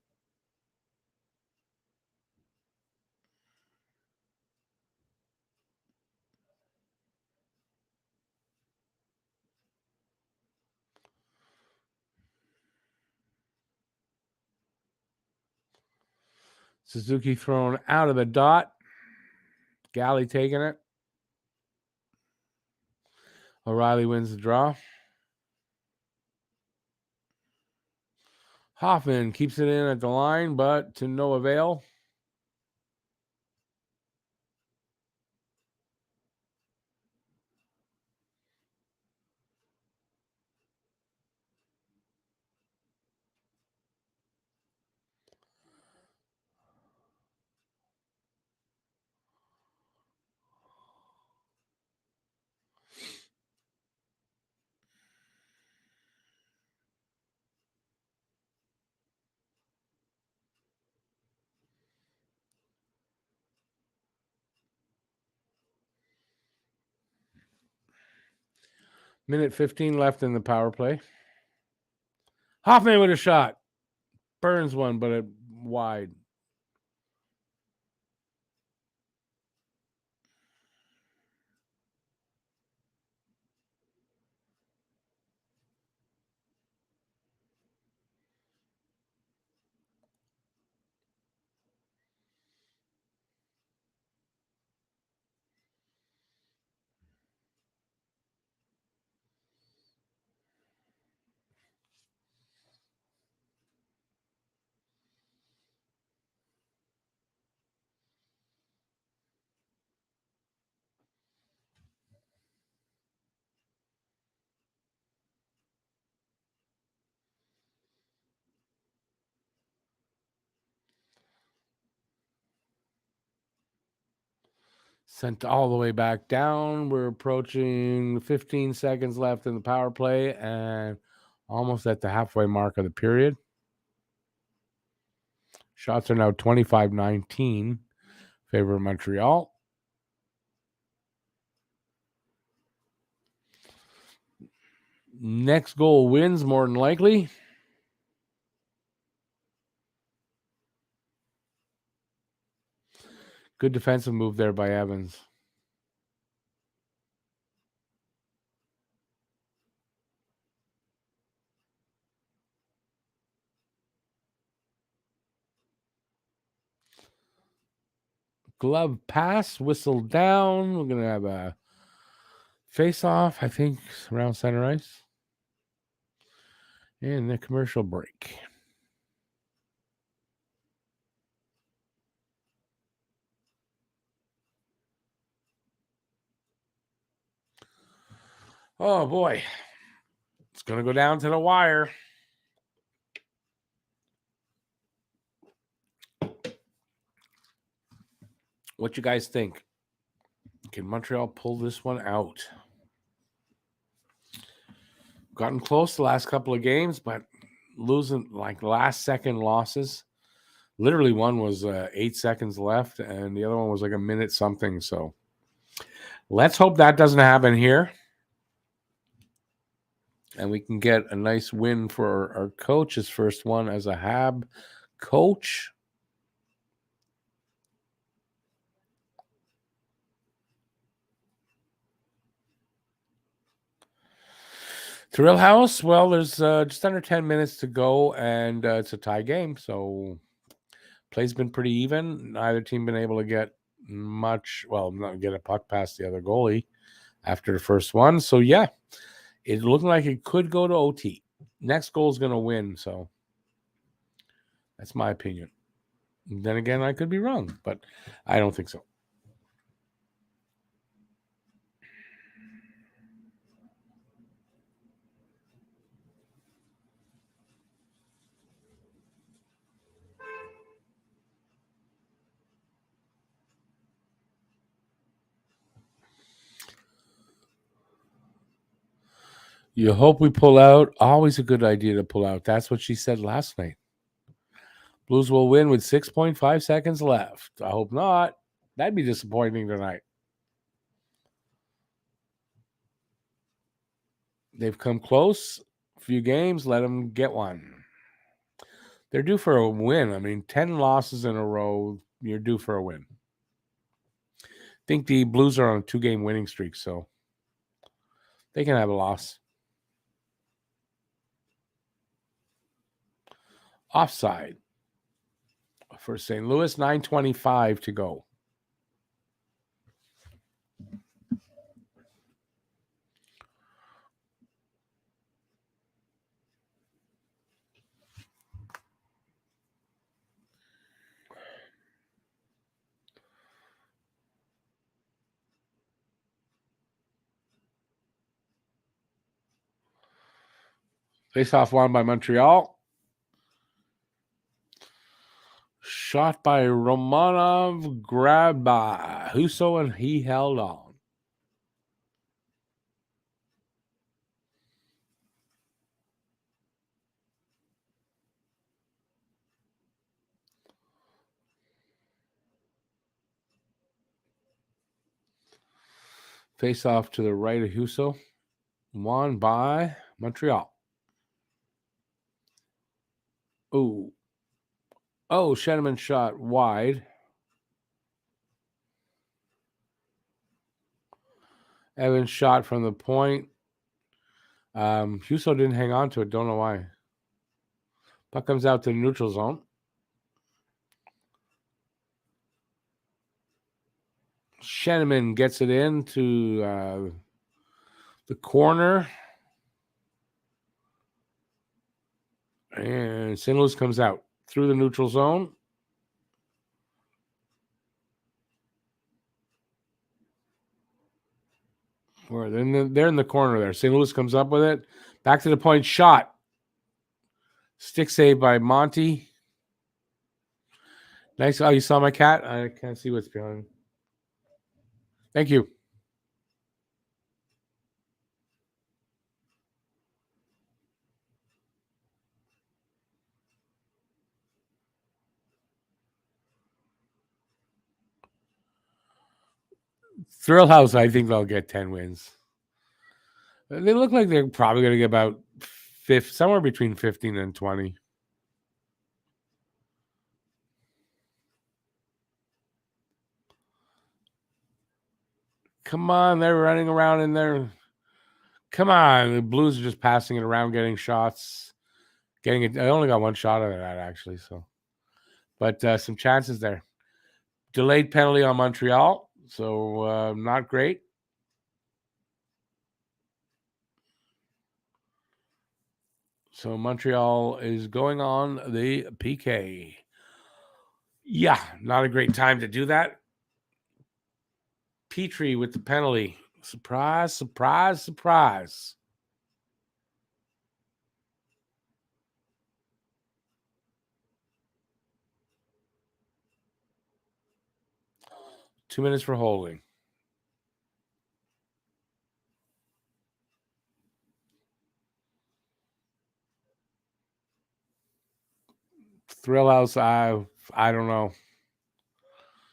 Suzuki thrown out of the dot. Galley taking it. O'Reilly wins the draw. Hoffman keeps it in at the line, but to no avail. Minute 15 left in the power play. Hoffman with a shot. Burns one, but it wide. Sent all the way back down. We're approaching 15 seconds left in the power play and almost at the halfway mark of the period. Shots are now 25-19, favor of Montreal. Next goal wins more than likely. Good defensive move there by Evans. Glove pass, whistle down. We're going to have a face-off, I think, around center ice. And the commercial break. Oh, boy. It's going to go down to the wire. What you guys think? Can Montreal pull this one out? Gotten close the last couple of games, but losing like last-second losses. Literally one was 8 seconds left, and the other one was like a minute something. So let's hope that doesn't happen here. And we can get a nice win for our coach, his first one as a Hab coach. Thrill House, well, there's just under 10 minutes to go, and it's a tie game. So play's been pretty even. Neither team been able to get much, well, not get a puck past the other goalie after the first one. So, yeah, it looked like it could go to OT. Next goal is going to win, so that's my opinion. Then again, I could be wrong, but I don't think so. You hope we pull out. Always a good idea to pull out. That's what she said last night. Blues will win with 6.5 seconds left. I hope not. That'd be disappointing tonight. They've come close. A few games. Let them get one. They're due for a win. I mean, 10 losses in a row. You're due for a win. I think the Blues are on a 2-game winning streak, so they can have a loss. Offside for St. Louis, 9:25 to go. Face-off won by Montreal. Shot by Romanov, grabbed by Husso, and he held on. Face-off to the right of Husso, won by Montreal. Oh, Sheneman shot wide. Evans shot from the point. Husso didn't hang on to it. Don't know why. Puck comes out to the neutral zone. Sheneman gets it into the corner. And St. Louis comes out through the neutral zone. Where they're in the corner there. St. Louis comes up with it. Back to the point, shot. Stick save by Monty. Nice. Oh, you saw my cat? I can't see what's behind. Thank you. Thrill House, I think they'll get 10 wins. They look like they're probably going to get about somewhere between 15 and 20. Come on, they're running around in there. Come on, the Blues are just passing it around, getting shots. Getting it. I only got one shot out of that, actually. So, but some chances there. Delayed penalty on Montreal, so not great. So Montreal is going on the PK. Yeah, not a great time to do that. Petrie with the penalty. Surprise, surprise, surprise. Two minutes for holding. Thrill House, I don't know.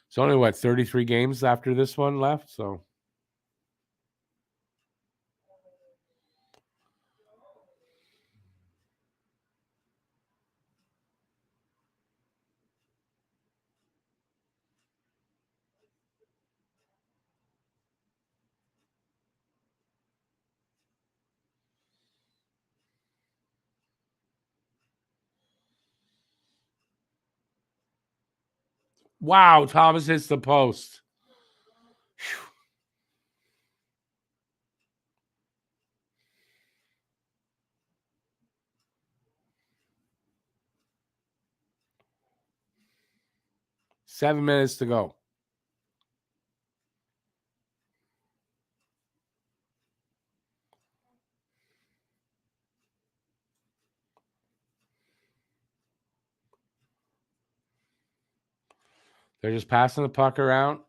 It's only 33 games after this one left, so wow, Thomas hits the post. Whew. 7 minutes to go. They're just passing the puck around.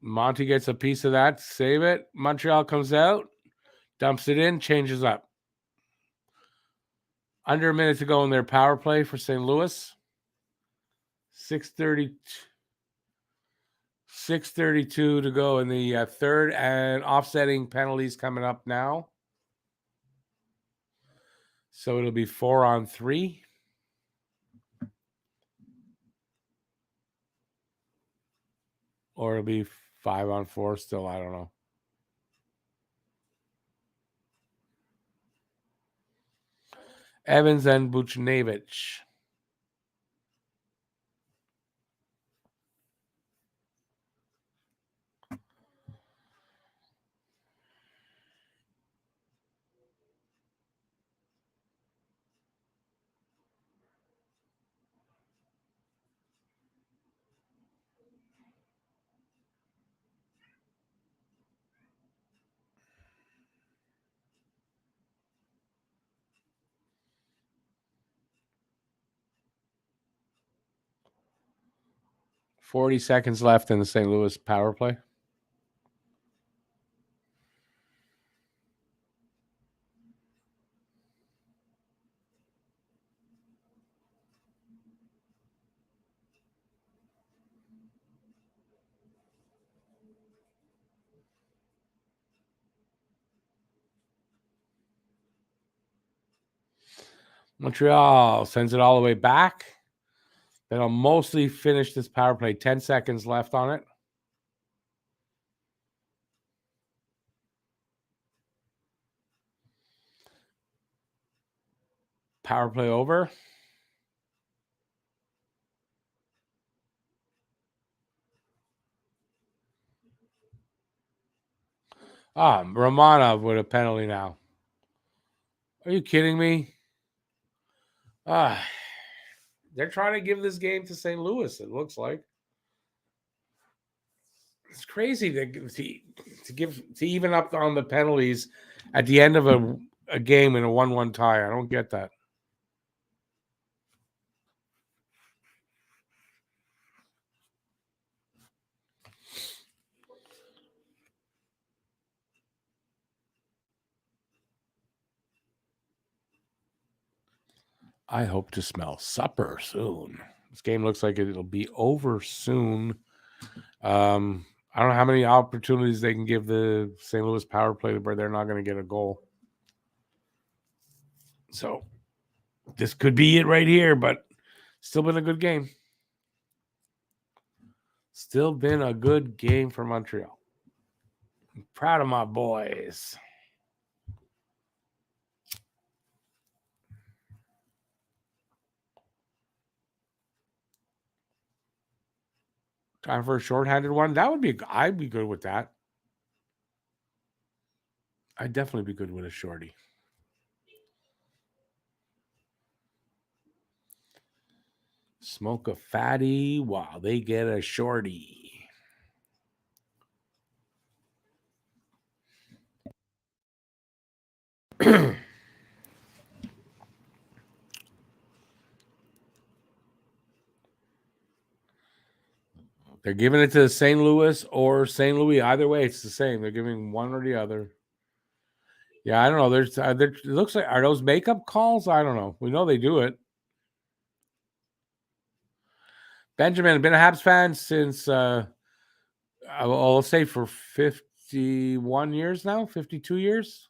Monty gets a piece of that. Save it. Montreal comes out, dumps it in, changes up. Under a minute to go in their power play for St. Louis. 6:32 to go in the third, and offsetting penalties coming up now. So it'll be 4-on-3. Or it'll be 5-on-4 still. I don't know. Evans and Buchnevich. $40 left in the St. Louis power play. Montreal sends it all the way back. That'll mostly finish this power play. 10 seconds left on it. Power play over. Romanov with a penalty now. Are you kidding me? They're trying to give this game to St. Louis, it looks like. It's crazy to even up on the penalties at the end of a game in a 1-1 tie. I don't get that. I hope to smell supper soon. This game looks like it'll be over soon. I don't know how many opportunities they can give the St. Louis power play where they're not going to get a goal. So this could be it right here, but still been a good game. Still been a good game for Montreal. I'm proud of my boys. Time for a shorthanded one. That would be, I'd be good with that. I'd definitely be good with a shorty. Smoke a fatty while they get a shorty. They're giving it to St. Louis or St. Louis. Either way, it's the same. They're giving one or the other. Yeah, I don't know. There's it looks like, are those makeup calls? I don't know. We know they do it. Benjamin, been a Habs fan since I'll say for 51 years now, 52 years.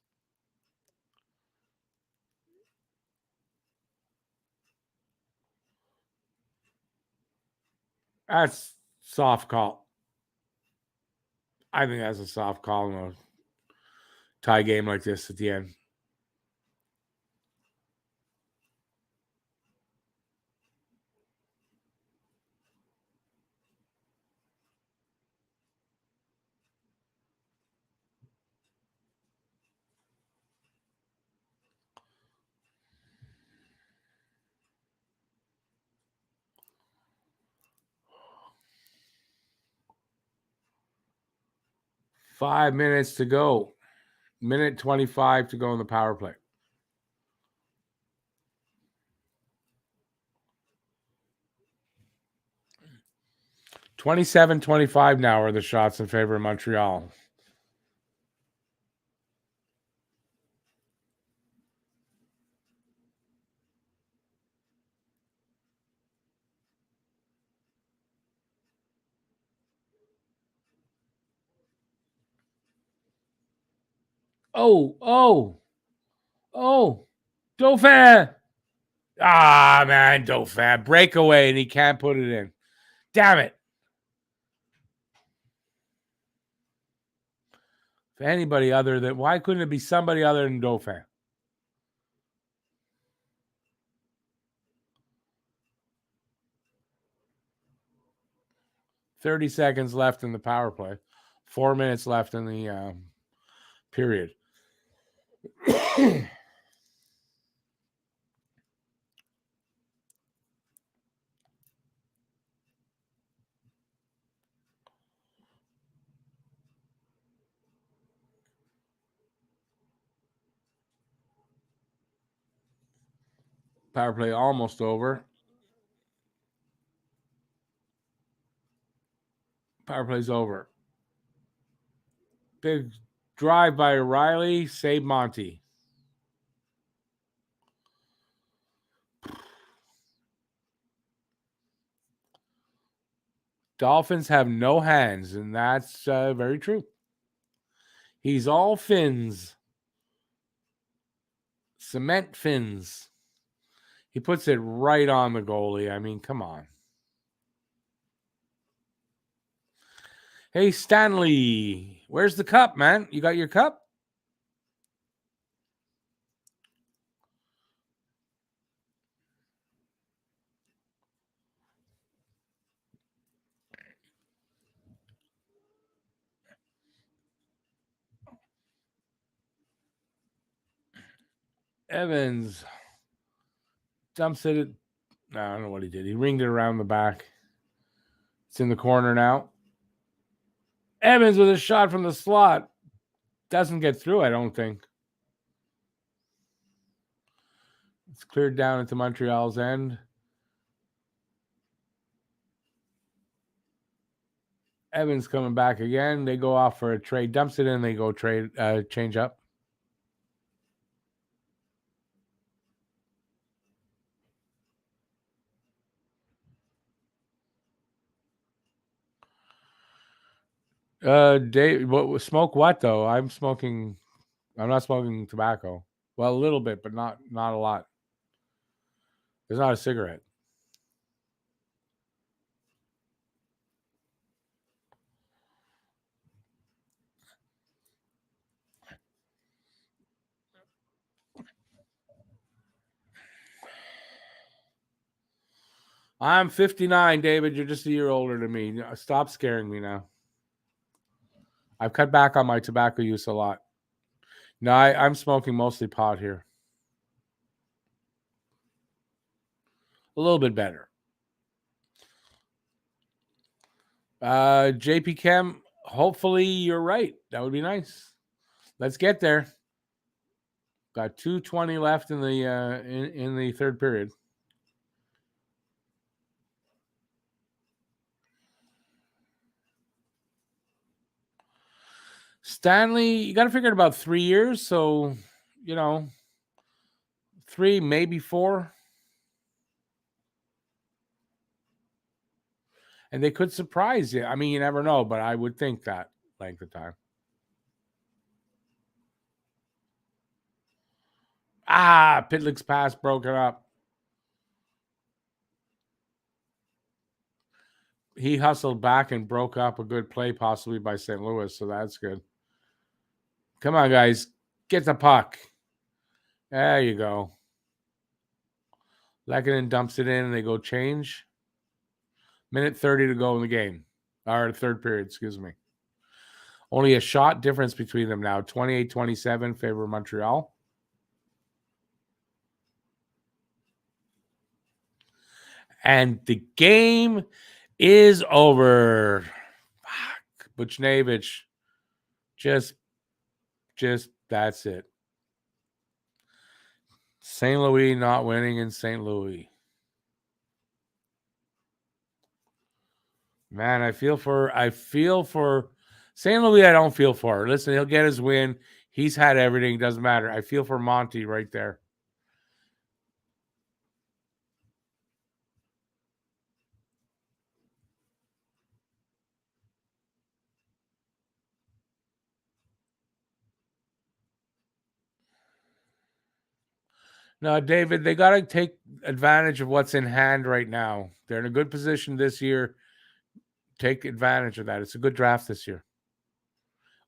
That's soft call. I think that's a soft call in a tie game like this at the end. Five minutes to go. Minute 25 to go in the power play. $27-25 now are the shots in favor of Montreal. Oh, Dauphin. Ah, man, Dauphin. Breakaway, and he can't put it in. Damn it. If anybody other than, why couldn't it be somebody other than Dauphin? 30 seconds left in the power play. 4 minutes left in the period. Power play almost over. Power play's over. Big drive by Riley. Save Monty. Dolphins have no hands, and that's very true. He's all fins. Cement fins. He puts it right on the goalie. I mean, come on. Hey, Stanley, where's the cup, man? You got your cup? Evans dumps it. No, I don't know what he did. He ringed it around the back. It's in the corner now. Evans with a shot from the slot. Doesn't get through, I don't think. It's cleared down into Montreal's end. Evans coming back again. They go off for a trade. Dumps it in. They go trade, change up. Dave, smoke what though? I'm not smoking tobacco. Well, a little bit, but not a lot. It's not a cigarette. I'm 59, David. You're just a year older than me. Stop scaring me now. I've cut back on my tobacco use a lot. No, I'm smoking mostly pot here. A little bit better. JP Chem, hopefully you're right. That would be nice. Let's get there. Got 2:20 left in the third period. Stanley, you got to figure it about 3 years, so 3, maybe 4. And they could surprise you. I mean, you never know, but I would think that length of time. Pitlick's pass broken up. He hustled back and broke up a good play, possibly by St. Louis, so that's good. Come on, guys. Get the puck. There you go. Lehkonen dumps it in, and they go change. Minute 30 to go in the game. Or third period, excuse me. Only a shot difference between them now. 28-27 favor Montreal. And the game is over. Fuck. Buchnevich. Just that's it. St. Louis not winning in St. Louis. Man, I feel for St. Louis. I don't feel for. Listen, he'll get his win. He's had everything. Doesn't matter. I feel for Monty right there. No, David, they got to take advantage of what's in hand right now. They're in a good position this year. Take advantage of that. It's a good draft this year.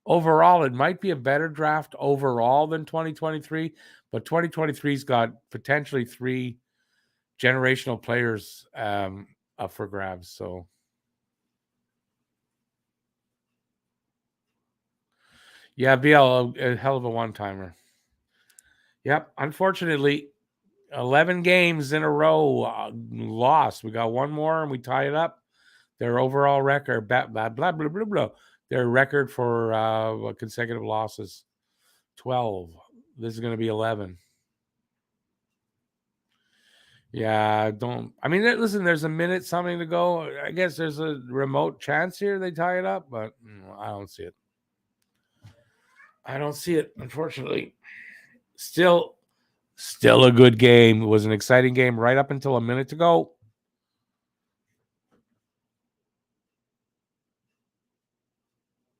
Overall, it might be a better draft overall than 2023, but 2023's got potentially 3 generational players up for grabs. So, yeah, BL, a hell of a one-timer. Yep. Unfortunately, 11 games in a row lost. We got one more and we tie it up. Their overall record, blah, blah, blah, blah, blah, blah. Their record for consecutive losses, 12. This is going to be 11. Yeah, listen, there's a minute something to go. I guess there's a remote chance here they tie it up, but I don't see it. I don't see it, unfortunately. Still a good game. It was an exciting game right up until a minute to go.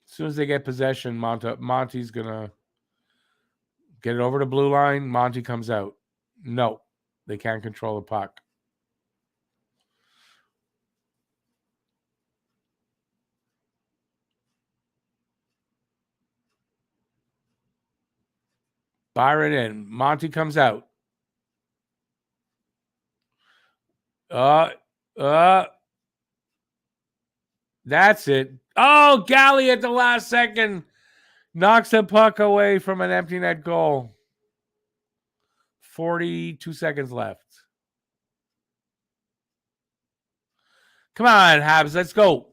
As soon as they get possession, Monty's going to get it over the blue line. Monty comes out. No, they can't control the puck. Byron in. Monty comes out. That's it. Oh, Galley at the last second knocks the puck away from an empty net goal. 42 seconds left. Come on, Habs, let's go.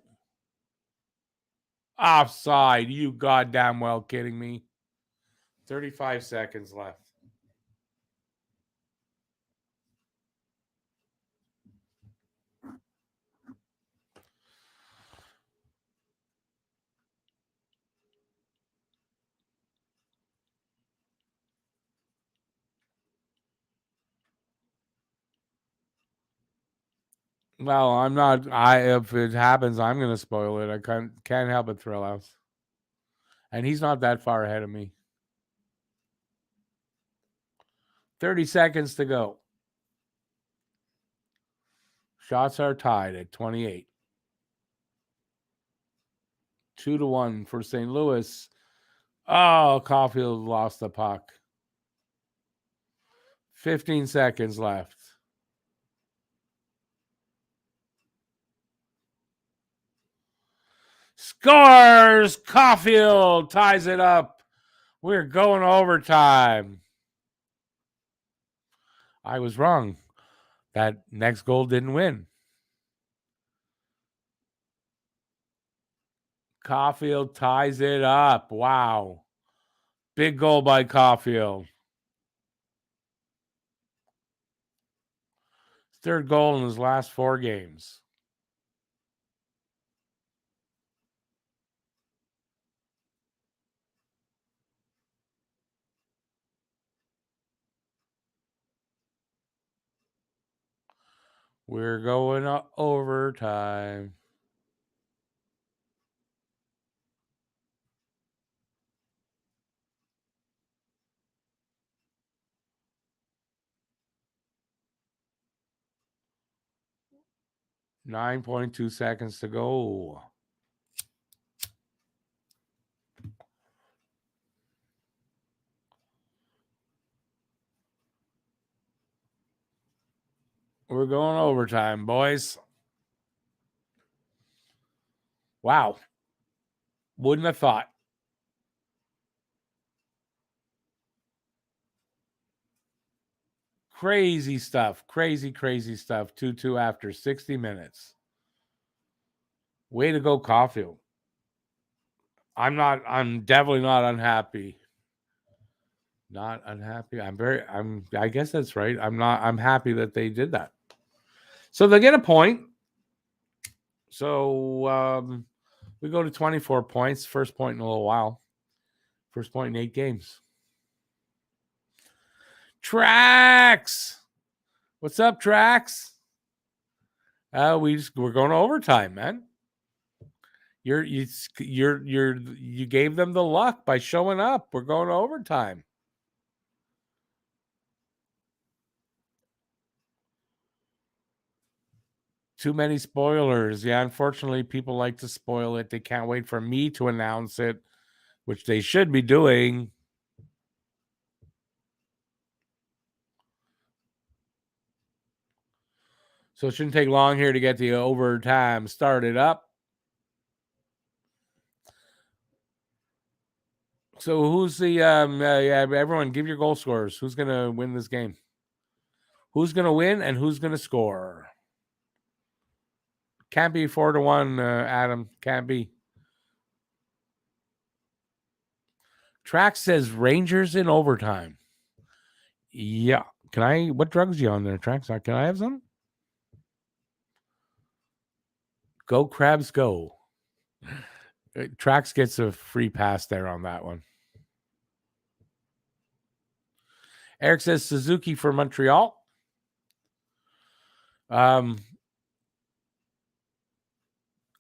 Offside. You goddamn well kidding me. 35 seconds left. Well, I'm not. If it happens, I'm going to spoil it. I can't help but thrill out. And he's not that far ahead of me. 30 seconds to go. Shots are tied at 28. 2-1 for St. Louis. Oh, Caulfield lost the puck. 15 seconds left. Scores! Caulfield ties it up. We're going overtime. I was wrong. That next goal didn't win. Caulfield ties it up. Wow. Big goal by Caulfield. Third goal in his last 4 games. We're going overtime. .2 seconds to go. We're going overtime, boys. Wow. Wouldn't have thought. Crazy stuff. Crazy stuff. 2-2 after 60 minutes. Way to go, Caulfield. I'm definitely not unhappy. Not unhappy. I guess that's right. I'm happy that they did that. So they get a point. So we go to 24 points. First point in a little while. First point in 8 games. Trax. What's up, Trax? We're going to overtime, man. You gave them the luck by showing up. We're going to overtime. Too many spoilers. Yeah, unfortunately, people like to spoil it. They can't wait for me to announce it, which they should be doing. So it shouldn't take long here to get the overtime started up. So who's the everyone give your goal scorers. Who's going to win this game? Who's going to win and who's going to score? Can't be 4-1, Adam. Can't be. Track says Rangers in overtime. Yeah. What drugs are you on there, Trax? Can I have some? Go Crabs, go. Trax gets a free pass there on that one. Eric says Suzuki for Montreal.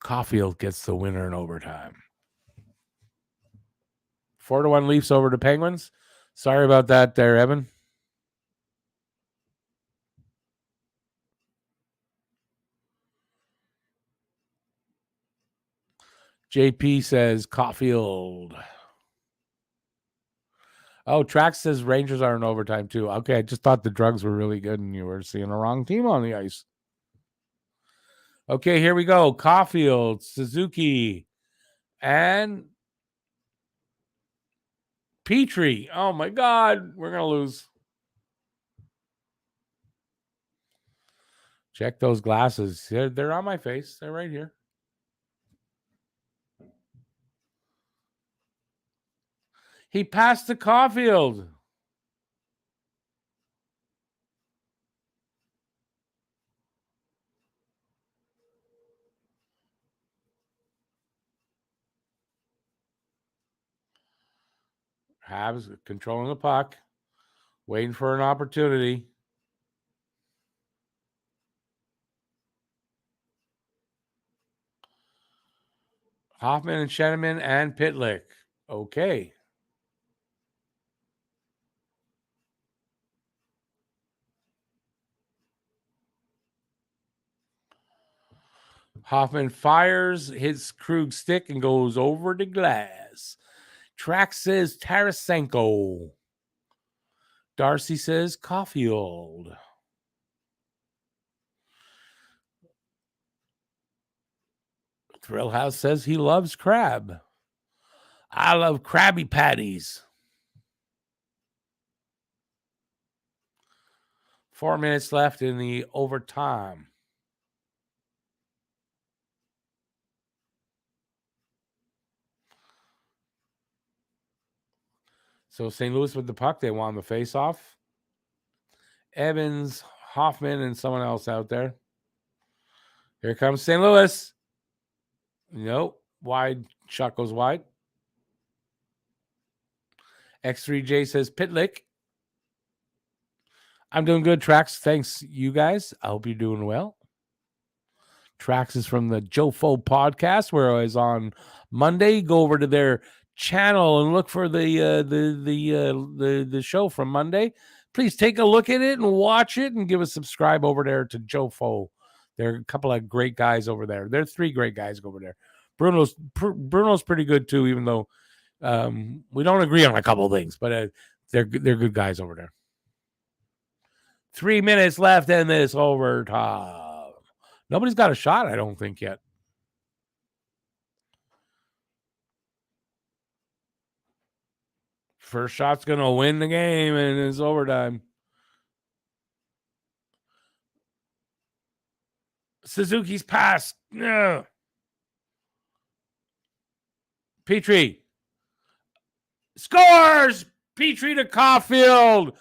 Caulfield gets the winner in overtime. 4-1 Leafs over the Penguins. Sorry about that there, Evan. JP says Caulfield. Oh, Trax says Rangers are in overtime too. Okay, I just thought the drugs were really good and you were seeing the wrong team on the ice. Okay, here we go. Caulfield, Suzuki, and Petrie. Oh my God, we're gonna lose. Check those glasses. They're on my face. They're right here. He passed to Caulfield. Habs controlling the puck, waiting for an opportunity. Hoffman and Sheneman and Pitlick. Okay. Hoffman fires, hits Krug stick, and goes over the glass. Track says Tarasenko. Darcy says Caulfield. Thrill House says he loves crab. I love Krabby Patties. 4 minutes left in the overtime. So St. Louis with the puck. They won the face-off. Evans, Hoffman, and someone else out there. Here comes St. Louis. Nope. Wide. Shot goes wide. X3J says Pitlick. I'm doing good, Trax. Thanks, you guys. I hope you're doing well. Trax is from the Joe Fo podcast, where I was on Monday. Go over to their channel and look for the show from Monday. Please take a look at it and watch it, and give a subscribe over there to Joe Fo. There are a couple of great guys over there. There are 3 great guys over there. Bruno's pretty good too, even though we don't agree on a couple of things, but they're good guys over there. 3 minutes left in this overtime. Nobody's got a shot, I don't think, yet. First shot's going to win the game, and it's overtime. Suzuki's pass. No. Petrie. Scores! Petrie to Caulfield.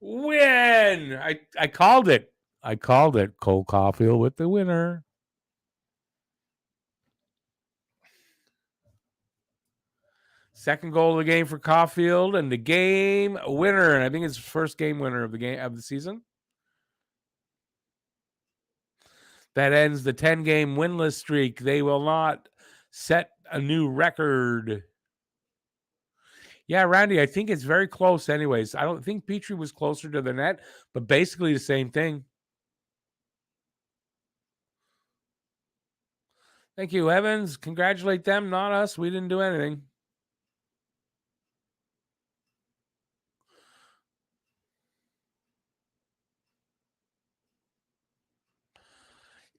Win! I called it. Cole Caulfield with the winner. Second goal of the game for Caulfield, and the game winner. And I think it's first game winner of the season. That ends the 10-game winless streak. They will not set a new record. Yeah, Randy, I think it's very close anyways. I don't think Petrie was closer to the net, but basically the same thing. Thank you, Evans. Congratulate them, not us. We didn't do anything.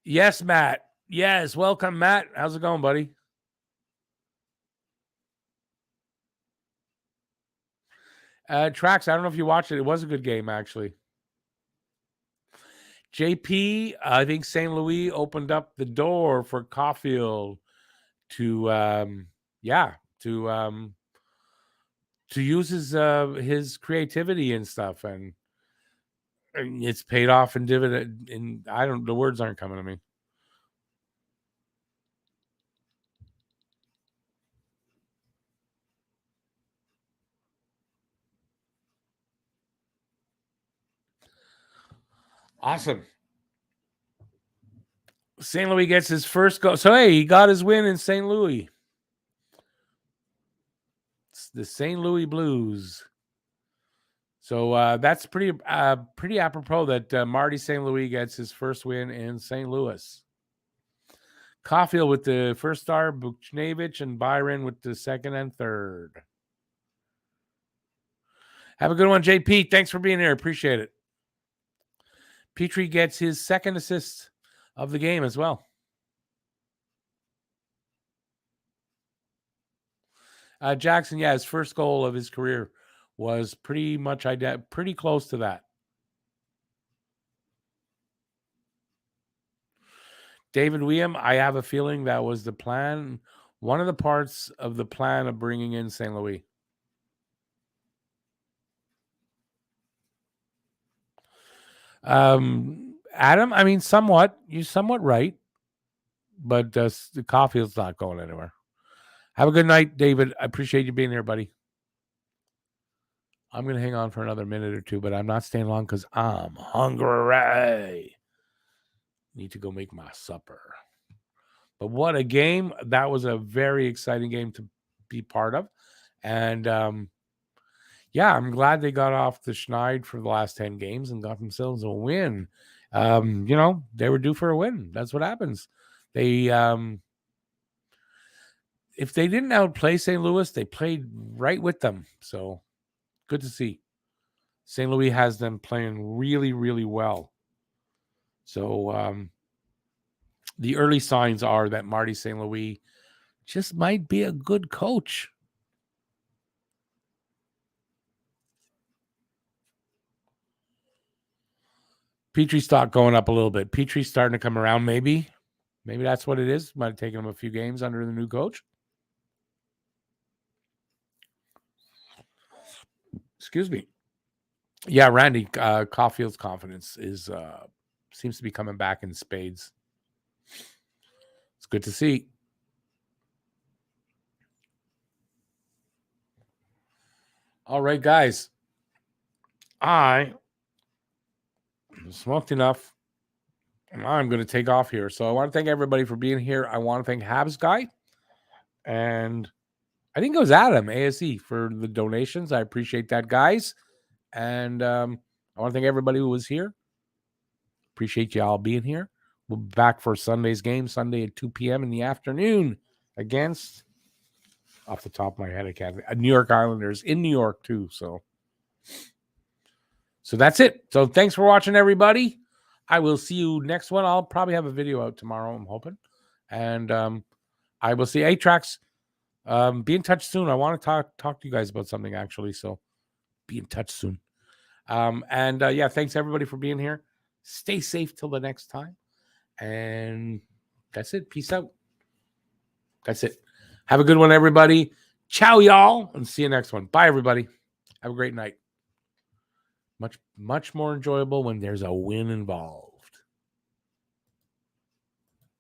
Yes, Matt. Yes, welcome, Matt. How's it going, buddy? Trax, I don't know if you watched it. It was a good game, actually. JP, I think St. Louis opened up the door for Caulfield to use his creativity and stuff, and it's paid off in dividend. And the words aren't coming to me. Awesome. St. Louis gets his first goal. So, hey, he got his win in St. Louis. It's the St. Louis Blues. So that's pretty apropos that Marty St. Louis gets his first win in St. Louis. Caulfield with the first star, Buchnevich and Byron with the second and third. Have a good one, JP. Thanks for being here. Appreciate it. Petrie gets his second assist of the game as well. Jackson, his first goal of his career was pretty close to that. David William, I have a feeling that was the plan, one of the parts of the plan of bringing in St. Louis. Adam, I mean, you're somewhat right, but the Caulfield's not going anywhere. Have a good night, David. I appreciate you being here, buddy. I'm going to hang on for another minute or two, but I'm not staying long because I'm hungry. Need to go make my supper. But what a game. That was a very exciting game to be part of. And yeah, I'm glad they got off the schneid for the last 10 games and got themselves a win. You know, they were due for a win. That's what happens. They if they didn't outplay St. Louis, they played right with them. So good to see. St. Louis has them playing really, really well. So the early signs are that Marty St. Louis just might be a good coach. Petrie stock going up a little bit. Petrie's starting to come around, maybe. Maybe that's what it is. Might have taken him a few games under the new coach. Excuse me. Yeah, Randy, Caulfield's confidence is seems to be coming back in spades. It's good to see. All right, guys. I smoked enough. And I'm going to take off here. So I want to thank everybody for being here. I want to thank Habs Guy. And I think it was Adam, ASE, for the donations. I appreciate that, guys. And I want to thank everybody who was here. Appreciate you all being here. We'll be back for Sunday's game, Sunday at 2 p.m. in the afternoon against, off the top of my head, I can't, New York Islanders in New York too. So that's it. So thanks for watching, everybody. I will see you next one. I'll probably have a video out tomorrow, I'm hoping. And I will see A-Tracks. Be in touch soon. I want to talk to you guys about something, actually. So be in touch soon. Yeah, thanks everybody for being here. Stay safe till the next time. And that's it. Peace out. That's it. Have a good one, everybody. Ciao, y'all. And see you next one. Bye, everybody. Have a great night. Much more enjoyable when there's a win involved.